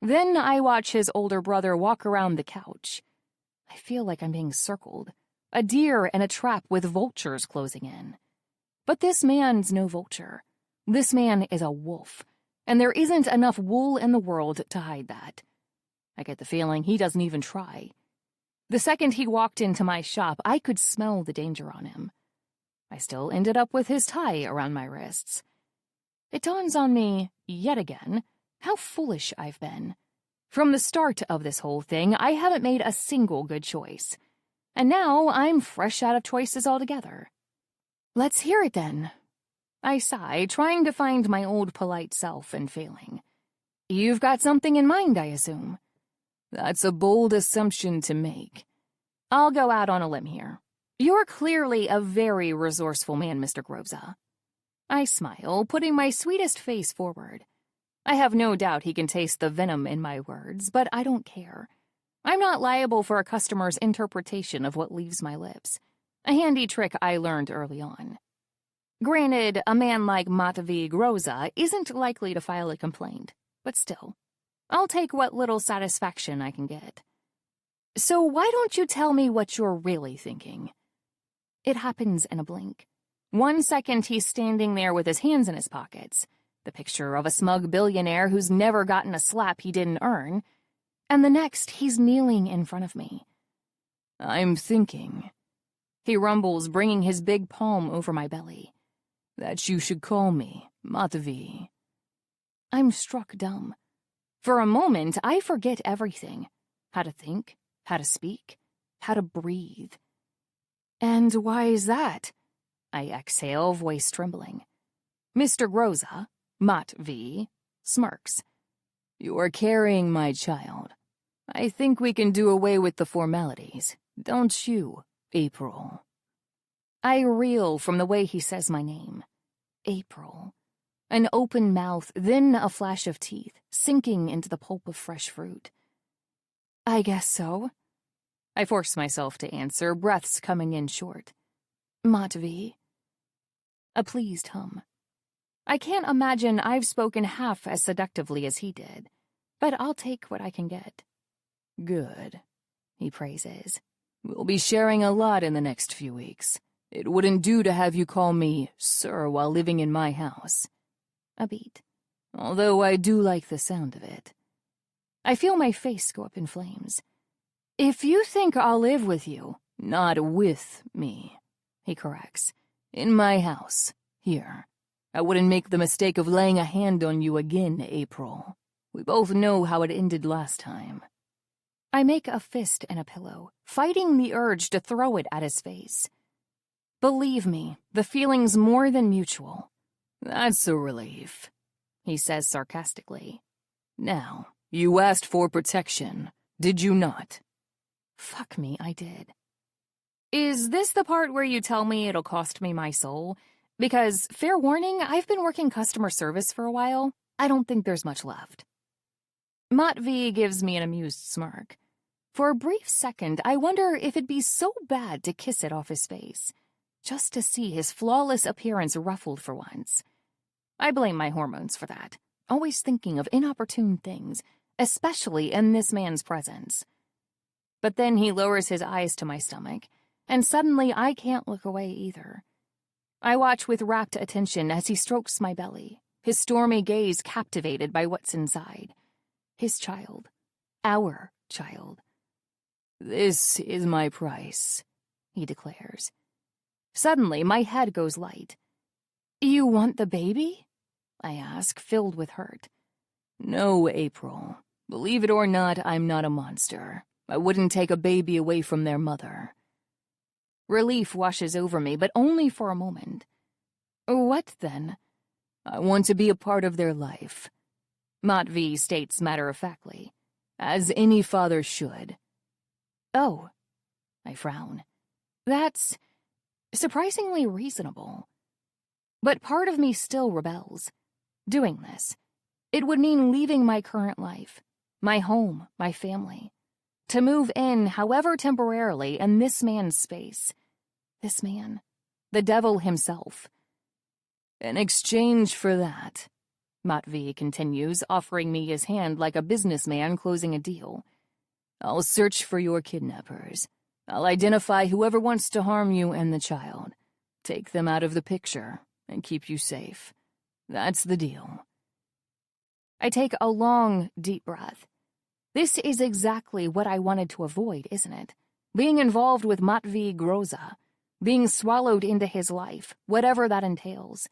Then I watch his older brother walk around the couch. I feel like I'm being circled, a deer in a trap with vultures closing in. But this man's no vulture. This man is a wolf, and there isn't enough wool in the world to hide that. I get the feeling he doesn't even try. The second he walked into my shop, I could smell the danger on him. I still ended up with his tie around my wrists. It dawns on me, yet again, how foolish I've been. From the start of this whole thing, I haven't made a single good choice. And now I'm fresh out of choices altogether. Let's hear it then. I sigh, trying to find my old polite self and failing. You've got something in mind, I assume. That's a bold assumption to make. I'll go out on a limb here. You're clearly a very resourceful man, Mr. Groza. I smile, putting my sweetest face forward. I have no doubt he can taste the venom in my words, but I don't care. I'm not liable for a customer's interpretation of what leaves my lips. A handy trick I learned early on. Granted, a man like Matvey Groza isn't likely to file a complaint, but still, I'll take what little satisfaction I can get. So why don't you tell me what you're really thinking? It happens in a blink. 1 second he's standing there with his hands in his pockets, the picture of a smug billionaire who's never gotten a slap he didn't earn, and the next he's kneeling in front of me. I'm thinking, he rumbles, bringing his big palm over my belly, that you should call me Matvey. I'm struck dumb. For a moment, I forget everything. How to think, how to speak, how to breathe. And why is that? I exhale, voice trembling. Mr. Groza, Matvey, smirks. You're carrying my child. I think we can do away with the formalities, don't you, April? I reel from the way he says my name. April. An open mouth, then a flash of teeth, sinking into the pulp of fresh fruit. I guess so. I force myself to answer, breaths coming in short. Matvey. A pleased hum. I can't imagine I've spoken half as seductively as he did, but I'll take what I can get. Good, he praises. We'll be sharing a lot in the next few weeks. It wouldn't do to have you call me sir while living in my house. A beat. Although I do like the sound of it. I feel my face go up in flames. If you think I'll live with you... Not with me, he corrects. In my house, here. I wouldn't make the mistake of laying a hand on you again, April. We both know how it ended last time. I make a fist in a pillow, fighting the urge to throw it at his face. Believe me, the feeling's more than mutual. That's a relief, he says sarcastically. Now, you asked for protection, did you not? Fuck me, I did. Is this the part where you tell me it'll cost me my soul? Because, fair warning, I've been working customer service for a while. I don't think there's much left. Matvey gives me an amused smirk. For a brief second, I wonder if it'd be so bad to kiss it off his face, just to see his flawless appearance ruffled for once. I blame my hormones for that, always thinking of inopportune things, especially in this man's presence. But then he lowers his eyes to my stomach, and suddenly I can't look away either. I watch with rapt attention as he strokes my belly, his stormy gaze captivated by what's inside. His child. Our child. This is my price, he declares. Suddenly, my head goes light. You want the baby? I ask, filled with hurt. No, April. Believe it or not, I'm not a monster. I wouldn't take a baby away from their mother. Relief washes over me, but only for a moment. What then? I want to be a part of their life, Matvey states matter-of-factly. As any father should. Oh, I frown. That's surprisingly reasonable. But part of me still rebels. Doing this, it would mean leaving my current life, my home, my family, to move in, however temporarily, in this man's space. This man, the devil himself. In exchange for that, Matvey continues, offering me his hand like a businessman closing a deal. I'll search for your kidnappers. I'll identify whoever wants to harm you and the child, take them out of the picture, and keep you safe. That's the deal. I take a long, deep breath. This is exactly what I wanted to avoid, isn't it? Being involved with Matvey Groza, being swallowed into his life, whatever that entails.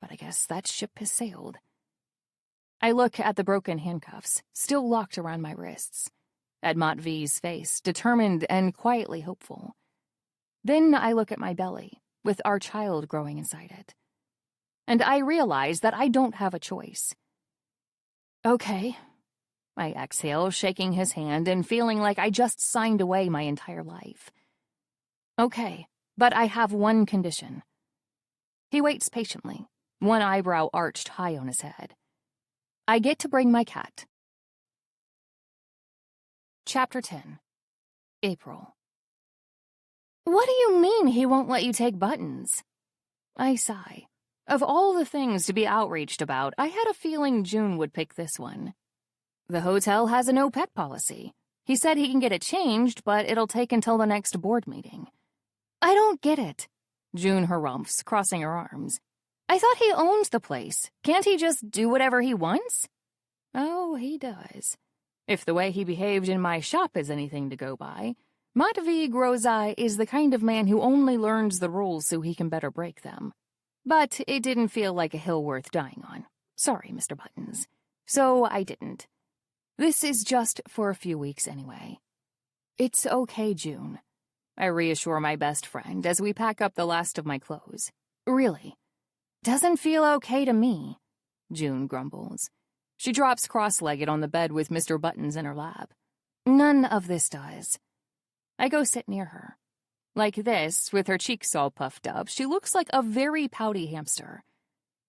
But I guess that ship has sailed. I look at the broken handcuffs, still locked around my wrists, at Matvey's face, determined and quietly hopeful. Then I look at my belly, with our child growing inside it. And I realize that I don't have a choice. Okay. I exhale, shaking his hand and feeling like I just signed away my entire life. Okay, but I have one condition. He waits patiently, one eyebrow arched high on his head. I get to bring my cat. Chapter 10. April. What do you mean he won't let you take buttons? I sigh. Of all the things to be outraged about, I had a feeling June would pick this one. The hotel has a no-pet policy. He said he can get it changed, but it'll take until the next board meeting. I don't get it. June harumphs, crossing her arms. I thought he owned the place. Can't he just do whatever he wants? Oh, he does. If the way he behaved in my shop is anything to go by, Matvey Groza is the kind of man who only learns the rules so he can better break them. But it didn't feel like a hill worth dying on. Sorry, Mr. Buttons. So I didn't. This is just for a few weeks anyway. It's okay, June. I reassure my best friend as we pack up the last of my clothes. Really. Doesn't feel okay to me, June grumbles. She drops cross-legged on the bed with Mr. Buttons in her lap. None of this does. I go sit near her. Like this, with her cheeks all puffed up, she looks like a very pouty hamster.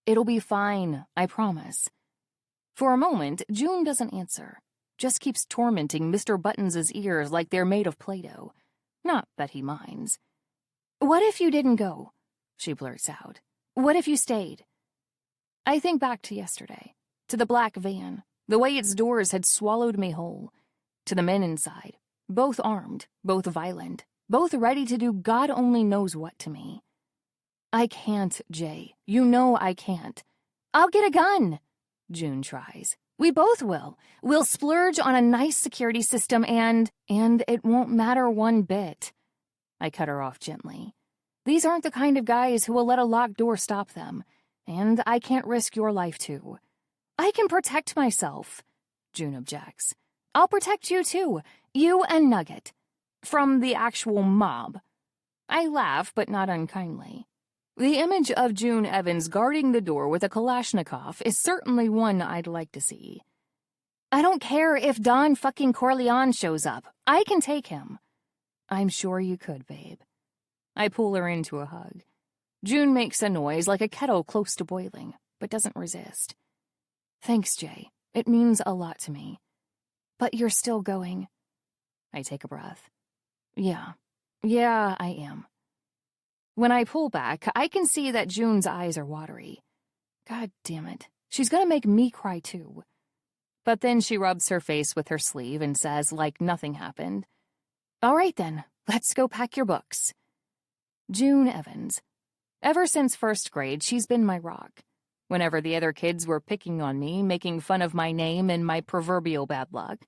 It'll be fine, I promise. For a moment, June doesn't answer, just keeps tormenting Mr. Buttons' ears like they're made of Play-Doh. Not that he minds. What if you didn't go? She blurts out. What if you stayed? I think back to yesterday, to the black van, the way its doors had swallowed me whole, to the men inside, both armed, both violent, both ready to do God only knows what to me. I can't, Jay. You know I can't. I'll get a gun, June tries. We both will. We'll splurge on a nice security system and it won't matter one bit. I cut her off gently. These aren't the kind of guys who will let a locked door stop them, and I can't risk your life too. I can protect myself, June objects. I'll protect you too, you and Nugget. From the actual mob. I laugh, but not unkindly. The image of June Evans guarding the door with a Kalashnikov is certainly one I'd like to see. I don't care if Don fucking Corleone shows up. I can take him. I'm sure you could, babe. I pull her into a hug. June makes a noise like a kettle close to boiling, but doesn't resist. Thanks, Jay. It means a lot to me. But you're still going. I take a breath. Yeah, I am. When I pull back, I can see that June's eyes are watery. God damn it. She's gonna make me cry too. But then she rubs her face with her sleeve and says, like nothing happened, all right then, let's go pack your books. June Evans. Ever since first grade, she's been my rock. Whenever the other kids were picking on me, making fun of my name and my proverbial bad luck,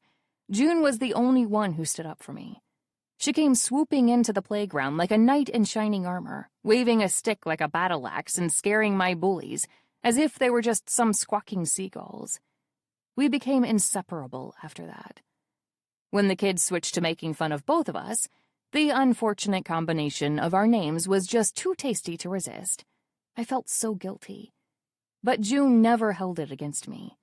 June was the only one who stood up for me. She came swooping into the playground like a knight in shining armor, waving a stick like a battle axe and scaring my bullies, as if they were just some squawking seagulls. We became inseparable after that. When the kids switched to making fun of both of us, the unfortunate combination of our names was just too tasty to resist. I felt so guilty. But June never held it against me.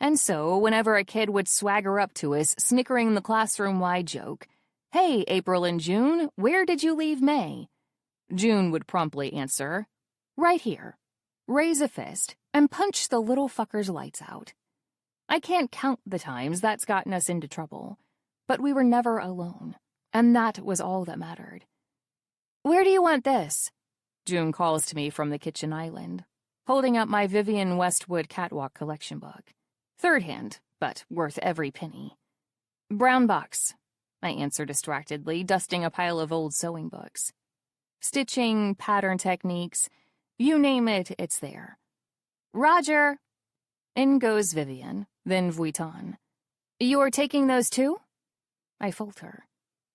And so, whenever a kid would swagger up to us, snickering the classroom-wide joke, "Hey, April and June, where did you leave May?" June would promptly answer, "Right here." Raise a fist and punch the little fucker's lights out. I can't count the times that's gotten us into trouble, but we were never alone, and that was all that mattered. "Where do you want this?" June calls to me from the kitchen island. holding up my Vivian Westwood Catwalk collection book. Third hand, but worth every penny. Brown box, I answer distractedly, dusting a pile of old sewing books. Stitching, pattern techniques, you name it, it's there. Roger! In goes Vivian, then Vuitton. You're taking those too? I falter.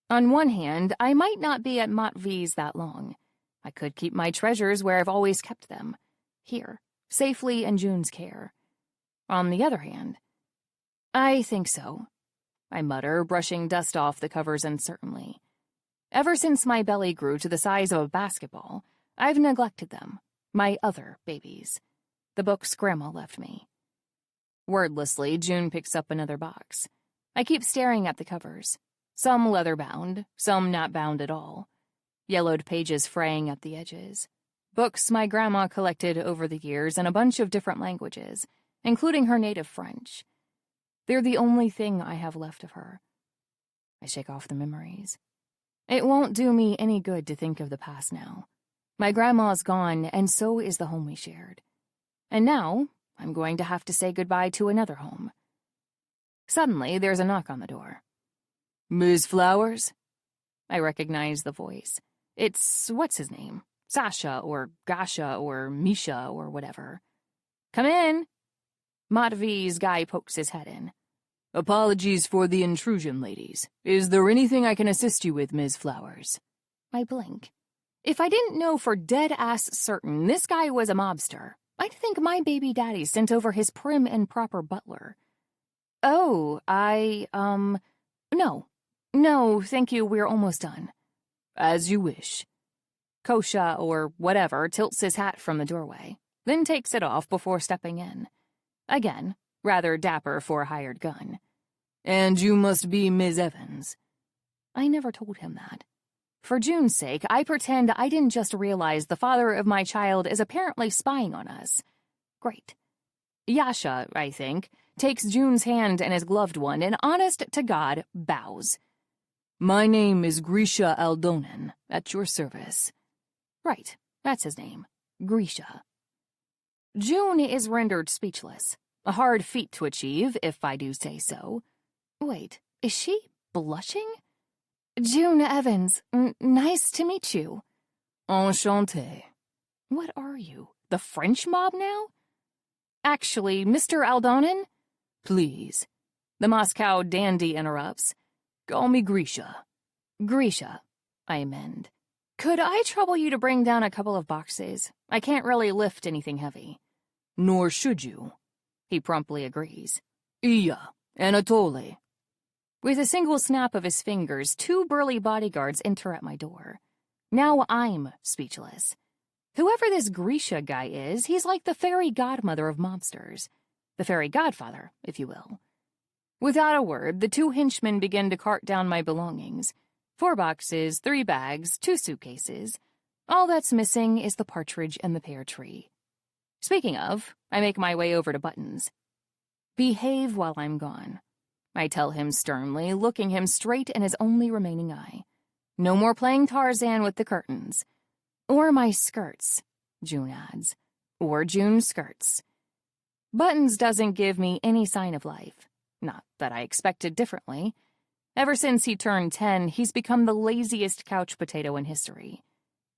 On one hand, I might not be at Matvey's that long. I could keep my treasures where I've always kept them. Here, safely in June's care. On the other hand, I think so, I mutter, brushing dust off the covers uncertainly. Ever since my belly grew to the size of a basketball, I've neglected them, my other babies, the books Grandma left me. Wordlessly, June picks up another box. I keep staring at the covers, some leather-bound, some not bound at all, yellowed pages fraying at the edges. Books my grandma collected over the years in a bunch of different languages, including her native French. They're the only thing I have left of her. I shake off the memories. It won't do me any good to think of the past now. My grandma's gone, and so is the home we shared. And now, I'm going to have to say goodbye to another home. Suddenly, there's a knock on the door. Ms. Flowers? I recognize the voice. It's, what's his name? Sasha, or Gasha, or Misha, or whatever. Come in. Matvey's guy pokes his head in. Apologies for the intrusion, ladies. Is there anything I can assist you with, Ms. Flowers? I blink. If I didn't know for dead-ass certain this guy was a mobster, I'd think my baby daddy sent over his prim and proper butler. Oh, No, thank you, we're almost done. As you wish. Kosha, or whatever, tilts his hat from the doorway, then takes it off before stepping in. Again, rather dapper for a hired gun. And you must be Ms. Evans. I never told him that. For June's sake, I pretend I didn't just realize the father of my child is apparently spying on us. Great. Yasha, I think, takes June's hand in his gloved one and, honest-to-God, bows. My name is Grisha Aldonen, at your service. Right, that's his name. Grisha. June is rendered speechless. A hard feat to achieve, if I do say so. Wait, is she blushing? June Evans, nice to meet you. Enchanté. What are you, the French mob now? Actually, Mr. Aldonen? Please. The Moscow dandy interrupts. Call me Grisha. Grisha, I amend. Could I trouble you to bring down a couple of boxes? I can't really lift anything heavy. Nor should you. He promptly agrees. Iya, Anatoly. With a single snap of his fingers, 2 burly bodyguards enter at my door. Now I'm speechless. Whoever this Grisha guy is, he's like the fairy godmother of mobsters. The fairy godfather, if you will. Without a word, the 2 henchmen begin to cart down my belongings. 4 boxes, 3 bags, 2 suitcases. All that's missing is the partridge and the pear tree. Speaking of, I make my way over to Buttons. Behave while I'm gone, I tell him sternly, looking him straight in his only remaining eye. No more playing Tarzan with the curtains. Or my skirts, June adds. Or June's skirts. Buttons doesn't give me any sign of life. Not that I expected differently. Ever since he turned 10, he's become the laziest couch potato in history.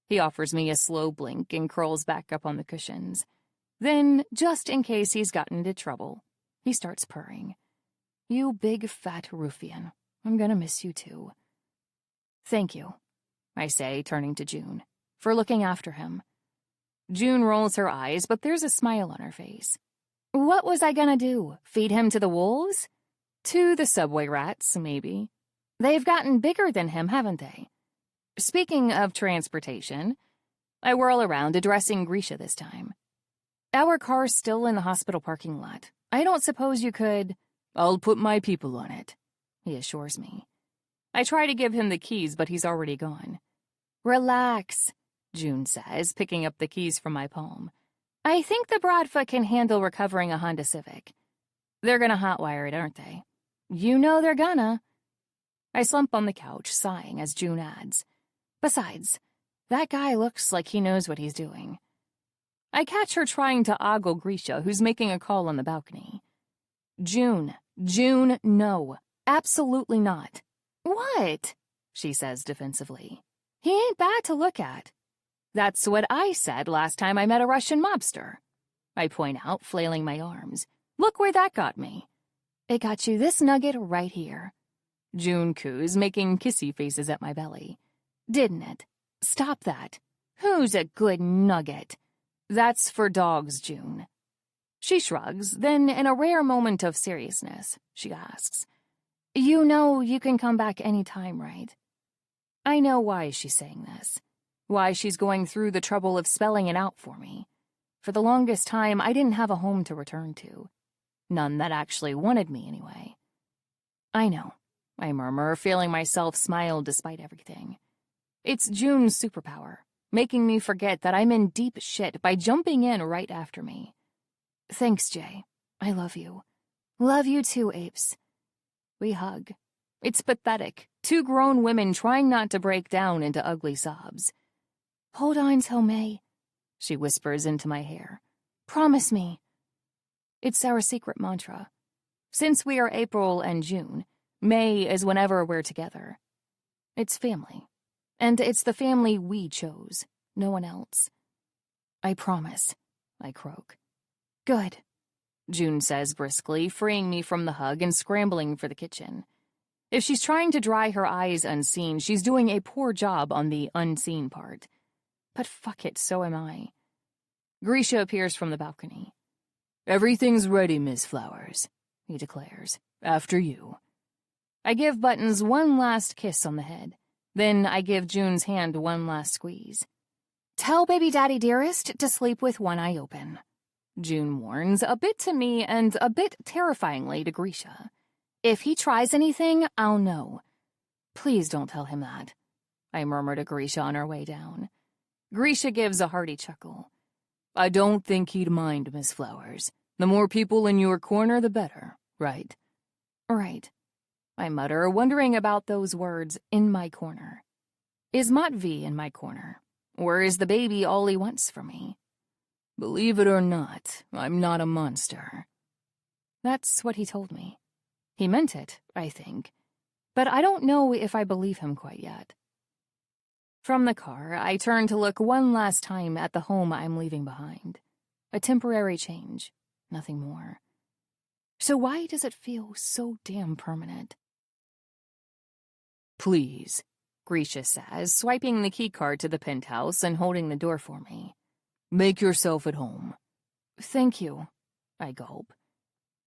He offers me a slow blink and curls back up on the cushions. Then, just in case he's gotten into trouble, he starts purring. You big fat ruffian. I'm gonna miss you too. Thank you, I say, turning to June, for looking after him. June rolls her eyes, but there's a smile on her face. What was I gonna do? Feed him to the wolves? To the subway rats, maybe. They've gotten bigger than him, haven't they? Speaking of transportation, I whirl around, addressing Grisha this time. Our car's still in the hospital parking lot. I don't suppose you could... I'll put my people on it, he assures me. I try to give him the keys, but he's already gone. Relax, June says, picking up the keys from my palm. I think the Bratva can handle recovering a Honda Civic. They're gonna hotwire it, aren't they? You know they're gonna. I slump on the couch, sighing as June adds. Besides, that guy looks like he knows what he's doing. I catch her trying to ogle Grisha, who's making a call on the balcony. June, no. Absolutely not. What? She says defensively. He ain't bad to look at. That's what I said last time I met a Russian mobster. I point out, flailing my arms. Look where that got me. It got you this nugget right here. June coos, making kissy faces at my belly. Didn't it? Stop that. Who's a good nugget? That's for dogs, June. She shrugs, then, in a rare moment of seriousness, she asks, You know you can come back any time, right? I know why she's saying this. Why she's going through the trouble of spelling it out for me. For the longest time, I didn't have a home to return to. None that actually wanted me, anyway. I know, I murmur, feeling myself smile despite everything. It's June's superpower, making me forget that I'm in deep shit by jumping in right after me. Thanks, Jay. I love you. Love you too, Apes. We hug. It's pathetic. Two grown women trying not to break down into ugly sobs. Hold on till May, she whispers into my hair. Promise me. It's our secret mantra. Since we are April and June, May is whenever we're together. It's family. And it's the family we chose, no one else. I promise, I croak. Good, June says briskly, freeing me from the hug and scrambling for the kitchen. If she's trying to dry her eyes unseen, she's doing a poor job on the unseen part. But fuck it, so am I. Grisha appears from the balcony. Everything's ready, Miss Flowers, he declares. After you. I give Buttons one last kiss on the head. Then I give June's hand one last squeeze. Tell baby daddy dearest to sleep with one eye open, June warns, a bit to me and a bit terrifyingly to Grisha. If he tries anything, I'll know. Please don't tell him that, I murmur to Grisha on our way down. Grisha gives a hearty chuckle. I don't think he'd mind, Miss Flowers. The more people in your corner, the better, right? Right, I mutter, wondering about those words, in my corner. Is Matvey in my corner? Or is the baby all he wants from me? Believe it or not, I'm not a monster. That's what he told me. He meant it, I think. But I don't know if I believe him quite yet. From the car, I turn to look one last time at the home I'm leaving behind. A temporary change, nothing more. So why does it feel so damn permanent? Please, Grisha says, swiping the keycard to the penthouse and holding the door for me. Make yourself at home. Thank you, I gulp.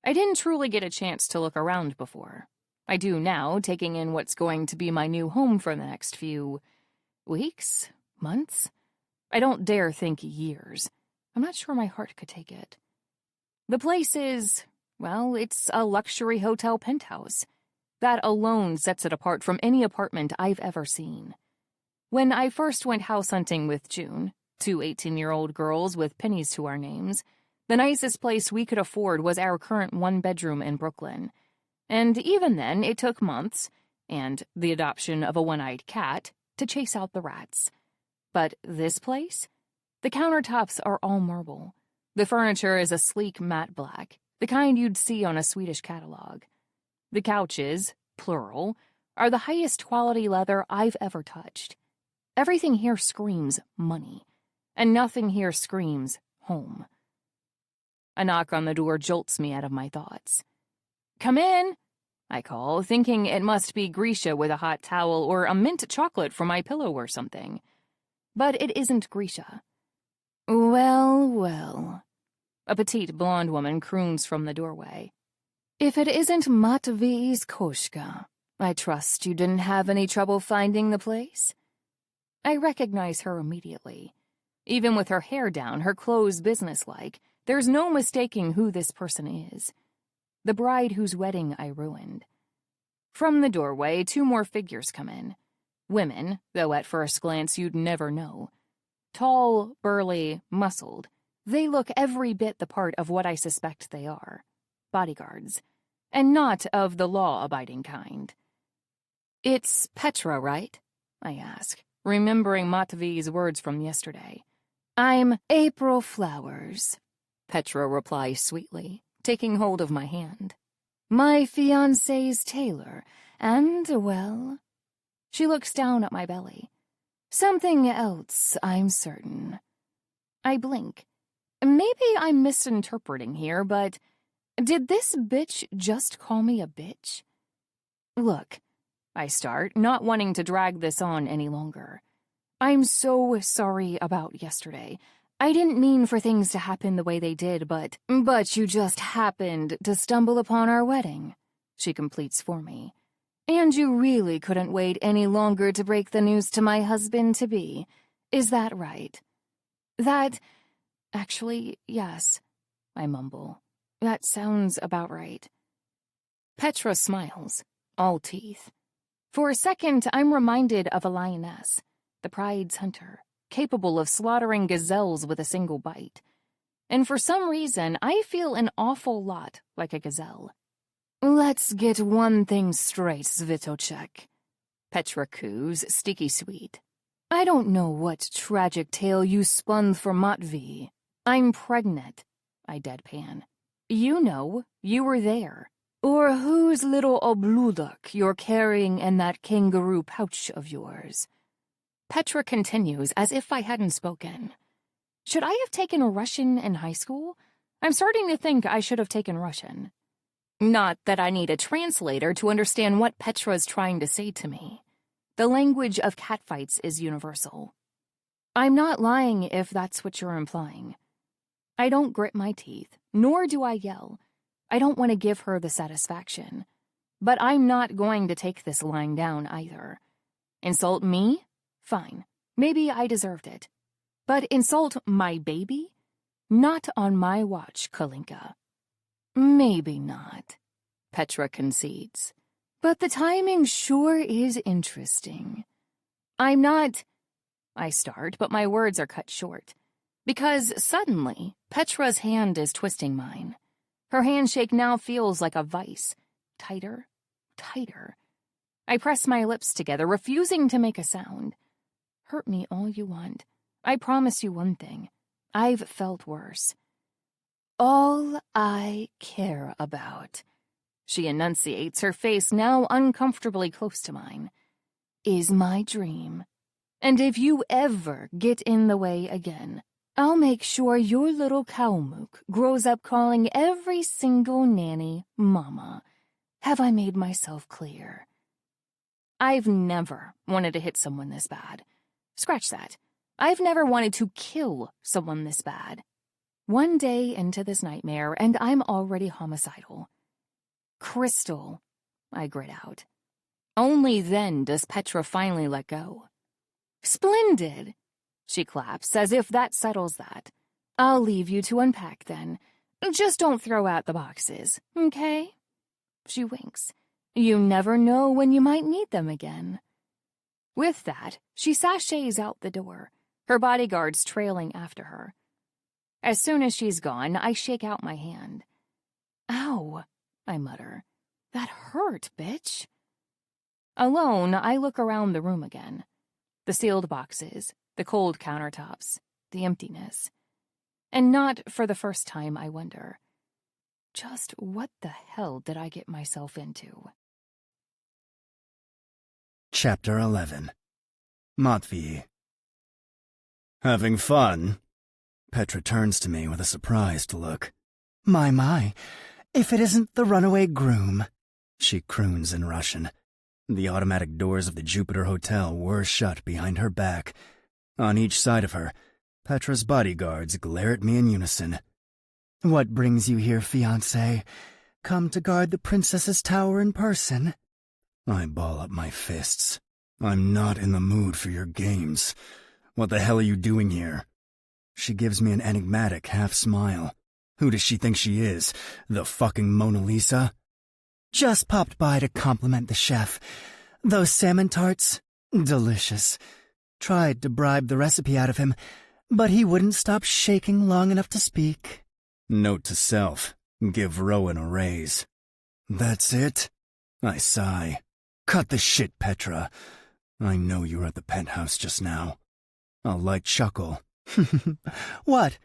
I didn't truly get a chance to look around before. I do now, taking in what's going to be my new home for the next few weeks, months. I don't dare think years. I'm not sure my heart could take it. The place is, well, it's a luxury hotel penthouse. That alone sets it apart from any apartment I've ever seen. When I first went house hunting with June, two 18-year-old girls with pennies to our names, the nicest place we could afford was our current one-bedroom in Brooklyn. And even then, it took months, and the adoption of a one-eyed cat, to chase out the rats. But this place? The countertops are all marble. The furniture is a sleek matte black, the kind you'd see on a Swedish catalog. The couches, plural, are the highest quality leather I've ever touched. Everything here screams money, and nothing here screams home. A knock on the door jolts me out of my thoughts. Come in, I call, thinking it must be Grisha with a hot towel or a mint chocolate for my pillow or something. But it isn't Grisha. Well, well. A petite blonde woman croons from the doorway. If it isn't Matvey's Koshka, I trust you didn't have any trouble finding the place? I recognize her immediately. Even with her hair down, her clothes businesslike, there's no mistaking who this person is. The bride whose wedding I ruined. From the doorway, two more figures come in. Women, though at first glance you'd never know. Tall, burly, muscled. They look every bit the part of what I suspect they are. Bodyguards. And not of the law-abiding kind. It's Petra, right? I ask, remembering Matvey's words from yesterday. I'm April Flowers, Petra replies sweetly, taking hold of my hand. My fiancé's tailor, and, well, she looks down at my belly. Something else, I'm certain. I blink. Maybe I'm misinterpreting here, but did this bitch just call me a bitch? Look, I start, not wanting to drag this on any longer. I'm so sorry about yesterday. I didn't mean for things to happen the way they did, but you just happened to stumble upon our wedding, she completes for me. And you really couldn't wait any longer to break the news to my husband-to-be. Is that right? Actually, yes, I mumble. That sounds about right. Petra smiles, all teeth. For a second, I'm reminded of a lioness, the pride's hunter, capable of slaughtering gazelles with a single bite. And for some reason, I feel an awful lot like a gazelle. Let's get one thing straight, Svitocek, Petra coos, sticky sweet. I don't know what tragic tale you spun for Matvey. I'm pregnant, I deadpan. You know, you were there. Or whose little obludok you're carrying in that kangaroo pouch of yours. Petra continues as if I hadn't spoken. Should I have taken Russian in high school? I'm starting to think I should have taken Russian. Not that I need a translator to understand what Petra's trying to say to me. The language of catfights is universal. I'm not lying if that's what you're implying. I don't grit my teeth, nor do I yell. I don't want to give her the satisfaction. But I'm not going to take this lying down either. Insult me? Fine. Maybe I deserved it. But insult my baby? Not on my watch, Kalinka. Maybe not, Petra concedes. But the timing sure is interesting. I'm not... I start, but my words are cut short. Because suddenly, Petra's hand is twisting mine. Her handshake now feels like a vice. Tighter, tighter. I press my lips together, refusing to make a sound. Hurt me all you want. I promise you one thing. I've felt worse. All I care about, she enunciates, her face now uncomfortably close to mine, is my dream. And if you ever get in the way again, I'll make sure your little Kalmuk grows up calling every single nanny Mama. Have I made myself clear? I've never wanted to hit someone this bad. Scratch that. I've never wanted to kill someone this bad. One day into this nightmare, and I'm already homicidal. Crystal, I grit out. Only then does Petra finally let go. Splendid, she claps, as if that settles that. I'll leave you to unpack then. Just don't throw out the boxes, okay? She winks. You never know when you might need them again. With that, she sashays out the door, her bodyguards trailing after her. As soon as she's gone, I shake out my hand. Ow, I mutter. That hurt, bitch. Alone, I look around the room again. The sealed boxes, the cold countertops, the emptiness. And not for the first time, I wonder, just what the hell did I get myself into? Chapter 11. Matvey. Having fun? Petra turns to me with a surprised look. My, if it isn't the runaway groom, She croons in Russian. The automatic doors of the Jupiter Hotel were shut behind her back. On each side of her, Petra's bodyguards glare at me in unison. What brings you here, fiancé? Come to guard the princess's tower in person? I ball up my fists. I'm not in the mood for your games. What the hell are you doing here? She gives me an enigmatic half-smile. Who does she think she is? The fucking Mona Lisa? Just popped by to compliment the chef. Those salmon tarts, delicious. Tried to bribe the recipe out of him, but he wouldn't stop shaking long enough to speak. Note to self, give Rowan a raise. That's it? I sigh. Cut the shit, Petra. I know you were at the penthouse just now. A light chuckle, What?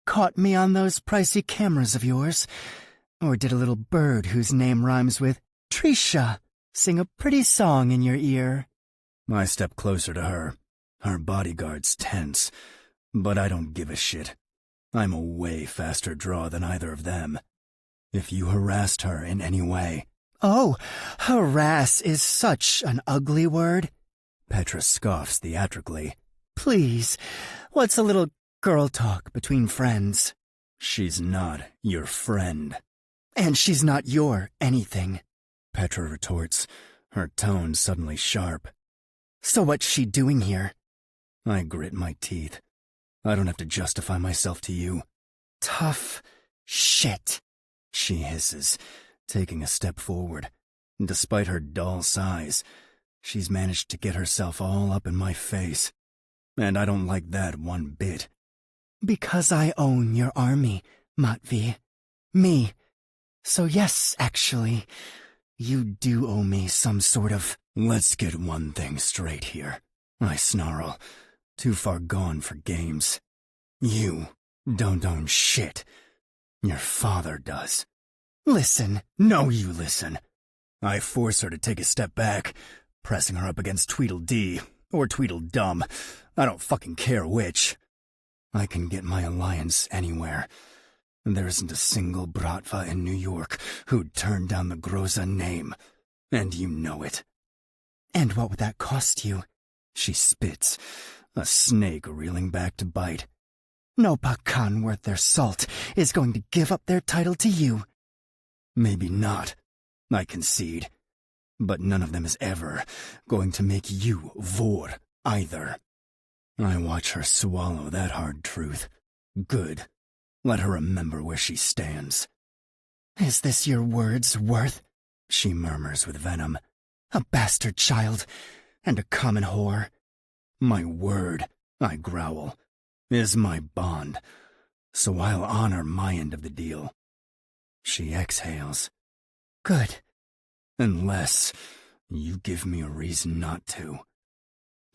Caught me on those pricey cameras of yours? Or did a little bird whose name rhymes with Trisha sing a pretty song in your ear? I step closer to her. Her bodyguard's tense, but I don't give a shit. I'm a way faster draw than either of them. If you harassed her in any way... Oh, harass is such an ugly word. Petra scoffs theatrically. Please, what's a little girl talk between friends? She's not your friend. And she's not your anything. Petra retorts, her tone suddenly sharp. So what's she doing here? I grit my teeth. I don't have to justify myself to you. Tough shit, she hisses, taking a step forward. Despite her dull size, she's managed to get herself all up in my face. And I don't like that one bit. Because I own your army, Matvey. Me. So yes, actually, you do owe me some sort of... Let's get one thing straight here. I snarl. Too far gone for games. You don't own shit. Your father does. Listen. No, you listen. I force her to take a step back, pressing her up against Tweedledee, or Tweedledum. I don't fucking care which. I can get my alliance anywhere. There isn't a single Bratva in New York who'd turn down the Groza name. And you know it. And what would that cost you? She spits, a snake reeling back to bite. No Pakan worth their salt is going to give up their title to you. Maybe not, I concede. But none of them is ever going to make you Vor either. I watch her swallow that hard truth. Good. Let her remember where she stands. Is this your word's worth? She murmurs with venom. A bastard child, and a common whore. My word, I growl, is my bond, so I'll honor my end of the deal. She exhales. Good. Unless you give me a reason not to.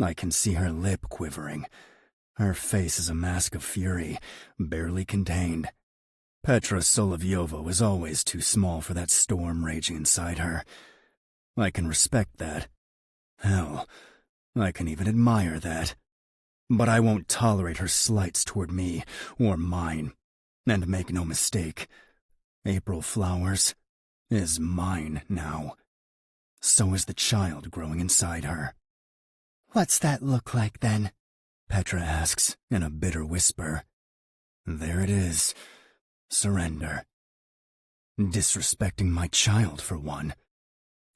I can see her lip quivering. Her face is a mask of fury, barely contained. Petra Solovyova was always too small for that storm raging inside her. I can respect that. Hell, I can even admire that. But I won't tolerate her slights toward me or mine. And make no mistake, April Flowers is mine now. So is the child growing inside her. What's that look like, then? Petra asks in a bitter whisper. There it is. Surrender. Disrespecting my child, for one.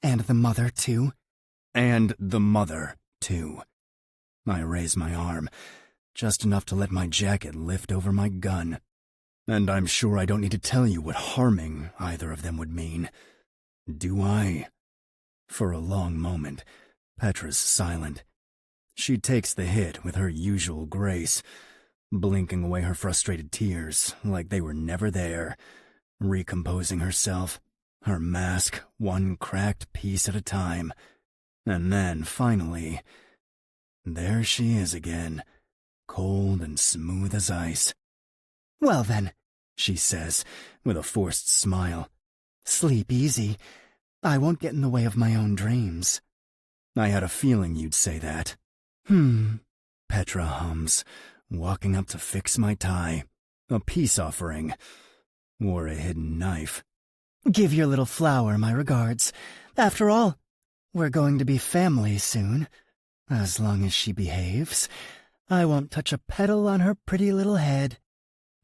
And the mother, too? And the mother, too. I raise my arm, just enough to let my jacket lift over my gun. And I'm sure I don't need to tell you what harming either of them would mean. Do I? For a long moment, Petra's silent. She takes the hit with her usual grace, blinking away her frustrated tears like they were never there, recomposing herself, her mask one cracked piece at a time. And then, finally, there she is again, cold and smooth as ice. Well then, she says, with a forced smile. Sleep easy. I won't get in the way of my own dreams. I had a feeling you'd say that. Petra hums, walking up to fix my tie. A peace offering. Or a hidden knife. Give your little flower my regards. After all, we're going to be family soon. As long as she behaves, I won't touch a petal on her pretty little head.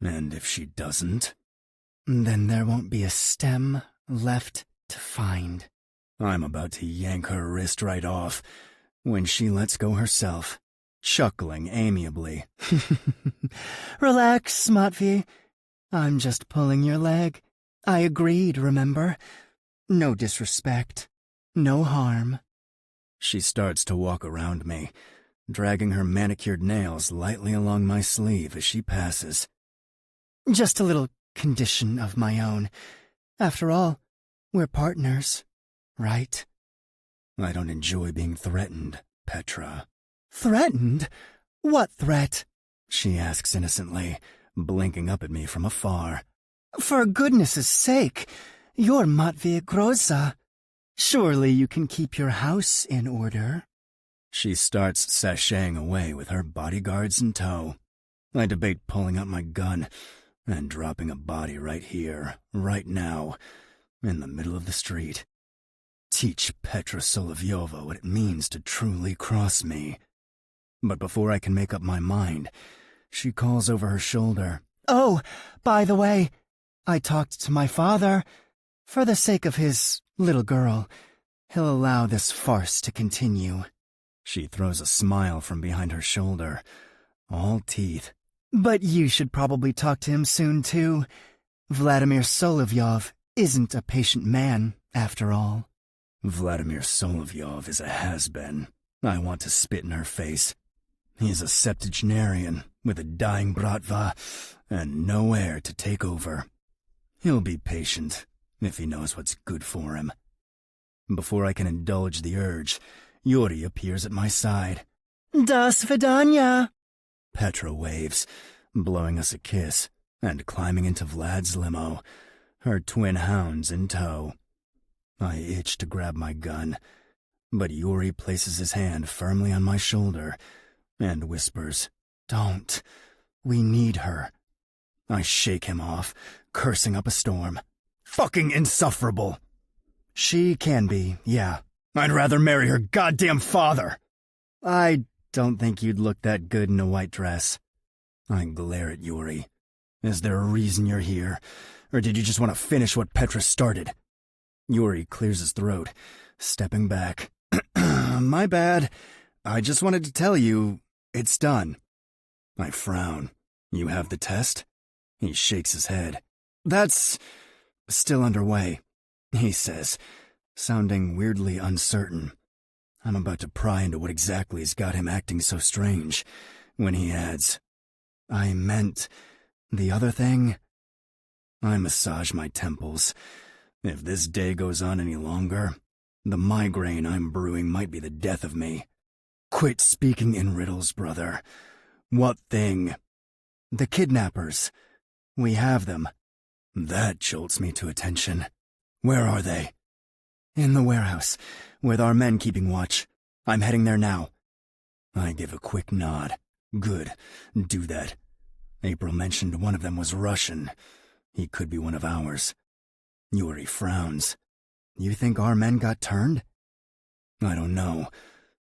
And if she doesn't? Then there won't be a stem left to find. I'm about to yank her wrist right off when she lets go herself, chuckling amiably. Relax, Matvey. I'm just pulling your leg. I agreed, remember? No disrespect. No harm. She starts to walk around me, dragging her manicured nails lightly along my sleeve as she passes. Just a little condition of my own. After all, we're partners, right? I don't enjoy being threatened, Petra. Threatened? What threat? she asks innocently, blinking up at me from afar. For goodness' sake, you're Matvey Groza. Surely you can keep your house in order. She starts sashaying away with her bodyguards in tow. I debate pulling out my gun and dropping a body right here, right now, in the middle of the street. Teach Petra Solovyova what it means to truly cross me. But before I can make up my mind, she calls over her shoulder. Oh, by the way, I talked to my father. For the sake of his little girl, he'll allow this farce to continue. She throws a smile from behind her shoulder, all teeth. But you should probably talk to him soon, too. Vladimir Solovyov isn't a patient man, after all. Vladimir Solovyov is a has-been. I want to spit in her face. He's a septuagenarian with a dying Bratva and no heir to take over. He'll be patient if he knows what's good for him. Before I can indulge the urge, Yuri appears at my side. Da svidanya! Petra waves, blowing us a kiss, and climbing into Vlad's limo, her twin hounds in tow. I itch to grab my gun, but Yuri places his hand firmly on my shoulder and whispers, "Don't. We need her." I shake him off, cursing up a storm. Fucking insufferable. She can be, yeah. I'd rather marry her goddamn father. I don't think you'd look that good in a white dress. I glare at Yuri. Is there a reason you're here, or did you just want to finish what Petra started? Yuri clears his throat, stepping back. My bad. I just wanted to tell you, it's done. I frown. You have the test? He shakes his head. That's still underway, he says, sounding weirdly uncertain. I'm about to pry into what exactly's got him acting so strange, when he adds, I meant the other thing. I massage my temples. If this day goes on any longer, the migraine I'm brewing might be the death of me. Quit speaking in riddles, brother. What thing? The kidnappers. We have them. That jolts me to attention. Where are they? In the warehouse, with our men keeping watch. I'm heading there now. I give a quick nod. Good. Do that. April mentioned one of them was Russian. He could be one of ours. Yuri frowns. You think our men got turned? I don't know,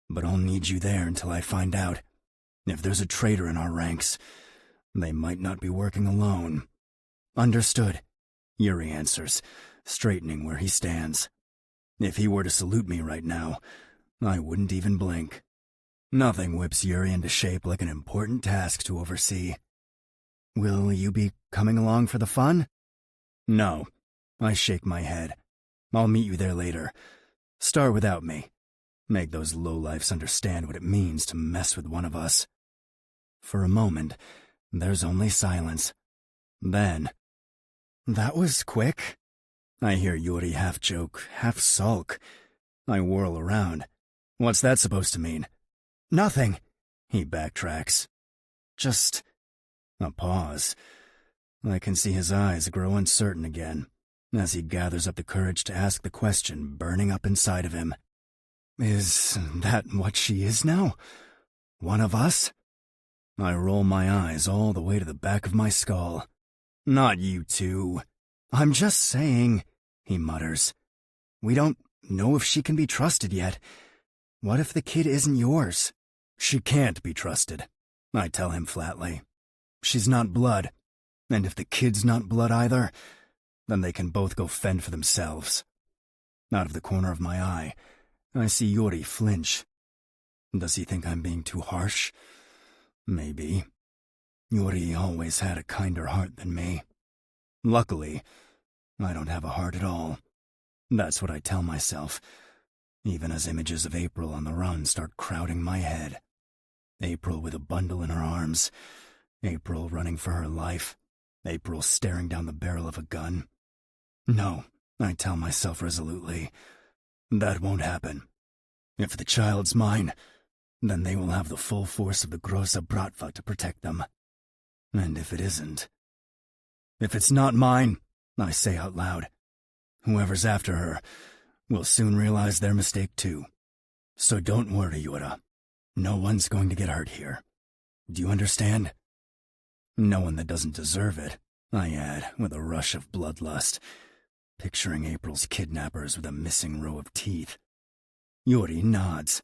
but I'll need you there until I find out. If there's a traitor in our ranks, they might not be working alone. Understood, Yuri answers, straightening where he stands. If he were to salute me right now, I wouldn't even blink. Nothing whips Yuri into shape like an important task to oversee. Will you be coming along for the fun? No. I shake my head. I'll meet you there later. Start without me. Make those lowlifes understand what it means to mess with one of us. For a moment, there's only silence. Then, that was quick. I hear Yuri half joke, half sulk. I whirl around. What's that supposed to mean? Nothing. He backtracks. Just a pause. I can see his eyes grow uncertain again as he gathers up the courage to ask the question burning up inside of him. Is that what she is now? One of us? I roll my eyes all the way to the back of my skull. Not you two. I'm just saying, he mutters. We don't know if she can be trusted yet. What if the kid isn't yours? She can't be trusted, I tell him flatly. She's not blood, and if the kid's not blood either, then they can both go fend for themselves. Out of the corner of my eye, I see Yuri flinch. Does he think I'm being too harsh? Maybe. Yuri always had a kinder heart than me. Luckily, I don't have a heart at all. That's what I tell myself, even as images of April on the run start crowding my head. April with a bundle in her arms. April running for her life. April staring down the barrel of a gun. No, I tell myself resolutely. That won't happen. If the child's mine, then they will have the full force of the Groza Bratva to protect them. And if it isn't... If it's not mine, I say out loud, whoever's after her will soon realize their mistake too. So don't worry, Yura. No one's going to get hurt here. Do you understand? No one that doesn't deserve it, I add, with a rush of bloodlust, picturing April's kidnappers with a missing row of teeth. Yuri nods.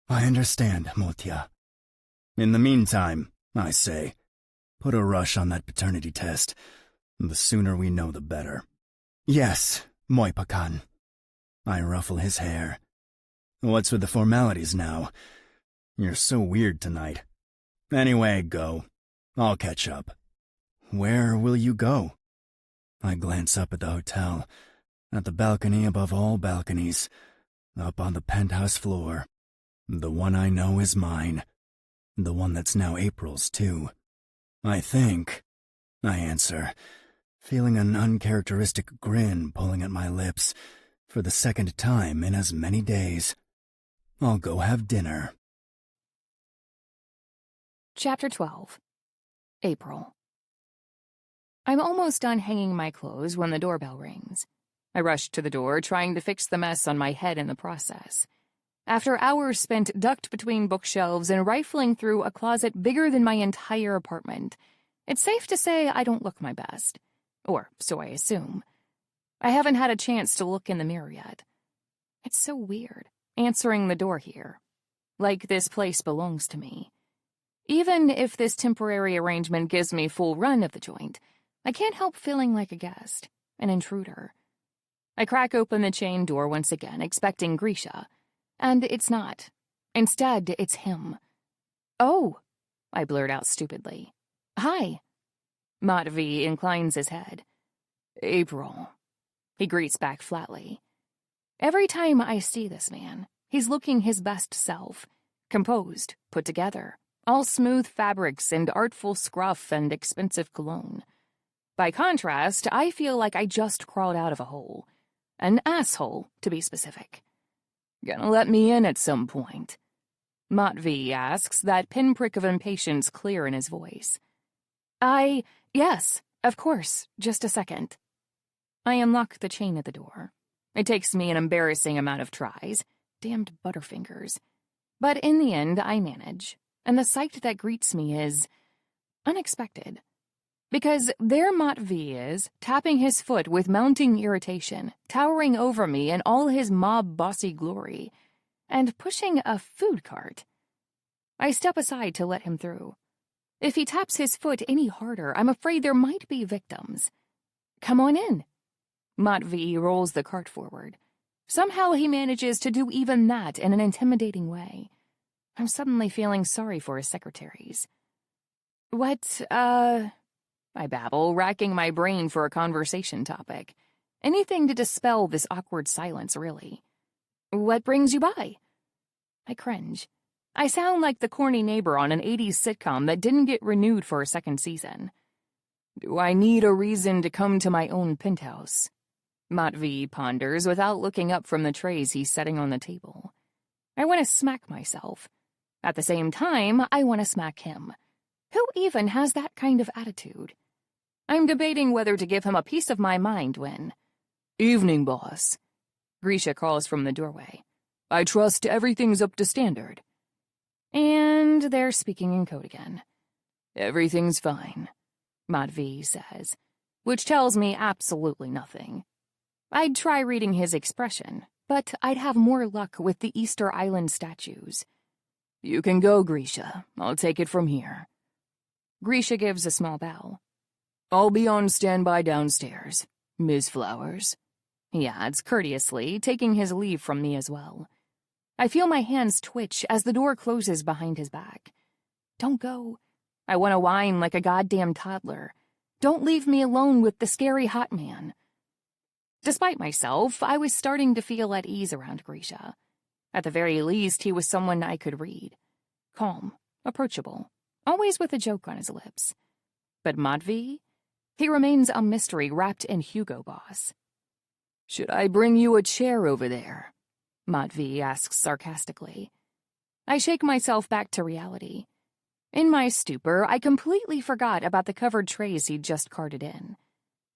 I understand, Motya. In the meantime, I say, put a rush on that paternity test. The sooner we know, the better. Yes, Moi Pakan. I ruffle his hair. What's with the formalities now? You're so weird tonight. Anyway, go. I'll catch up. Where will you go? I glance up at the hotel, at the balcony above all balconies, up on the penthouse floor. The one I know is mine. The one that's now April's, too. I think, I answer, feeling an uncharacteristic grin pulling at my lips for the second time in as many days. I'll go have dinner. Chapter 12. April. I'm almost done hanging my clothes when the doorbell rings. I rush to the door, trying to fix the mess on my head in the process. After hours spent ducked between bookshelves and rifling through a closet bigger than my entire apartment, it's safe to say I don't look my best. Or so I assume. I haven't had a chance to look in the mirror yet. It's so weird, answering the door here. Like this place belongs to me. Even if this temporary arrangement gives me full run of the joint, I can't help feeling like a guest, an intruder. I crack open the chain door once again, expecting Grisha. And it's not. Instead, it's him. Oh, I blurt out stupidly. Hi. Matvey inclines his head. April. He greets back flatly. Every time I see this man, he's looking his best self, composed, put together, all smooth fabrics and artful scruff and expensive cologne. By contrast, I feel like I just crawled out of a hole. An asshole, to be specific. Gonna let me in at some point? Matvey asks, that pinprick of impatience clear in his voice. Yes, of course, just a second. I unlock the chain at the door. It takes me an embarrassing amount of tries. Damned butterfingers. But in the end, I manage, and the sight that greets me is unexpected. Because there Matvey is, tapping his foot with mounting irritation, towering over me in all his mob-bossy glory, and pushing a food cart. I step aside to let him through. If he taps his foot any harder, I'm afraid there might be victims. Come on in. Matvey rolls the cart forward. Somehow he manages to do even that in an intimidating way. I'm suddenly feeling sorry for his secretaries. I babble, racking my brain for a conversation topic. Anything to dispel this awkward silence, really. What brings you by? I cringe. I sound like the corny neighbor on an 80s sitcom that didn't get renewed for a second season. Do I need a reason to come to my own penthouse? Matvey ponders without looking up from the trays he's setting on the table. I want to smack myself. At the same time, I want to smack him. Who even has that kind of attitude? I'm debating whether to give him a piece of my mind when... Evening, boss. Grisha calls from the doorway. I trust everything's up to standard. And they're speaking in code again. Everything's fine, Matvey says, which tells me absolutely nothing. I'd try reading his expression, but I'd have more luck with the Easter Island statues. You can go, Grisha. I'll take it from here. Grisha gives a small bow. I'll be on standby downstairs, Ms. Flowers, he adds courteously, taking his leave from me as well. I feel my hands twitch as the door closes behind his back. Don't go. I want to whine like a goddamn toddler. Don't leave me alone with the scary hot man. Despite myself, I was starting to feel at ease around Grisha. At the very least, he was someone I could read. Calm, approachable, always with a joke on his lips. But Matvey? He remains a mystery wrapped in Hugo Boss. Should I bring you a chair over there? Matvey asks sarcastically. I shake myself back to reality. In my stupor, I completely forgot about the covered trays he'd just carted in.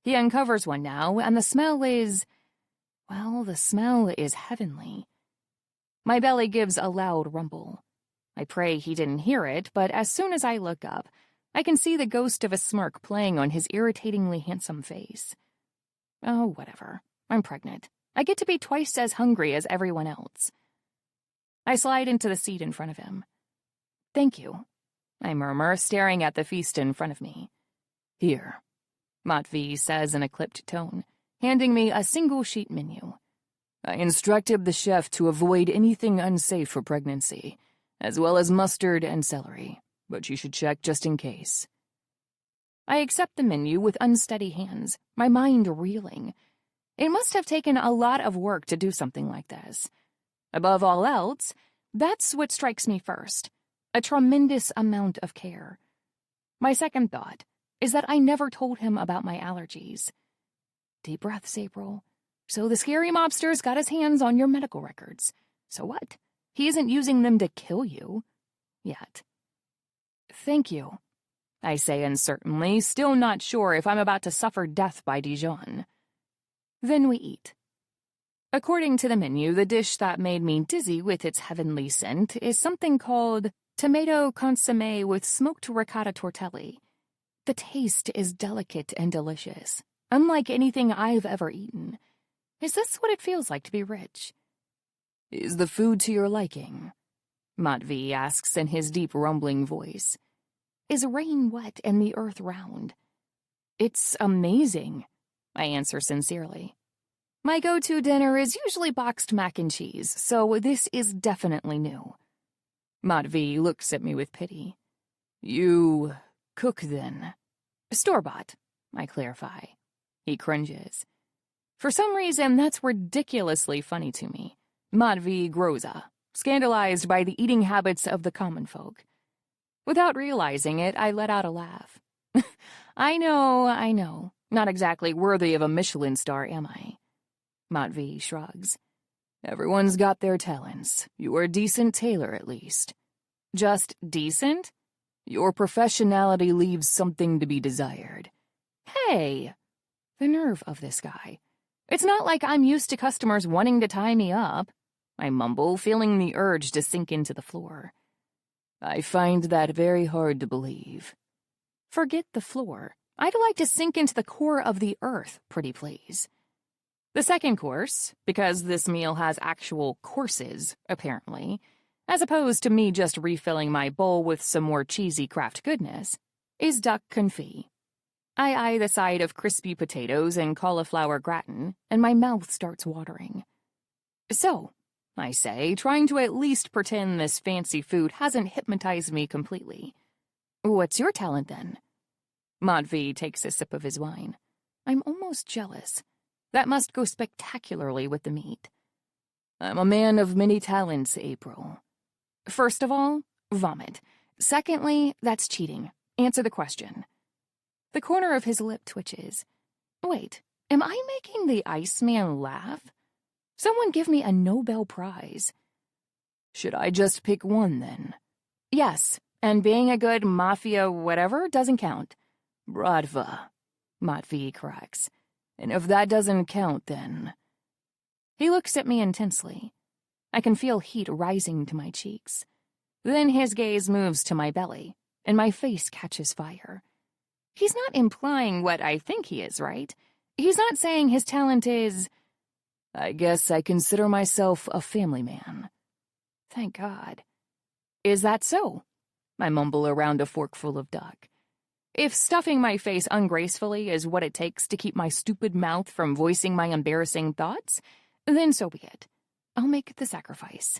He uncovers one now, and the smell is... well, the smell is heavenly. My belly gives a loud rumble. I pray he didn't hear it, but as soon as I look up, I can see the ghost of a smirk playing on his irritatingly handsome face. Oh, whatever. I'm pregnant. I get to be twice as hungry as everyone else. I slide into the seat in front of him. Thank you, I murmur, staring at the feast in front of me. Here, Matvey says in a clipped tone, handing me a single-sheet menu. I instructed the chef to avoid anything unsafe for pregnancy, as well as mustard and celery, but you should check just in case. I accept the menu with unsteady hands, my mind reeling. It must have taken a lot of work to do something like this. Above all else, that's what strikes me first. A tremendous amount of care. My second thought is that I never told him about my allergies. Deep breaths, April. So the scary mobster's got his hands on your medical records. So what? He isn't using them to kill you. Yet. Thank you, I say uncertainly, still not sure if I'm about to suffer death by Dijon. Then we eat. According to the menu, the dish that made me dizzy with its heavenly scent is something called tomato consommé with smoked ricotta tortelli. The taste is delicate and delicious, unlike anything I've ever eaten. Is this what it feels like to be rich? Is the food to your liking? Matvey asks in his deep rumbling voice. Is rain wet and the earth round? It's amazing, I answer sincerely. My go-to dinner is usually boxed mac and cheese, so this is definitely new. Matvey looks at me with pity. You cook, then? Store-bought, I clarify. He cringes. For some reason, that's ridiculously funny to me. Matvey Groza, scandalized by the eating habits of the common folk. Without realizing it, I let out a laugh. I know. Not exactly worthy of a Michelin star, am I? Matvey shrugs. Everyone's got their talents. You're a decent tailor, at least. Just decent? Your professionality leaves something to be desired. Hey! The nerve of this guy. It's not like I'm used to customers wanting to tie me up. I mumble, feeling the urge to sink into the floor. I find that very hard to believe. Forget the floor. I'd like to sink into the core of the earth, pretty please. The second course, because this meal has actual courses, apparently, as opposed to me just refilling my bowl with some more cheesy Kraft goodness, is duck confit. I eye the side of crispy potatoes and cauliflower gratin, and my mouth starts watering. So, I say, trying to at least pretend this fancy food hasn't hypnotized me completely. What's your talent, then? Matvey takes a sip of his wine. I'm almost jealous. That must go spectacularly with the meat. I'm a man of many talents, April. First of all, vomit. Secondly, that's cheating. Answer the question. The corner of his lip twitches. Wait, am I making the Iceman laugh? Someone give me a Nobel Prize. Should I just pick one, then? Yes, and being a good Mafia whatever doesn't count. Bratva, Matvey corrects. And if that doesn't count, then... He looks at me intensely. I can feel heat rising to my cheeks. Then his gaze moves to my belly, and my face catches fire. He's not implying what I think he is, right? He's not saying his talent is... I guess I consider myself a family man. Thank God. Is that so? I mumble around a forkful of duck. If stuffing my face ungracefully is what it takes to keep my stupid mouth from voicing my embarrassing thoughts, then so be it. I'll make the sacrifice.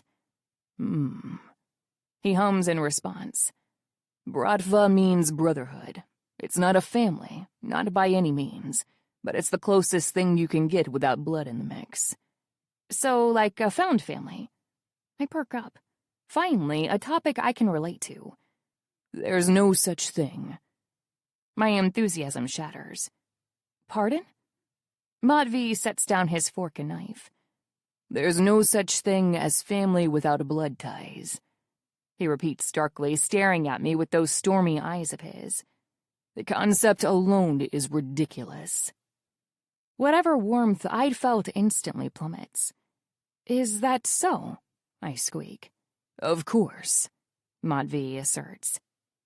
He hums in response. Bratva means brotherhood. It's not a family, not by any means, but it's the closest thing you can get without blood in the mix. So, like a found family. I perk up. Finally, a topic I can relate to. There's no such thing. My enthusiasm shatters. Pardon? Matvey sets down his fork and knife. There's no such thing as family without blood ties. he repeats darkly, staring at me with those stormy eyes of his. The concept alone is ridiculous. Whatever warmth I'd felt instantly plummets. Is that so? I squeak. Of course, Matvey asserts.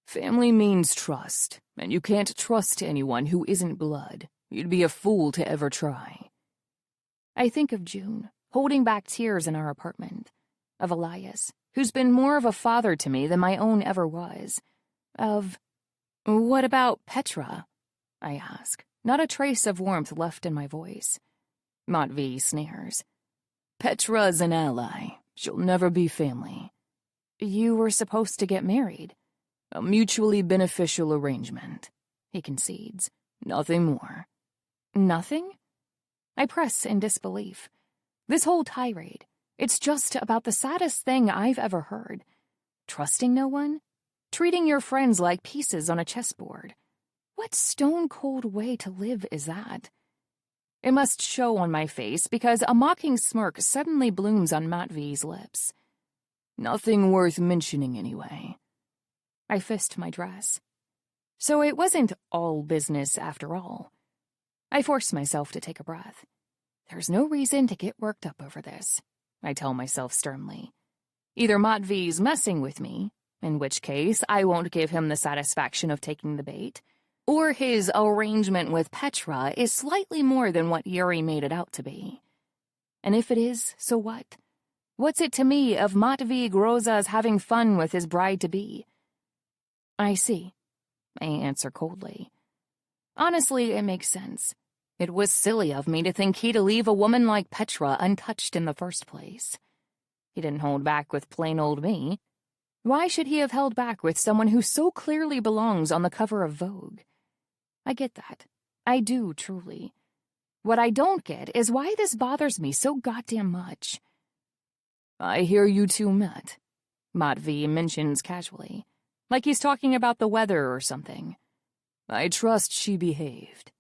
Family means trust, and you can't trust anyone who isn't blood. You'd be a fool to ever try. I think of June, holding back tears in our apartment. Of Elias, who's been more of a father to me than my own ever was. What about Petra? I ask, not a trace of warmth left in my voice. Matvey sneers. Petra's an ally. She'll never be family. You were supposed to get married. A mutually beneficial arrangement, he concedes. Nothing more. Nothing? I press in disbelief. This whole tirade, it's just about the saddest thing I've ever heard. Trusting no one? Treating your friends like pieces on a chessboard. What stone-cold way to live is that? It must show on my face because a mocking smirk suddenly blooms on Matvey's lips. Nothing worth mentioning anyway. I fist my dress. So it wasn't all business after all. I force myself to take a breath. There's no reason to get worked up over this, I tell myself sternly. Either Matvey's messing with me, in which case I won't give him the satisfaction of taking the bait, or his arrangement with Petra is slightly more than what Yuri made it out to be. And if it is, so what? What's it to me of Matvey Groza's having fun with his bride-to-be? I see, I answer coldly. Honestly, it makes sense. It was silly of me to think he'd leave a woman like Petra untouched in the first place. He didn't hold back with plain old me. Why should he have held back with someone who so clearly belongs on the cover of Vogue? I get that. I do, truly. What I don't get is why this bothers me so goddamn much. I hear you two met, Matvey mentions casually, like he's talking about the weather or something. I trust she behaved.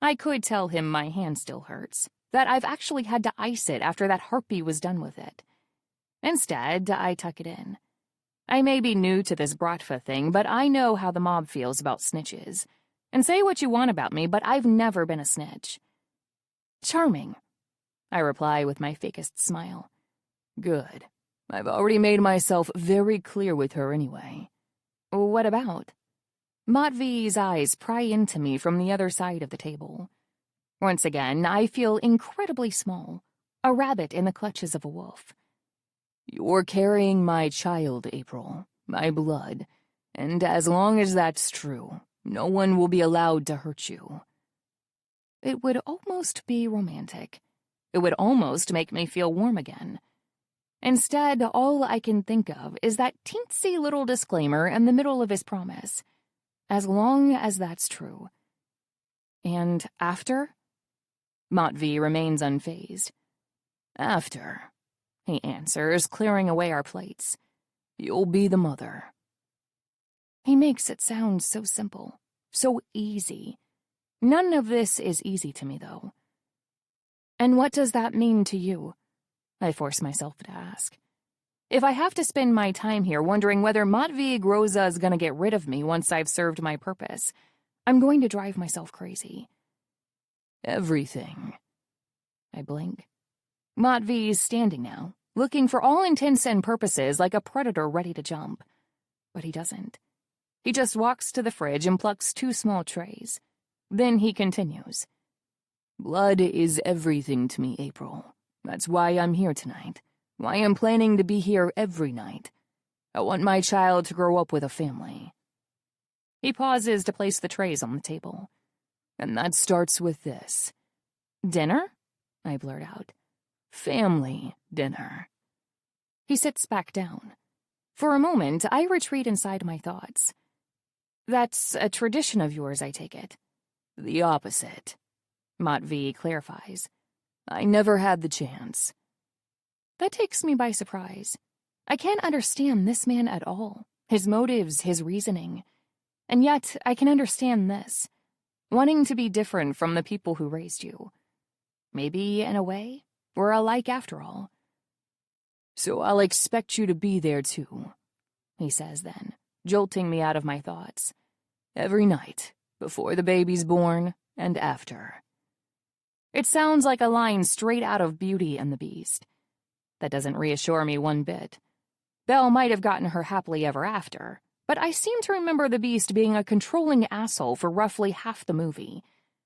I could tell him my hand still hurts, that I've actually had to ice it after that harpy was done with it. Instead, I tuck it in. I may be new to this Bratva thing, but I know how the mob feels about snitches. And say what you want about me, but I've never been a snitch. Charming, I reply with my fakest smile. Good. I've already made myself very clear with her anyway. What about? Matvey's eyes pry into me from the other side of the table. Once again, I feel incredibly small, a rabbit in the clutches of a wolf. You're carrying my child, April, my blood, and as long as that's true, no one will be allowed to hurt you. It would almost be romantic. It would almost make me feel warm again. Instead, all I can think of is that teensy little disclaimer in the middle of his promise. As long as that's true. And after? Matvey remains unfazed. After, he answers, clearing away our plates. You'll be the mother. He makes it sound so simple, so easy. None of this is easy to me, though. And what does that mean to you? I force myself to ask. If I have to spend my time here wondering whether Matvey Groza is going to get rid of me once I've served my purpose, I'm going to drive myself crazy. Everything. I blink. Matvey's standing now, looking for all intents and purposes like a predator ready to jump. But he doesn't. He just walks to the fridge and plucks 2 small trays. Then he continues. Blood is everything to me, April. That's why I'm here tonight. Why I'm planning to be here every night. I want my child to grow up with a family. He pauses to place the trays on the table. And that starts with this. Dinner? I blurt out. Family dinner. He sits back down. For a moment, I retreat inside my thoughts. That's a tradition of yours, I take it. The opposite. Matvey clarifies. I never had the chance. That takes me by surprise. I can't understand this man at all, his motives, his reasoning. And yet, I can understand this. Wanting to be different from the people who raised you. Maybe, in a way, we're alike after all. So I'll expect you to be there, too. he says then, jolting me out of my thoughts. Every night, before the baby's born and after. It sounds like a line straight out of Beauty and the Beast. That doesn't reassure me one bit. Belle might have gotten her happily ever after, but I seem to remember the Beast being a controlling asshole for roughly half the movie,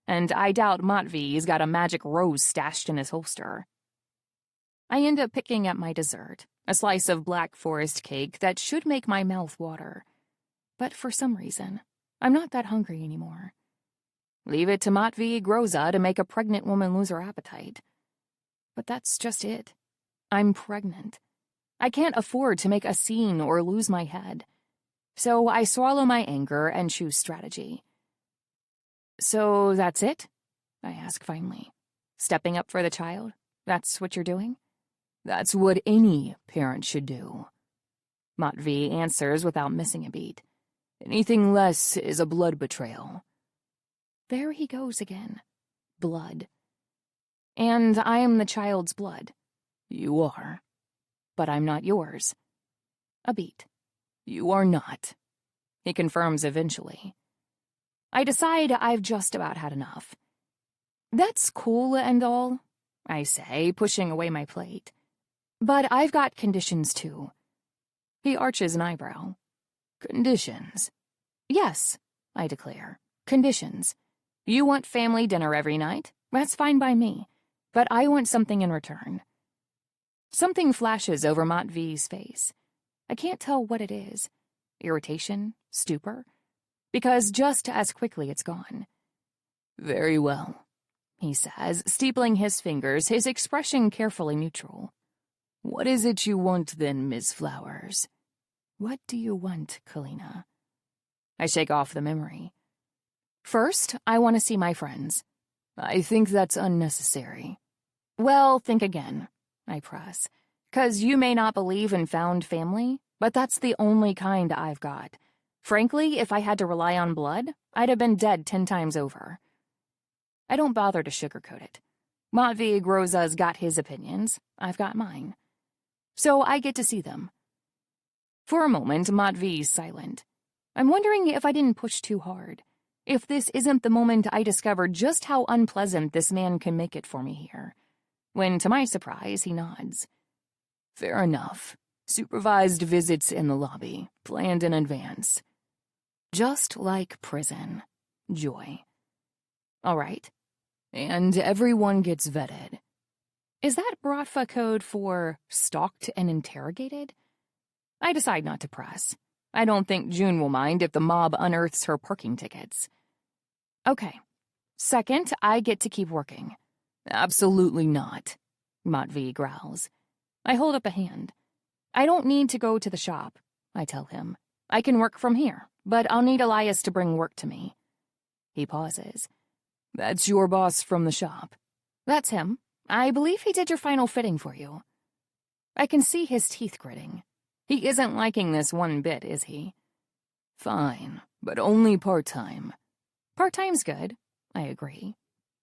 and I doubt Matvey's got a magic rose stashed in his holster. I end up picking up my dessert, a slice of Black Forest cake that should make my mouth water. But for some reason, I'm not that hungry anymore. Leave it to Matvey Groza to make a pregnant woman lose her appetite. But that's just it. I'm pregnant. I can't afford to make a scene or lose my head. So I swallow my anger and choose strategy. So that's it? I ask finally. Stepping up for the child? That's what you're doing? That's what any parent should do. Matvey answers without missing a beat. Anything less is a blood betrayal. There he goes again. Blood. And I am the child's blood. You are. But I'm not yours. A beat. You are not. He confirms eventually. I decide I've just about had enough. That's cool and all, I say, pushing away my plate. But I've got conditions too. He arches an eyebrow. Conditions? Yes, I declare. Conditions. You want family dinner every night? That's fine by me. But I want something in return. Something flashes over Matvey's face. I can't tell what it is. Irritation? Stupor? Because just as quickly it's gone. Very well, he says, steepling his fingers, his expression carefully neutral. What is it you want then, Miss Flowers? What do you want, Kalina? I shake off the memory. First, I want to see my friends. I think that's unnecessary. Well, think again, I press. 'Cause you may not believe in found family, but that's the only kind I've got. Frankly, if I had to rely on blood, I'd have been dead 10 times over. I don't bother to sugarcoat it. Matvey Groza's got his opinions, I've got mine. So I get to see them. For a moment, Matvey's silent. I'm wondering if I didn't push too hard. If this isn't the moment I discover just how unpleasant this man can make it for me here. When, to my surprise, he nods. Fair enough. Supervised visits in the lobby, planned in advance. Just like prison. Joy. All right. And everyone gets vetted. Is that Bratva code for stalked and interrogated? I decide not to press. I don't think June will mind if the mob unearths her parking tickets. Okay. Second, I get to keep working. Absolutely not, Matvey growls. I hold up a hand. I don't need to go to the shop, I tell him. I can work from here, but I'll need Elias to bring work to me. He pauses. That's your boss from the shop. That's him. I believe he did your final fitting for you. I can see his teeth gritting. He isn't liking this one bit, is he? Fine, but only part-time. Part-time's good, I agree.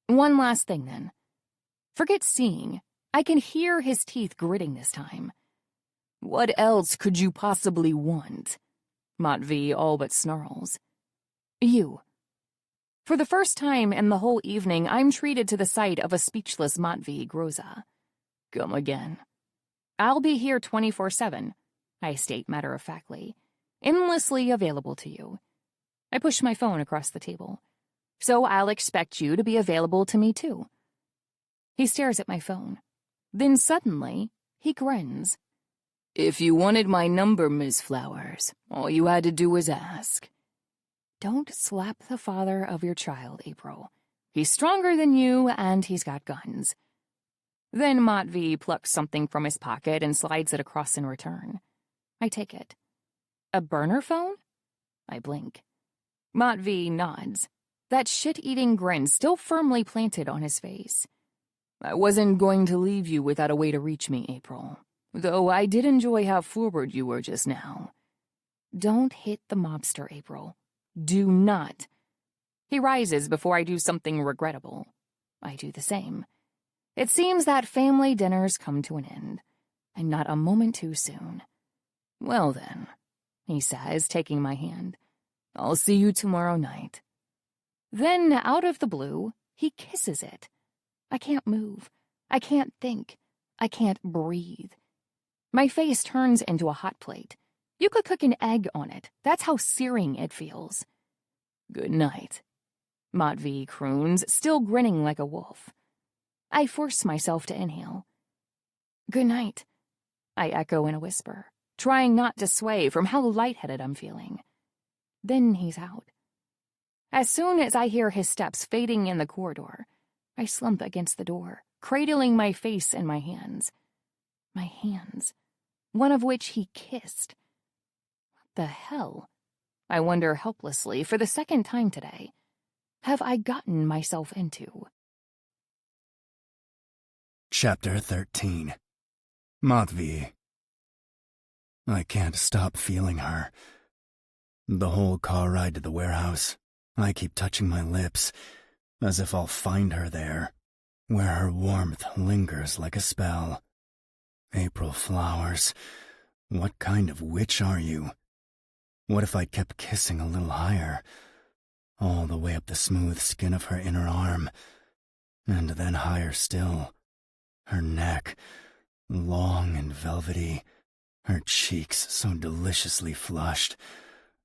One last thing, then. Forget seeing. I can hear his teeth gritting this time. What else could you possibly want? Matvey all but snarls. You. For the first time in the whole evening, I'm treated to the sight of a speechless Matvey Groza. Come again. I'll be here 24/7, I state matter-of-factly. Endlessly available to you. I push my phone across the table. So I'll expect you to be available to me, too. He stares at my phone. Then suddenly, he grins. If you wanted my number, Miss Flowers, all you had to do was ask. Don't slap the father of your child, April. He's stronger than you, and he's got guns. Then Matvey plucks something from his pocket and slides it across in return. I take it. A burner phone? I blink. Matvey nods, that shit-eating grin still firmly planted on his face. I wasn't going to leave you without a way to reach me, April. Though I did enjoy how forward you were just now. Don't hit the mobster, April. Do not. He rises before I do something regrettable. I do the same. It seems that family dinners come to an end, and not a moment too soon. Well then, he says, taking my hand. I'll see you tomorrow night. Then, out of the blue, he kisses it. I can't move. I can't think. I can't breathe. My face turns into a hot plate. You could cook an egg on it. That's how searing it feels. Good night. Matvey croons, still grinning like a wolf. I force myself to inhale. Good night, I echo in a whisper, trying not to sway from how lightheaded I'm feeling. Then he's out. As soon as I hear his steps fading in the corridor, I slump against the door, cradling my face in my hands. My hands, one of which he kissed. What the hell? I wonder helplessly for the second time today. Have I gotten myself into? Chapter 13. Matvey. I can't stop feeling her. The whole car ride to the warehouse, I keep touching my lips, as if I'll find her there, where her warmth lingers like a spell. April flowers, what kind of witch are you? What if I kept kissing a little higher, all the way up the smooth skin of her inner arm, and then higher still, her neck, long and velvety, her cheeks so deliciously flushed,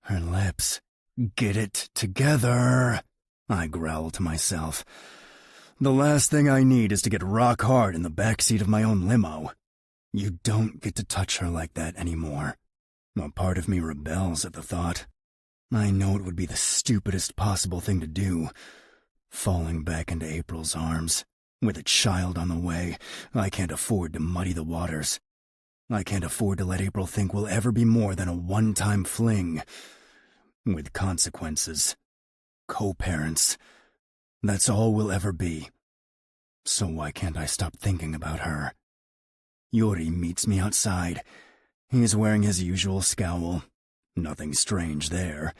her lips. Get it together, I growl to myself. The last thing I need is to get rock hard in the backseat of my own limo. You don't get to touch her like that anymore. A part of me rebels at the thought. I know it would be the stupidest possible thing to do. Falling back into April's arms, with a child on the way, I can't afford to muddy the waters. I can't afford to let April think we'll ever be more than a one-time fling. With consequences. Co-parents. That's all we'll ever be. So why can't I stop thinking about her? Yuri meets me outside. He's wearing his usual scowl. Nothing strange there.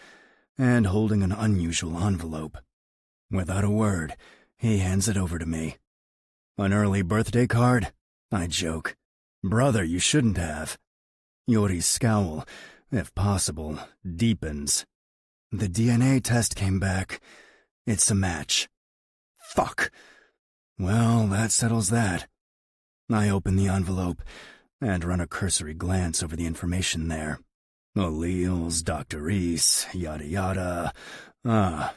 And holding an unusual envelope. Without a word, he hands it over to me. An early birthday card? I joke. Brother, you shouldn't have. Yuri's scowl, if possible, deepens. The DNA test came back. It's a match. Fuck. Well, that settles that. I open the envelope and run a cursory glance over the information there. Alleles, Dr. Reese, yada yada. Ah,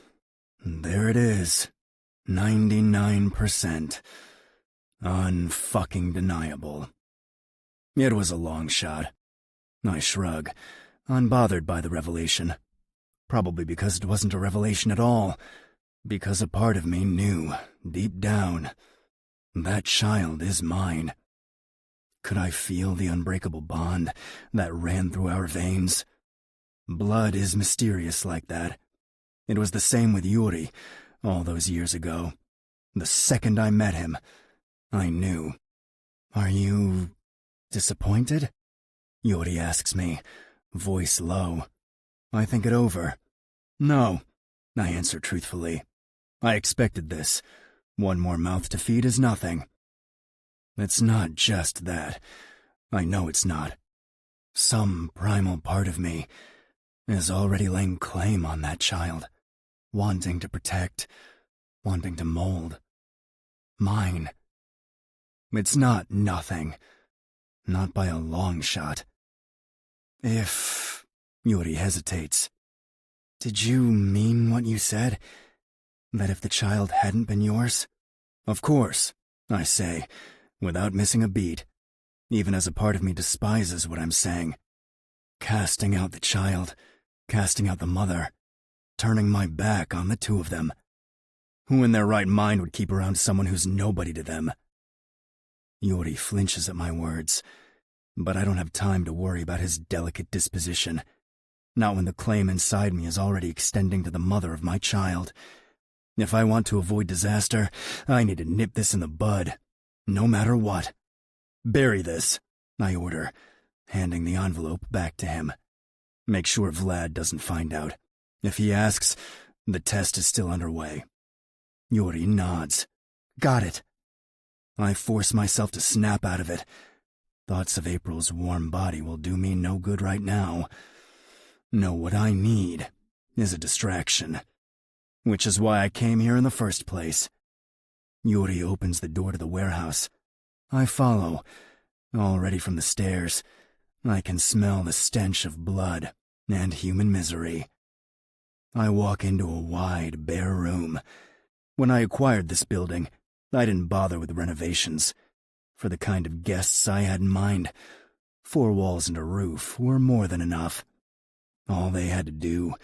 there it is. 99%. Unfucking deniable. It was a long shot. I shrug, unbothered by the revelation. Probably because it wasn't a revelation at all. Because a part of me knew, deep down, that child is mine. Could I feel the unbreakable bond that ran through our veins? Blood is mysterious like that. It was the same with Yuri, all those years ago. The second I met him, I knew. Are you disappointed? Yuri asks me, voice low. I think it over. No, I answer truthfully. I expected this. One more mouth to feed is nothing. It's not just that. I know it's not. Some primal part of me is already laying claim on that child, wanting to protect, wanting to mold. Mine. It's not nothing. Not by a long shot. If... Yuri hesitates. Did you mean what you said? That if the child hadn't been yours? Of course, I say, without missing a beat, even as a part of me despises what I'm saying. Casting out the child, casting out the mother, turning my back on the two of them. Who in their right mind would keep around someone who's nobody to them? Yuri flinches at my words, but I don't have time to worry about his delicate disposition. Not when the claim inside me is already extending to the mother of my child. If I want to avoid disaster, I need to nip this in the bud, no matter what. Bury this, I order, handing the envelope back to him. Make sure Vlad doesn't find out. If he asks, the test is still underway. Yuri nods. Got it. I force myself to snap out of it. Thoughts of April's warm body will do me no good right now. No, what I need is a distraction. Which is why I came here in the first place. Yuri opens the door to the warehouse. I follow. Already from the stairs, I can smell the stench of blood and human misery. I walk into a wide, bare room. When I acquired this building, I didn't bother with renovations. For the kind of guests I had in mind, 4 walls and a roof were more than enough. All they had to do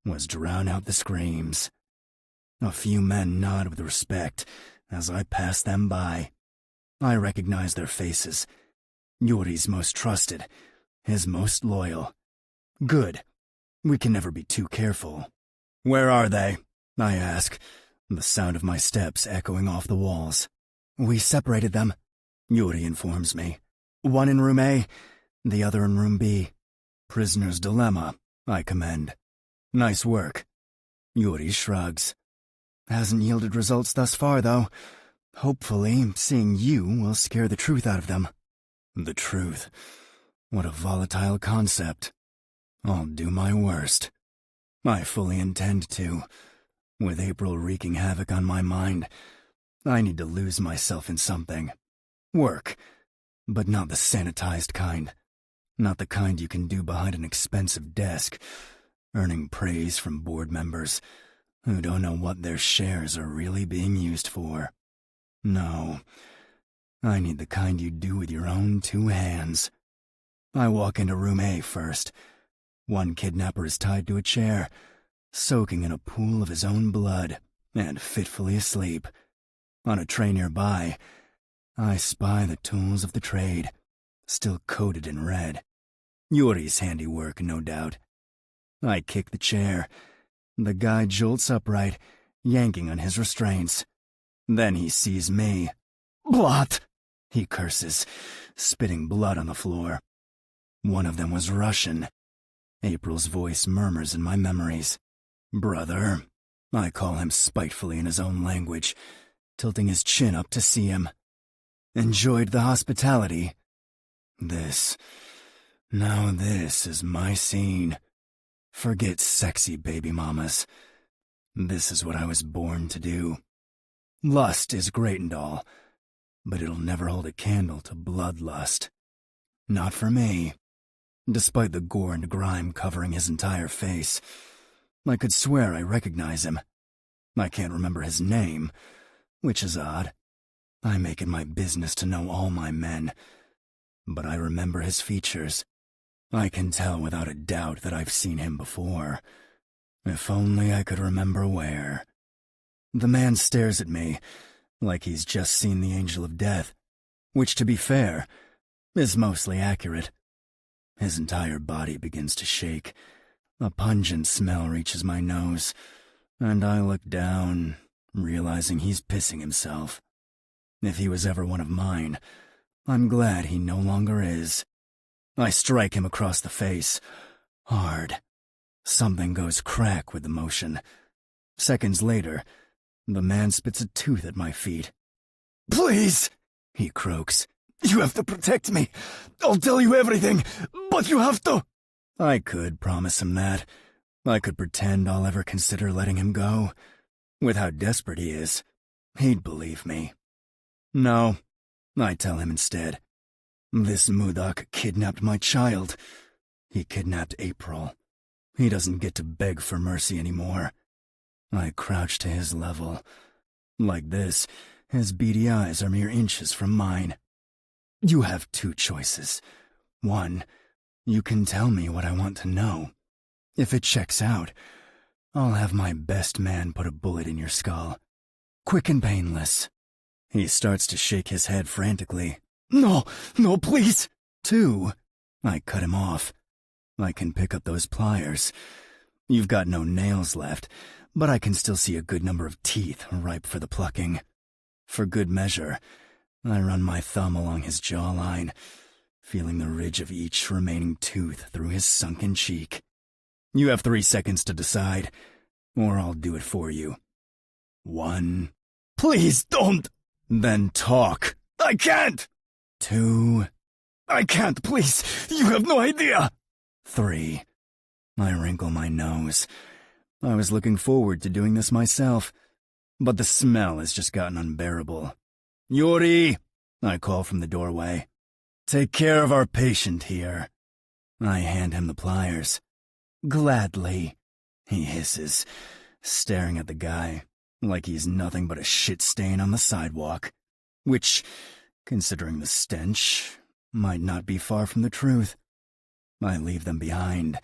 was drown out the screams. A few men nod with respect as I pass them by. I recognize their faces. Yuri's most trusted, his most loyal. Good. We can never be too careful. "Where are they?" I ask, the sound of my steps echoing off the walls. "We separated them," Yuri informs me. "One in room A, the other in room B." "Prisoner's dilemma," I commend. "Nice work." Yuri shrugs. "Hasn't yielded results thus far, though. Hopefully, seeing you will scare the truth out of them." The truth. What a volatile concept. I'll do my worst. I fully intend to. With April wreaking havoc on my mind, I need to lose myself in something. Work. But not the sanitized kind. Not the kind you can do behind an expensive desk, earning praise from board members who don't know what their shares are really being used for. No. I need the kind you do with your own 2 hands. I walk into room A first. One kidnapper is tied to a chair, soaking in a pool of his own blood, and fitfully asleep. On a tray nearby, I spy the tools of the trade, still coated in red. Yuri's handiwork, no doubt. I kick the chair. The guy jolts upright, yanking on his restraints. Then he sees me. "Blood!" he curses, spitting blood on the floor. One of them was Russian. April's voice murmurs in my memories. "Brother," I call him spitefully in his own language, tilting his chin up to see him. "Enjoyed the hospitality. This is my scene. Forget sexy baby mamas. This is what I was born to do. Lust is great and all, but it'll never hold a candle to bloodlust. Not for me." Despite the gore and grime covering his entire face, I could swear I recognize him. I can't remember his name, which is odd. I make it my business to know all my men, but I remember his features. I can tell without a doubt that I've seen him before. If only I could remember where. The man stares at me like he's just seen the Angel of Death, which, to be fair, is mostly accurate. His entire body begins to shake. A pungent smell reaches my nose, and I look down, realizing he's pissing himself. If he was ever one of mine, I'm glad he no longer is. I strike him across the face, hard. Something goes crack with the motion. Seconds later, the man spits a tooth at my feet. "Please," he croaks. "You have to protect me. I'll tell you everything, but you have to." I could promise him that. I could pretend I'll ever consider letting him go. With how desperate he is, he'd believe me. "No," I tell him instead. "This Mudak kidnapped my child. He kidnapped April. He doesn't get to beg for mercy anymore." I crouch to his level. Like this, his beady eyes are mere inches from mine. "You have 2 choices. One, you can tell me what I want to know. If it checks out, I'll have my best man put a bullet in your skull. Quick and painless." He starts to shake his head frantically. No, please." 2, I cut him off. "I can pick up those pliers. You've got no nails left, but I can still see a good number of teeth ripe for the plucking. For good measure, I run my thumb along his jawline, feeling the ridge of each remaining tooth through his sunken cheek. You have 3 seconds to decide, or I'll do it for you. 1. "Please don't." "Then talk." "I can't." 2. "I can't, please. You have no idea." 3. I wrinkle my nose. I was looking forward to doing this myself, but the smell has just gotten unbearable. Yuri! I call from the doorway. Take care of our patient here. I hand him the pliers. Gladly, he hisses, staring at the guy like he's nothing but a shit stain on the sidewalk, which, considering the stench, might not be far from the truth. I leave them behind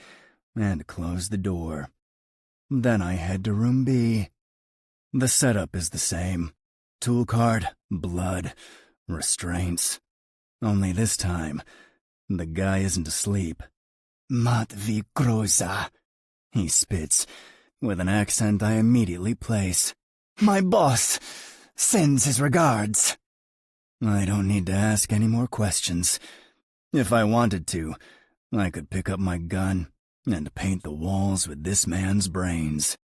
and close the door. Then I head to room B. The setup is the same. Tool cart, blood, restraints. Only this time, the guy isn't asleep. Matvey Groza, he spits, with an accent I immediately place. My boss sends his regards. I don't need to ask any more questions. If I wanted to, I could pick up my gun and paint the walls with this man's brains.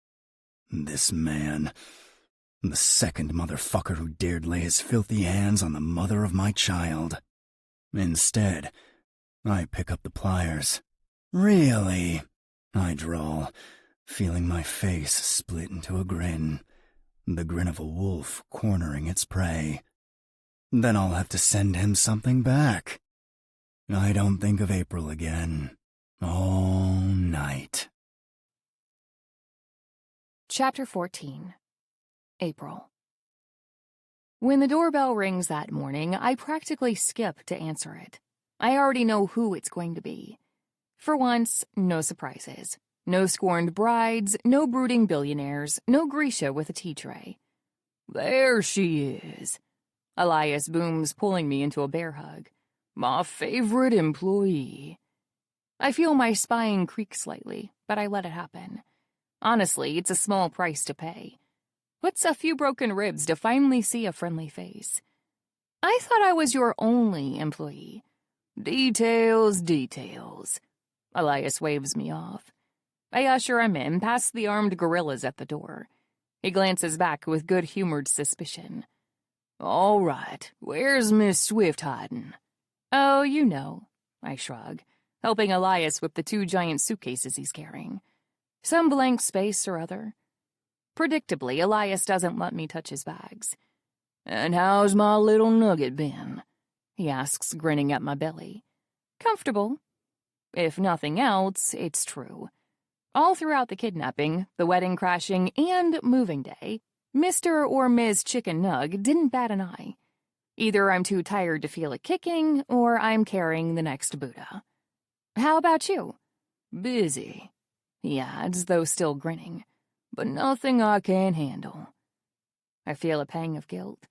This man, the second motherfucker who dared lay his filthy hands on the mother of my child. Instead, I pick up the pliers. Really? I drawl, feeling my face split into a grin. The grin of a wolf cornering its prey. Then I'll have to send him something back. I don't think of April again. All night. Chapter 14. April. When the doorbell rings that morning, I practically skip to answer it. I already know who it's going to be. For once, no surprises. No scorned brides, no brooding billionaires, no Grisha with a tea tray. There she is. Elias booms, pulling me into a bear hug. My favorite employee. I feel my spine creak slightly, but I let it happen. Honestly, it's a small price to pay. What's a few broken ribs to finally see a friendly face? I thought I was your only employee. Details, details. Elias waves me off. I usher him in past the armed gorillas at the door. He glances back with good-humored suspicion. All right, where's Miss Swift hiding? Oh, you know, I shrug, helping Elias with the 2 giant suitcases he's carrying. Some blank space or other. Predictably, Elias doesn't let me touch his bags. And how's my little nugget been? He asks, grinning at my belly. Comfortable. If nothing else, it's true. All throughout the kidnapping, the wedding crashing, and moving day, Mr. or Ms. Chicken Nug didn't bat an eye. Either I'm too tired to feel it kicking, or I'm carrying the next Buddha. How about you? Busy, he adds, though still grinning. But nothing I can't handle. I feel a pang of guilt.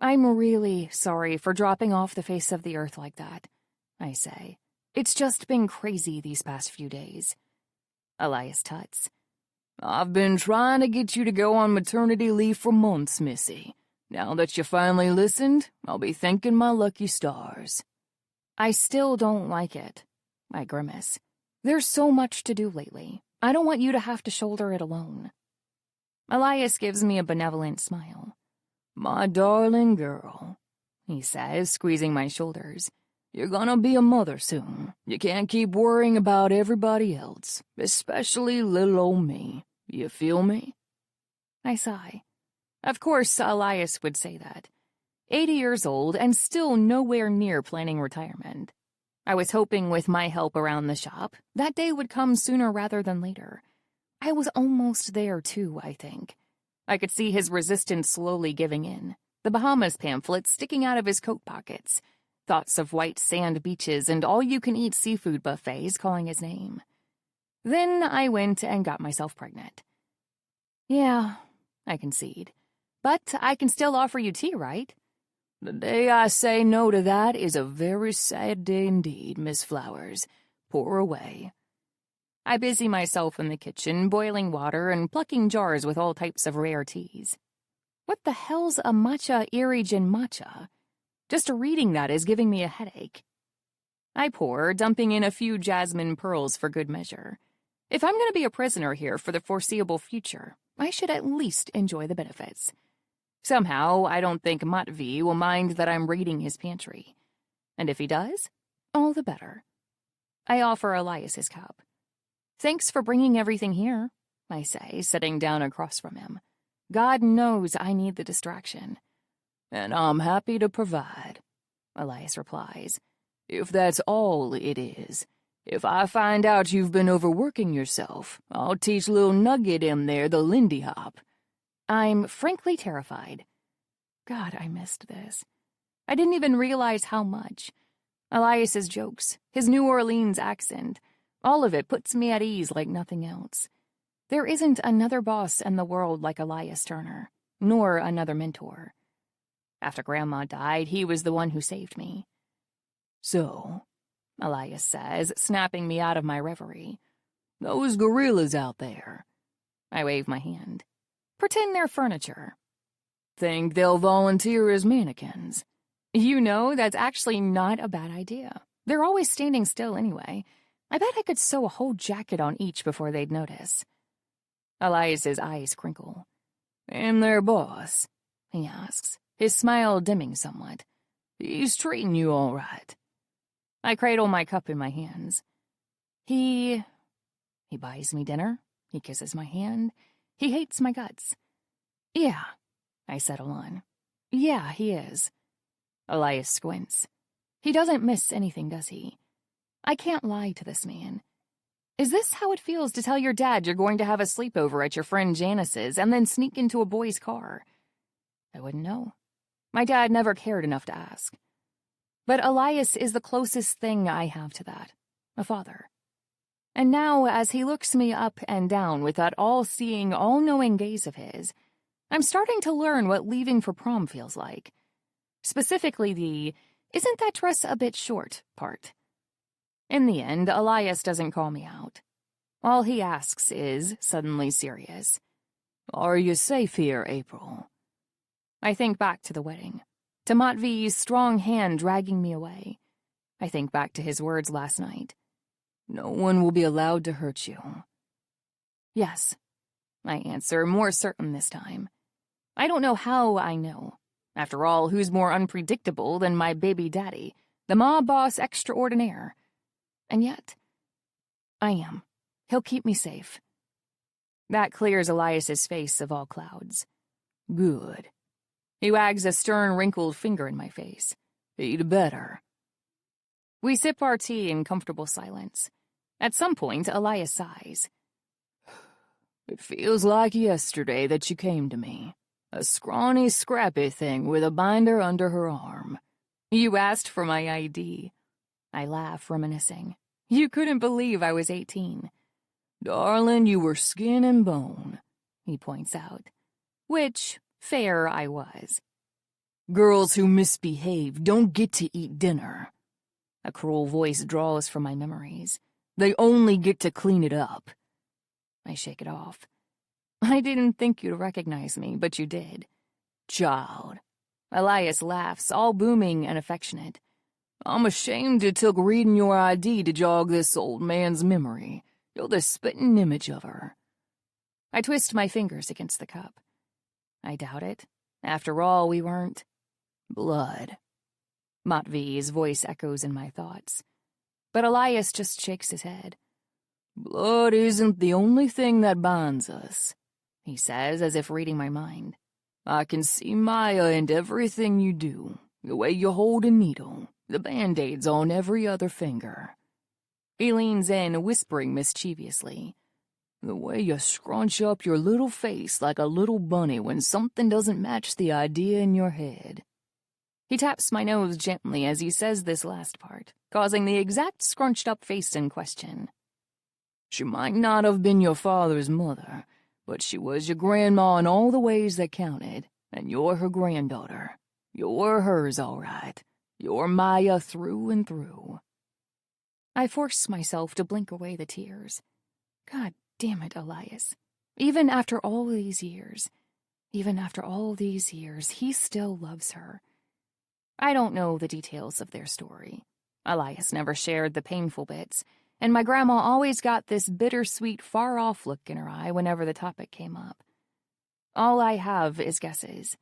I'm really sorry for dropping off the face of the earth like that, I say. It's just been crazy these past few days. Elias tuts. I've been trying to get you to go on maternity leave for months, Missy. Now that you finally listened, I'll be thanking my lucky stars. I still don't like it, I grimace. There's so much to do lately. I don't want you to have to shoulder it alone. Elias gives me a benevolent smile. My darling girl, he says, squeezing my shoulders. You're gonna be a mother soon. You can't keep worrying about everybody else, especially little old me. You feel me? I sigh. Of course, Elias would say that. 80 years old and still nowhere near planning retirement. I was hoping with my help around the shop, that day would come sooner rather than later. I was almost there, too, I think. I could see his resistance slowly giving in, the Bahamas pamphlet sticking out of his coat pockets, thoughts of white sand beaches and all-you-can-eat seafood buffets calling his name. Then I went and got myself pregnant. Yeah, I concede. But I can still offer you tea, right? The day I say no to that is a very sad day indeed, Miss Flowers. Pour away. I busy myself in the kitchen, boiling water and plucking jars with all types of rare teas. What the hell's a matcha irigin matcha? Just reading that is giving me a headache. I pour, dumping in a few jasmine pearls for good measure. If I'm going to be a prisoner here for the foreseeable future, I should at least enjoy the benefits. Somehow, I don't think Matvey will mind that I'm raiding his pantry. And if he does, all the better. I offer Elias his cup. Thanks for bringing everything here, I say, sitting down across from him. God knows I need the distraction. And I'm happy to provide, Elias replies. If that's all it is. If I find out you've been overworking yourself, I'll teach little Nugget in there the Lindy Hop. I'm frankly terrified. God, I missed this. I didn't even realize how much. Elias's jokes, his New Orleans accent, all of it puts me at ease like nothing else. There isn't another boss in the world like Elias Turner, nor another mentor. After Grandma died, he was the one who saved me. So, Elias says, snapping me out of my reverie. Those gorillas out there. I wave my hand. Pretend they're furniture. Think they'll volunteer as mannequins. You know, that's actually not a bad idea. They're always standing still anyway. I bet I could sew a whole jacket on each before they'd notice. Elias's eyes crinkle. And their boss, he asks, his smile dimming somewhat. He's treating you all right. I cradle my cup in my hands. He buys me dinner. He kisses my hand. He hates my guts. Yeah, I settle on. Yeah, he is. Elias squints. He doesn't miss anything, does he? I can't lie to this man. Is this how it feels to tell your dad you're going to have a sleepover at your friend Janice's and then sneak into a boy's car? I wouldn't know. My dad never cared enough to ask. But Elias is the closest thing I have to that, a father. And now, as he looks me up and down with that all-seeing, all-knowing gaze of his, I'm starting to learn what leaving for prom feels like. Specifically the, "Isn't that dress a bit short?" part. In the end, Elias doesn't call me out. All he asks is, suddenly serious, "Are you safe here, April?" I think back to the wedding, to Matvey's strong hand dragging me away. I think back to his words last night. No one will be allowed to hurt you. Yes, I answer, more certain this time. I don't know how I know. After all, who's more unpredictable than my baby daddy, the mob boss extraordinaire? And yet, I am. He'll keep me safe. That clears Elias's face of all clouds. Good. He wags a stern, wrinkled finger in my face. He'd better. We sip our tea in comfortable silence. At some point, Elias sighs. It feels like yesterday that you came to me. A scrawny, scrappy thing with a binder under her arm. You asked for my ID. I laugh, reminiscing. You couldn't believe I was 18. Darling, you were skin and bone, he points out. Which, fair I was. Girls who misbehave don't get to eat dinner. A cruel voice draws from my memories. They only get to clean it up. I shake it off. I didn't think you'd recognize me, but you did. Child. Elias laughs, all booming and affectionate. I'm ashamed it took reading your ID to jog this old man's memory. You're the spitting image of her. I twist my fingers against the cup. I doubt it. After all, we weren't. Blood. Matvey's voice echoes in my thoughts. But Elias just shakes his head. Blood isn't the only thing that binds us, he says, as if reading my mind. I can see Maya in everything you do. The way you hold a needle, the band-aids on every other finger. He leans in, whispering mischievously. The way you scrunch up your little face like a little bunny when something doesn't match the idea in your head. He taps my nose gently as he says this last part, causing the exact scrunched-up face in question. She might not have been your father's mother, but she was your grandma in all the ways that counted, and you're her granddaughter. You're hers, all right. You're Maya through and through. I force myself to blink away the tears. God damn it, Elias. Even after all these years, he still loves her. I don't know the details of their story. Elias never shared the painful bits, and my grandma always got this bittersweet, far-off look in her eye whenever the topic came up. All I have is guesses.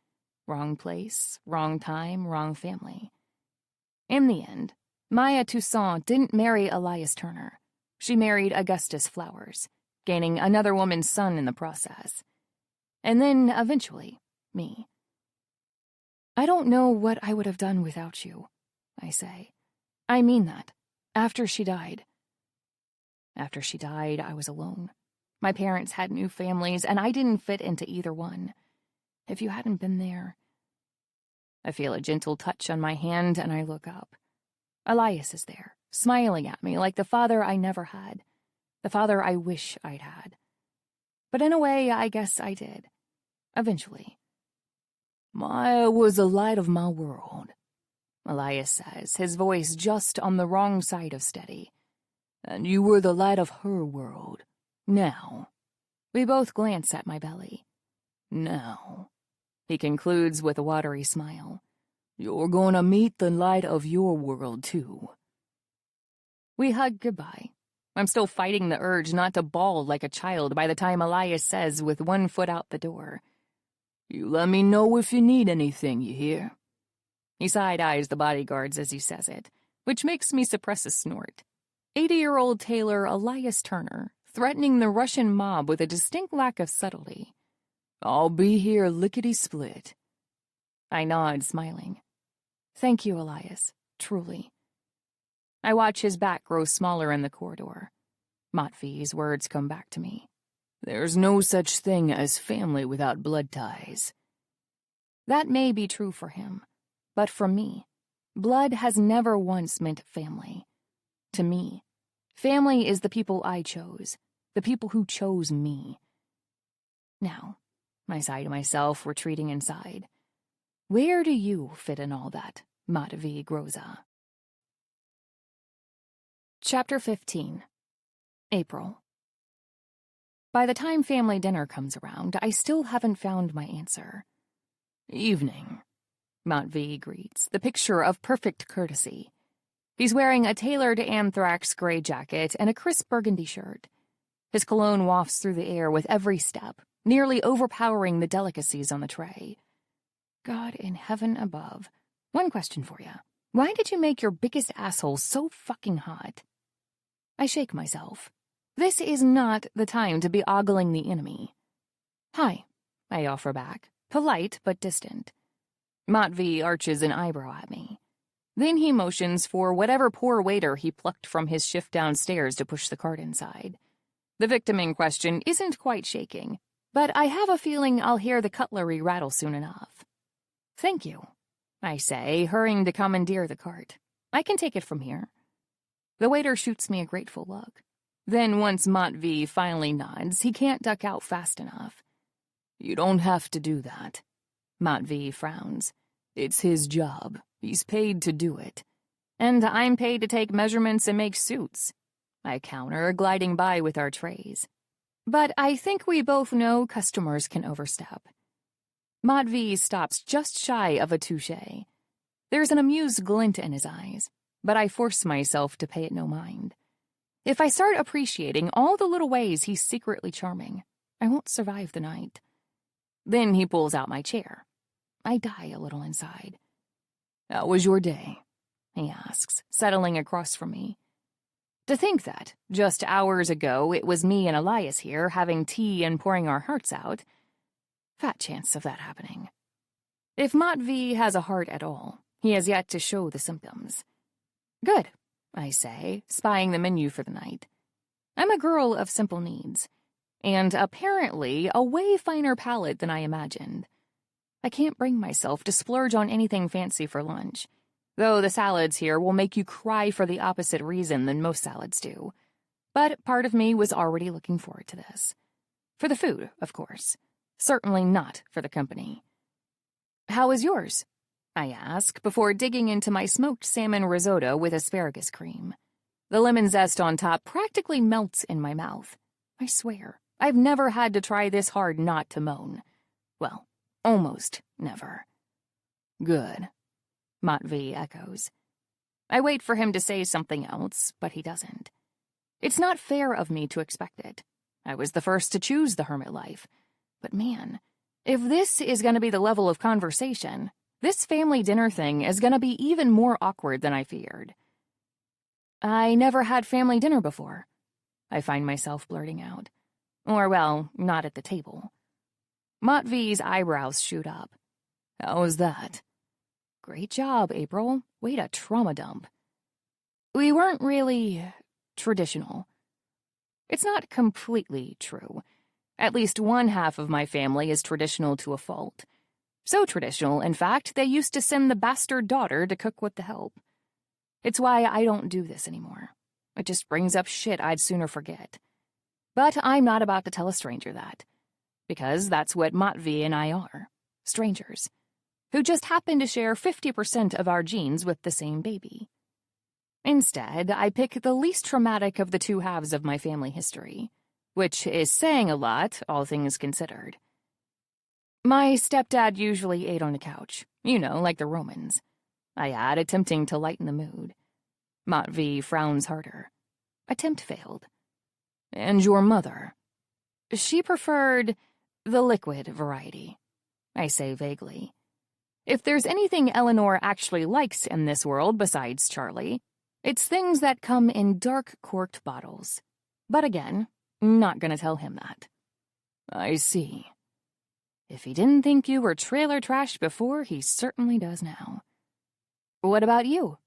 Wrong place, wrong time, wrong family. In the end, Maya Toussaint didn't marry Elias Turner. She married Augustus Flowers, gaining another woman's son in the process. And then, eventually, me. I don't know what I would have done without you, I say. I mean that. After she died. After she died, I was alone. My parents had new families, and I didn't fit into either one. If you hadn't been there... I feel a gentle touch on my hand, and I look up. Elias is there, smiling at me like the father I never had. The father I wish I'd had. But in a way, I guess I did. Eventually. Maya was the light of my world, Elias says, his voice just on the wrong side of steady. And you were the light of her world. Now. We both glance at my belly. Now. He concludes with a watery smile. You're gonna meet the light of your world, too. We hug goodbye. I'm still fighting the urge not to bawl like a child by the time Elias says with one foot out the door. You let me know if you need anything, you hear? He side-eyes the bodyguards as he says it, which makes me suppress a snort. 80-year-old tailor Elias Turner, threatening the Russian mob with a distinct lack of subtlety. I'll be here lickety-split. I nod, smiling. Thank you, Elias, truly. I watch his back grow smaller in the corridor. Matvey's words come back to me. There's no such thing as family without blood ties. That may be true for him, but for me, blood has never once meant family. To me, family is the people I chose, the people who chose me. Now, I sigh to myself, retreating inside. Where do you fit in all that, Matvey Groza? Chapter 15. April. By the time family dinner comes around, I still haven't found my answer. Evening. Matvey greets, the picture of perfect courtesy. He's wearing a tailored anthrax gray jacket and a crisp burgundy shirt. His cologne wafts through the air with every step, nearly overpowering the delicacies on the tray. God in heaven above. One question for you. Why did you make your biggest asshole so fucking hot? I shake myself. This is not the time to be ogling the enemy. Hi, I offer back, polite but distant. Matvey arches an eyebrow at me. Then he motions for whatever poor waiter he plucked from his shift downstairs to push the cart inside. The victim in question isn't quite shaking, but I have a feeling I'll hear the cutlery rattle soon enough. Thank you, I say, hurrying to commandeer the cart. I can take it from here. The waiter shoots me a grateful look. Then once Matvey finally nods, he can't duck out fast enough. You don't have to do that. Matvey frowns. It's his job. He's paid to do it. And I'm paid to take measurements and make suits. I counter, gliding by with our trays. But I think we both know customers can overstep. Matvey stops just shy of a touche. There's an amused glint in his eyes, but I force myself to pay it no mind. If I start appreciating all the little ways he's secretly charming, I won't survive the night. Then he pulls out my chair. I die a little inside. How was your day? He asks, settling across from me. To think that, just hours ago, it was me and Elias here having tea and pouring our hearts out. Fat chance of that happening. If Matvey has a heart at all, he has yet to show the symptoms. Good, I say, spying the menu for the night. I'm a girl of simple needs, and apparently a way finer palate than I imagined. I can't bring myself to splurge on anything fancy for lunch, though the salads here will make you cry for the opposite reason than most salads do. But part of me was already looking forward to this. For the food, of course. Certainly not for the company. How is yours? I ask, before digging into my smoked salmon risotto with asparagus cream. The lemon zest on top practically melts in my mouth. I swear, I've never had to try this hard not to moan. Well, almost never. Good, Matvey echoes. I wait for him to say something else, but he doesn't. It's not fair of me to expect it. I was the first to choose the hermit life. But man, if this is going to be the level of conversation, this family dinner thing is going to be even more awkward than I feared. I never had family dinner before, I find myself blurting out. Or, well, not at the table. Matvey's eyebrows shoot up. How was that? Great job, April. Way to trauma dump. We weren't really traditional. It's not completely true. At least one half of my family is traditional to a fault. So traditional, in fact, they used to send the bastard daughter to cook with the help. It's why I don't do this anymore. It just brings up shit I'd sooner forget. But I'm not about to tell a stranger that. Because that's what Matvey and I are. Strangers. Who just happen to share 50% of our genes with the same baby. Instead, I pick the least traumatic of the two halves of my family history, which is saying a lot, all things considered. My stepdad usually ate on the couch, like the Romans. I add, attempting to lighten the mood. Matvey frowns harder. Attempt failed. And your mother? She preferred the liquid variety, I say vaguely. If there's anything Eleanor actually likes in this world besides Charlie, it's things that come in dark corked bottles. But again, not gonna tell him that. I see. If he didn't think you were trailer trashed before, he certainly does now. What about you?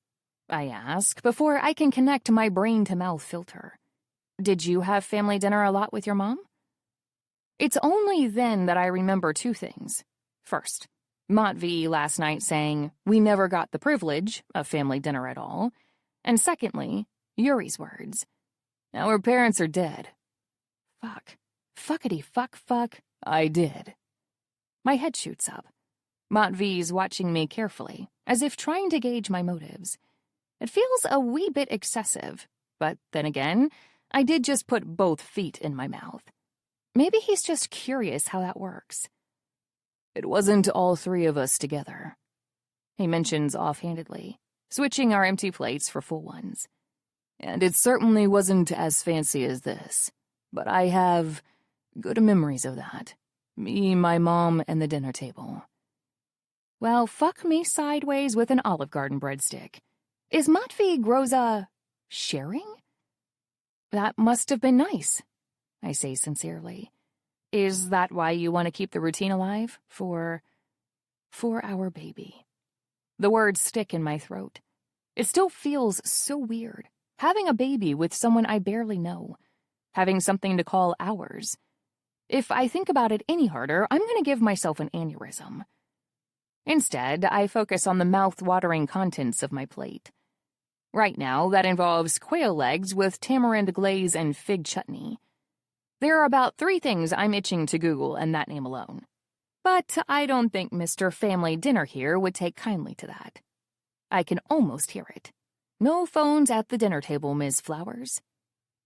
I ask, before I can connect my brain-to-mouth filter. Did you have family dinner a lot with your mom? It's only then that I remember two things. First, Matvey last night saying, we never got the privilege of family dinner at all. And secondly, Yuri's words. Our parents are dead. Fuck. Fuckity fuck, I did. My head shoots up. Matvey's watching me carefully, as if trying to gauge my motives. It feels a wee bit excessive, but then again, I did just put both feet in my mouth. Maybe he's just curious how that works. It wasn't all three of us together, he mentions offhandedly, switching our empty plates for full ones. And it certainly wasn't as fancy as this, but I have good memories of that. Me, my mom, and the dinner table. Well, fuck me sideways with an Olive Garden breadstick. Is Matvey Groza sharing? That must have been nice, I say sincerely. Is that why you want to keep the routine alive? For our baby. The words stick in my throat. It still feels so weird, having a baby with someone I barely know, having something to call ours. If I think about it any harder, I'm going to give myself an aneurysm. Instead, I focus on the mouth-watering contents of my plate. Right now, that involves quail legs with tamarind glaze and fig chutney. There are about 3 things I'm itching to Google in that name alone. But I don't think Mr. Family Dinner here would take kindly to that. I can almost hear it. No phones at the dinner table, Ms. Flowers.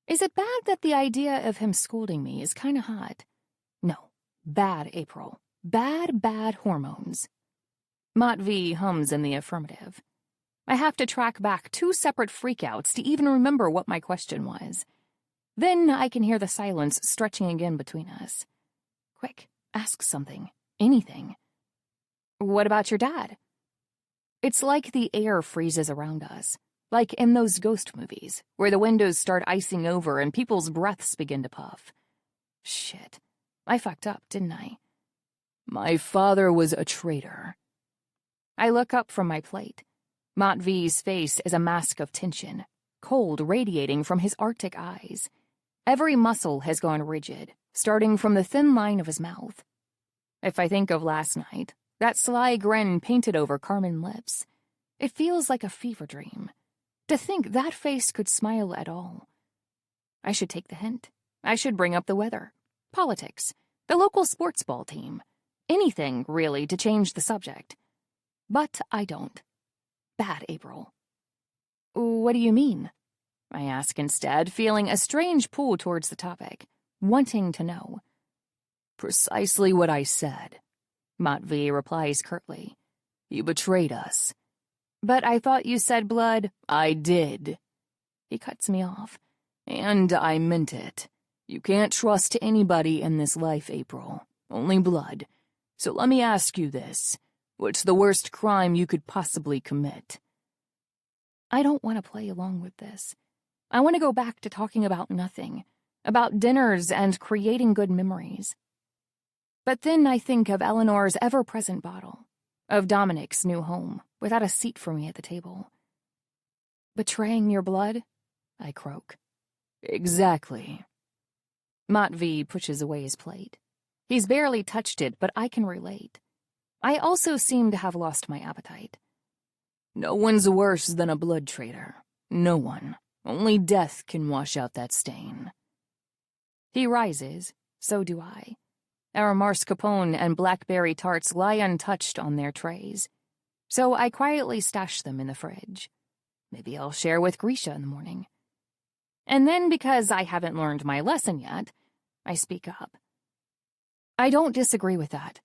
Is it bad that the idea of him scolding me is kind of hot? No. Bad, April. Bad hormones. Matvey hums in the affirmative. I have to track back 2 separate freakouts to even remember what my question was. Then I can hear the silence stretching again between us. Quick, ask something. Anything. What about your dad? It's like the air freezes around us. Like in those ghost movies, where the windows start icing over and people's breaths begin to puff. Shit. I fucked up, didn't I? My father was a traitor. I look up from my plate. Matvey's face is a mask of tension, cold radiating from his arctic eyes. Every muscle has gone rigid, starting from the thin line of his mouth. If I think of last night, that sly grin painted over carmine lips, it feels like a fever dream. To think that face could smile at all. I should take the hint. I should bring up the weather, politics, the local sports ball team. Anything, really, to change the subject. But I don't. Bad, April. What do you mean? I ask instead, feeling a strange pull towards the topic, wanting to know. Precisely what I said, Matvey replies curtly. You betrayed us. But I thought you said blood. I did. He cuts me off. And I meant it. You can't trust anybody in this life, April. Only blood. So let me ask you this. What's the worst crime you could possibly commit? I don't want to play along with this. I want to go back to talking about nothing, about dinners and creating good memories. But then I think of Eleanor's ever-present bottle, of Dominic's new home, without a seat for me at the table. Betraying your blood? I croak. Exactly. Matvey pushes away his plate. He's barely touched it, but I can relate. I also seem to have lost my appetite. No one's worse than a blood traitor. No one. Only death can wash out that stain. He rises, so do I. Our mascarpone and blackberry tarts lie untouched on their trays, so I quietly stash them in the fridge. Maybe I'll share with Grisha in the morning. And then, because I haven't learned my lesson yet, I speak up. I don't disagree with that,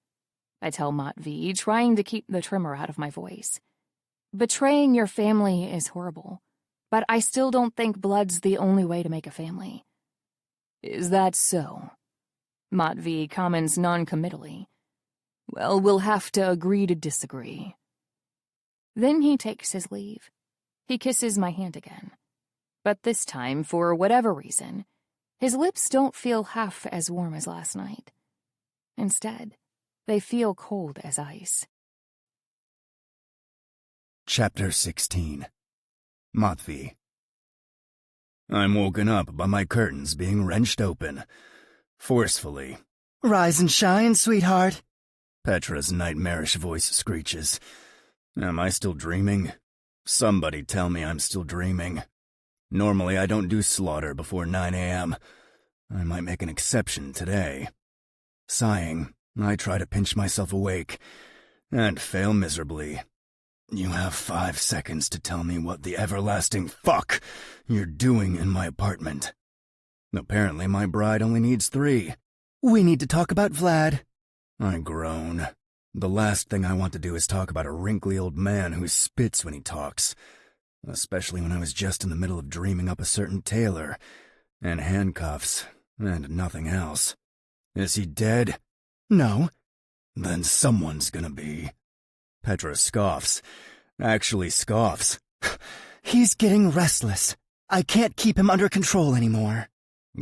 I tell Matvey, trying to keep the tremor out of my voice. Betraying your family is horrible, but I still don't think blood's the only way to make a family. Is that so? Matvey comments noncommittally. Well, we'll have to agree to disagree. Then he takes his leave. He kisses my hand again. But this time, for whatever reason, his lips don't feel half as warm as last night. Instead, they feel cold as ice. Chapter 16. Matvey. I'm woken up by my curtains being wrenched open. Forcefully. Rise and shine, sweetheart. Petra's nightmarish voice screeches. Am I still dreaming? Somebody tell me I'm still dreaming. Normally I don't do slaughter before 9 a.m. I might make an exception today. Sighing, I try to pinch myself awake, and fail miserably. You have 5 seconds to tell me what the everlasting fuck you're doing in my apartment. Apparently my bride only needs 3. We need to talk about Vlad. I groan. The last thing I want to do is talk about a wrinkly old man who spits when he talks, especially when I was just in the middle of dreaming up a certain tailor, and handcuffs, and nothing else. Is he dead? No. Then someone's gonna be. Petra scoffs. Actually scoffs. He's getting restless. I can't keep him under control anymore.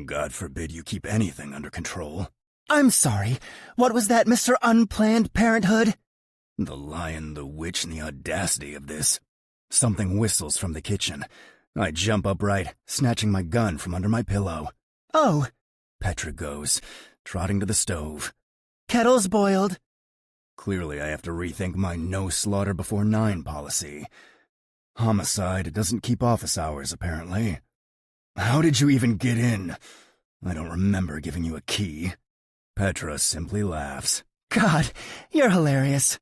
God forbid you keep anything under control. I'm sorry. What was that, Mr. Unplanned Parenthood? The lion, the witch, and the audacity of this. Something whistles from the kitchen. I jump upright, snatching my gun from under my pillow. Oh. Petra goes, trotting to the stove. Kettle's boiled. Clearly I have to rethink my no slaughter before 9 policy. Homicide doesn't keep office hours, apparently. How did you even get in? I don't remember giving you a key. Petra simply laughs. God, you're hilarious.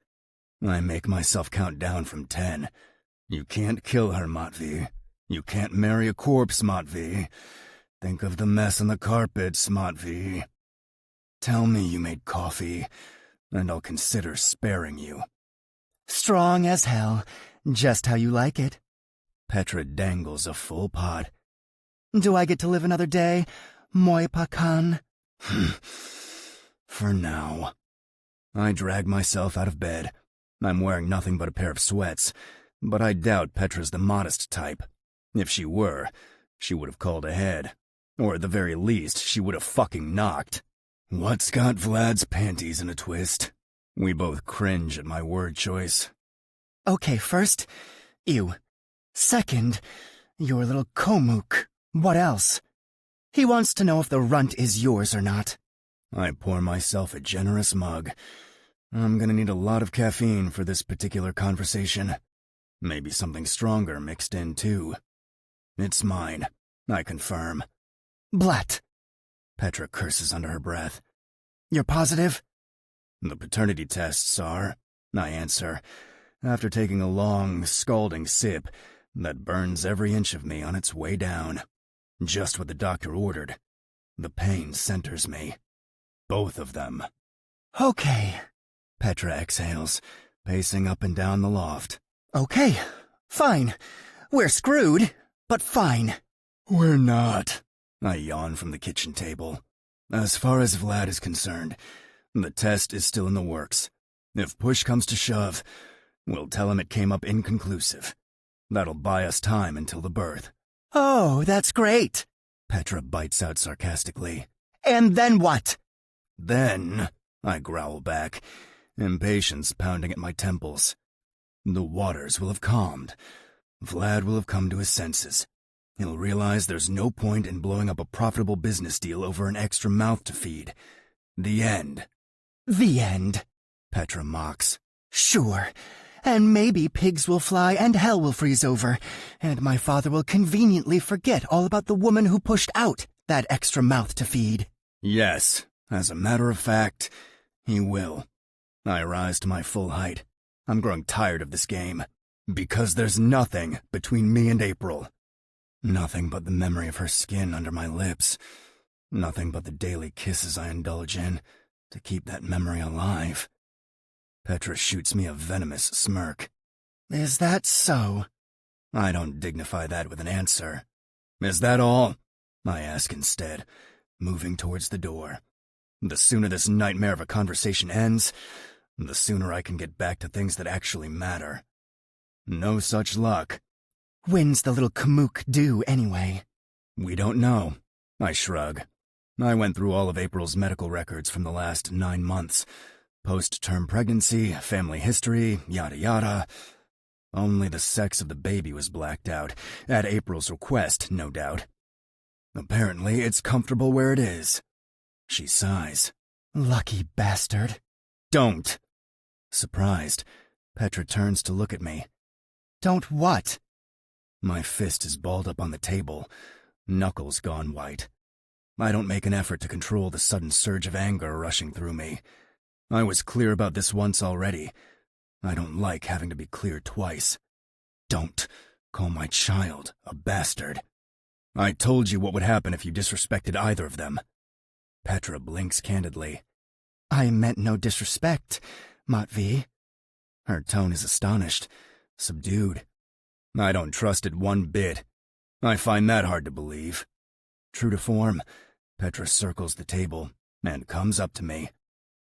I make myself count down from 10. You can't kill her, Matvey. You can't marry a corpse, Matvey. Think of the mess on the carpets, Matvey. Tell me you made coffee, and I'll consider sparing you. Strong as hell, just how you like it. Petra dangles a full pot. Do I get to live another day, moi pakan? For now. I drag myself out of bed. I'm wearing nothing but a pair of sweats, but I doubt Petra's the modest type. If she were, she would have called ahead. Or at the very least, she would have fucking knocked. What's got Vlad's panties in a twist? We both cringe at my word choice. Okay, first, you. Second, your little Komuk. What else? He wants to know if the runt is yours or not. I pour myself a generous mug. I'm gonna need a lot of caffeine for this particular conversation. Maybe something stronger mixed in, too. It's mine, I confirm. Blat. Petra curses under her breath. You're positive? The paternity tests are, I answer, after taking a long, scalding sip that burns every inch of me on its way down. Just what the doctor ordered. The pain centers me. Both of them. Okay. Petra exhales, pacing up and down the loft. Okay, fine. We're screwed, but fine. We're not. I yawn from the kitchen table. As far as Vlad is concerned, the test is still in the works. If push comes to shove, we'll tell him it came up inconclusive. That'll buy us time until the birth. Oh, that's great, Petra bites out sarcastically. and then what? Then, I growl back, impatience pounding at my temples. The waters will have calmed. Vlad will have come to his senses. He'll realize there's no point in blowing up a profitable business deal over an extra mouth to feed. The end. The end. Petra mocks. Sure, and maybe pigs will fly and hell will freeze over, and my father will conveniently forget all about the woman who pushed out that extra mouth to feed. Yes, as a matter of fact, he will. I rise to my full height. I'm growing tired of this game. Because there's nothing between me and April. Nothing but the memory of her skin under my lips. Nothing but the daily kisses I indulge in to keep that memory alive. Petra shoots me a venomous smirk. Is that so? I don't dignify that with an answer. Is that all? I ask instead, moving towards the door. The sooner this nightmare of a conversation ends, the sooner I can get back to things that actually matter. No such luck. When's the little kamook due, anyway? We don't know. I shrug. I went through all of April's medical records from the last 9 months. Post-term pregnancy, family history, yada yada. Only the sex of the baby was blacked out, at April's request, no doubt. Apparently, it's comfortable where it is. She sighs. Lucky bastard. Don't. Surprised, Petra turns to look at me. Don't what? My fist is balled up on the table, knuckles gone white. I don't make an effort to control the sudden surge of anger rushing through me. I was clear about this once already. I don't like having to be clear twice. Don't call my child a bastard. I told you what would happen if you disrespected either of them. Petra blinks candidly. I meant no disrespect, Matvey. Her tone is astonished, subdued. I don't trust it one bit. I find that hard to believe. True to form, Petra circles the table and comes up to me.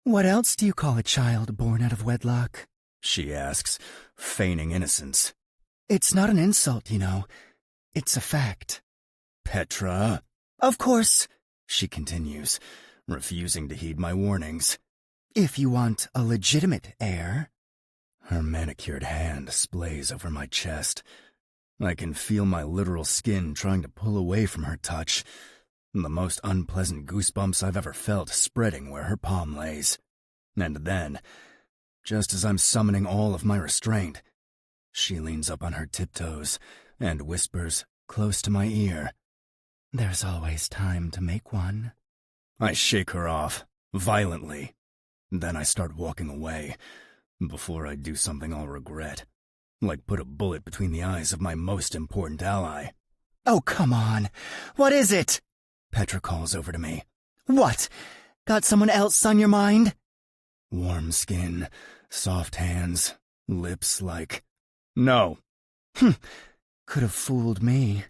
What else do you call a child born out of wedlock? She asks, feigning innocence. It's not an insult, you know. It's a fact. Petra? Of course, She continues, refusing to heed my warnings. If you want a legitimate heir. Her manicured hand splays over my chest. I can feel my literal skin trying to pull away from her touch, the most unpleasant goosebumps I've ever felt spreading where her palm lays. And then, just as I'm summoning all of my restraint, she leans up on her tiptoes and whispers close to my ear. There's always time to make one. I shake her off, violently. Then I start walking away, before I do something I'll regret. Like put a bullet between the eyes of my most important ally. Oh, come on. What is it? Petra calls over to me. What? Got someone else on your mind? Warm skin, soft hands, lips like... No. Could have fooled me.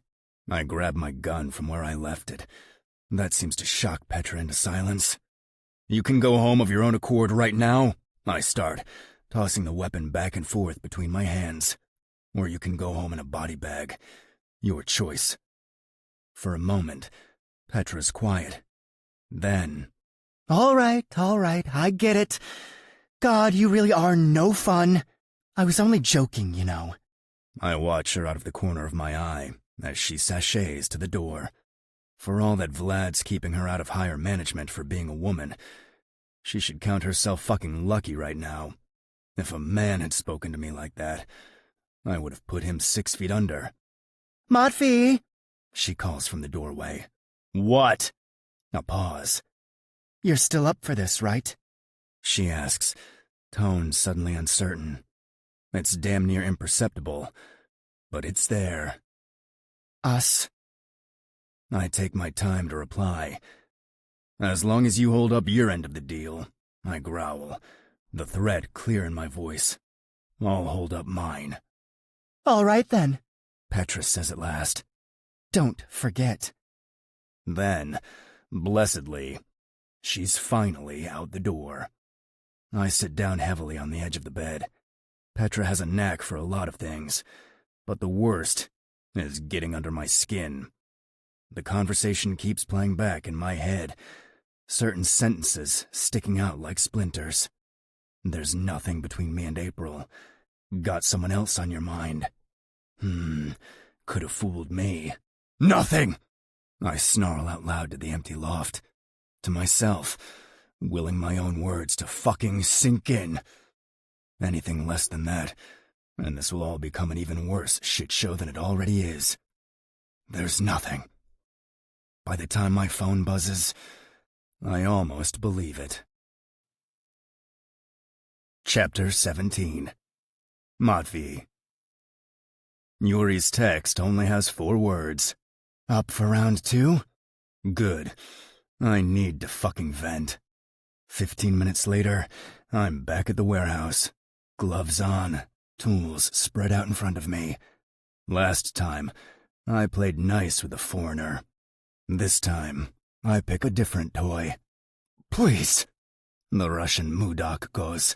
I grab my gun from where I left it. That seems to shock Petra into silence. You can go home of your own accord right now, I start, tossing the weapon back and forth between my hands. Or you can go home in a body bag. Your choice. For a moment, Petra's quiet. Then... All right, I get it. God, you really are no fun. I was only joking, you know. I watch her out of the corner of my eye as she sachets to the door. For all that Vlad's keeping her out of higher management for being a woman, she should count herself fucking lucky right now. If a man had spoken to me like that, I would have put him 6 feet under. Matvey! She calls from the doorway. What? A pause. You're still up for this, right? She asks, tone suddenly uncertain. It's damn near imperceptible, but it's there. Us? I take my time to reply. As long as you hold up your end of the deal, I growl, the threat clear in my voice. I'll hold up mine. All right, then, Petra says at last. Don't forget. Then, blessedly, she's finally out the door. I sit down heavily on the edge of the bed. Petra has a knack for a lot of things, but the worst is getting under my skin. The conversation keeps playing back in my head, certain sentences sticking out like splinters. There's nothing between me and April. Got someone else on your mind. Could have fooled me. Nothing! I snarl out loud to the empty loft. To myself, willing my own words to fucking sink in. Anything less than that, and this will all become an even worse shit show than it already is. There's nothing. By the time my phone buzzes, I almost believe it. Chapter 17. Matvey. Yuri's text only has 4 words. Up for round 2? Good. I need to fucking vent. 15 minutes later, I'm back at the warehouse. Gloves on, tools spread out in front of me. Last time, I played nice with the foreigner. This time, I pick a different toy. Please, the Russian Mudak goes,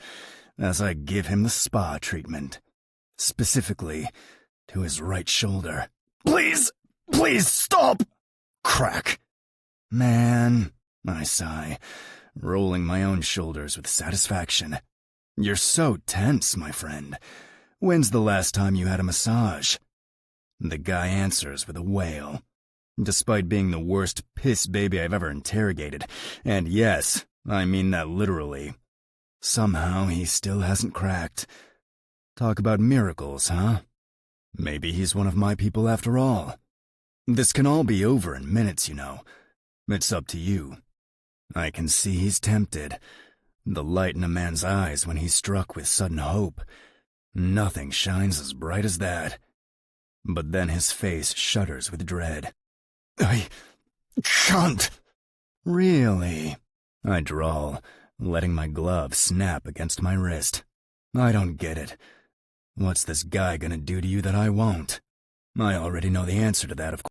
as I give him the spa treatment. Specifically, to his right shoulder. Please, stop! Crack. Man, I sigh, rolling my own shoulders with satisfaction. You're so tense, my friend. When's the last time you had a massage? The guy answers with a wail. Despite being the worst piss baby I've ever interrogated, and yes, I mean that literally, somehow he still hasn't cracked. Talk about miracles, huh? Maybe he's one of my people after all. This can all be over in minutes, you know. It's up to you. I can see he's tempted. The light in a man's eyes when he's struck with sudden hope. Nothing shines as bright as that. But then his face shudders with dread. I can't. Really? I drawl, letting my glove snap against my wrist. I don't get it. What's this guy gonna do to you that I won't? I already know the answer to that, of course.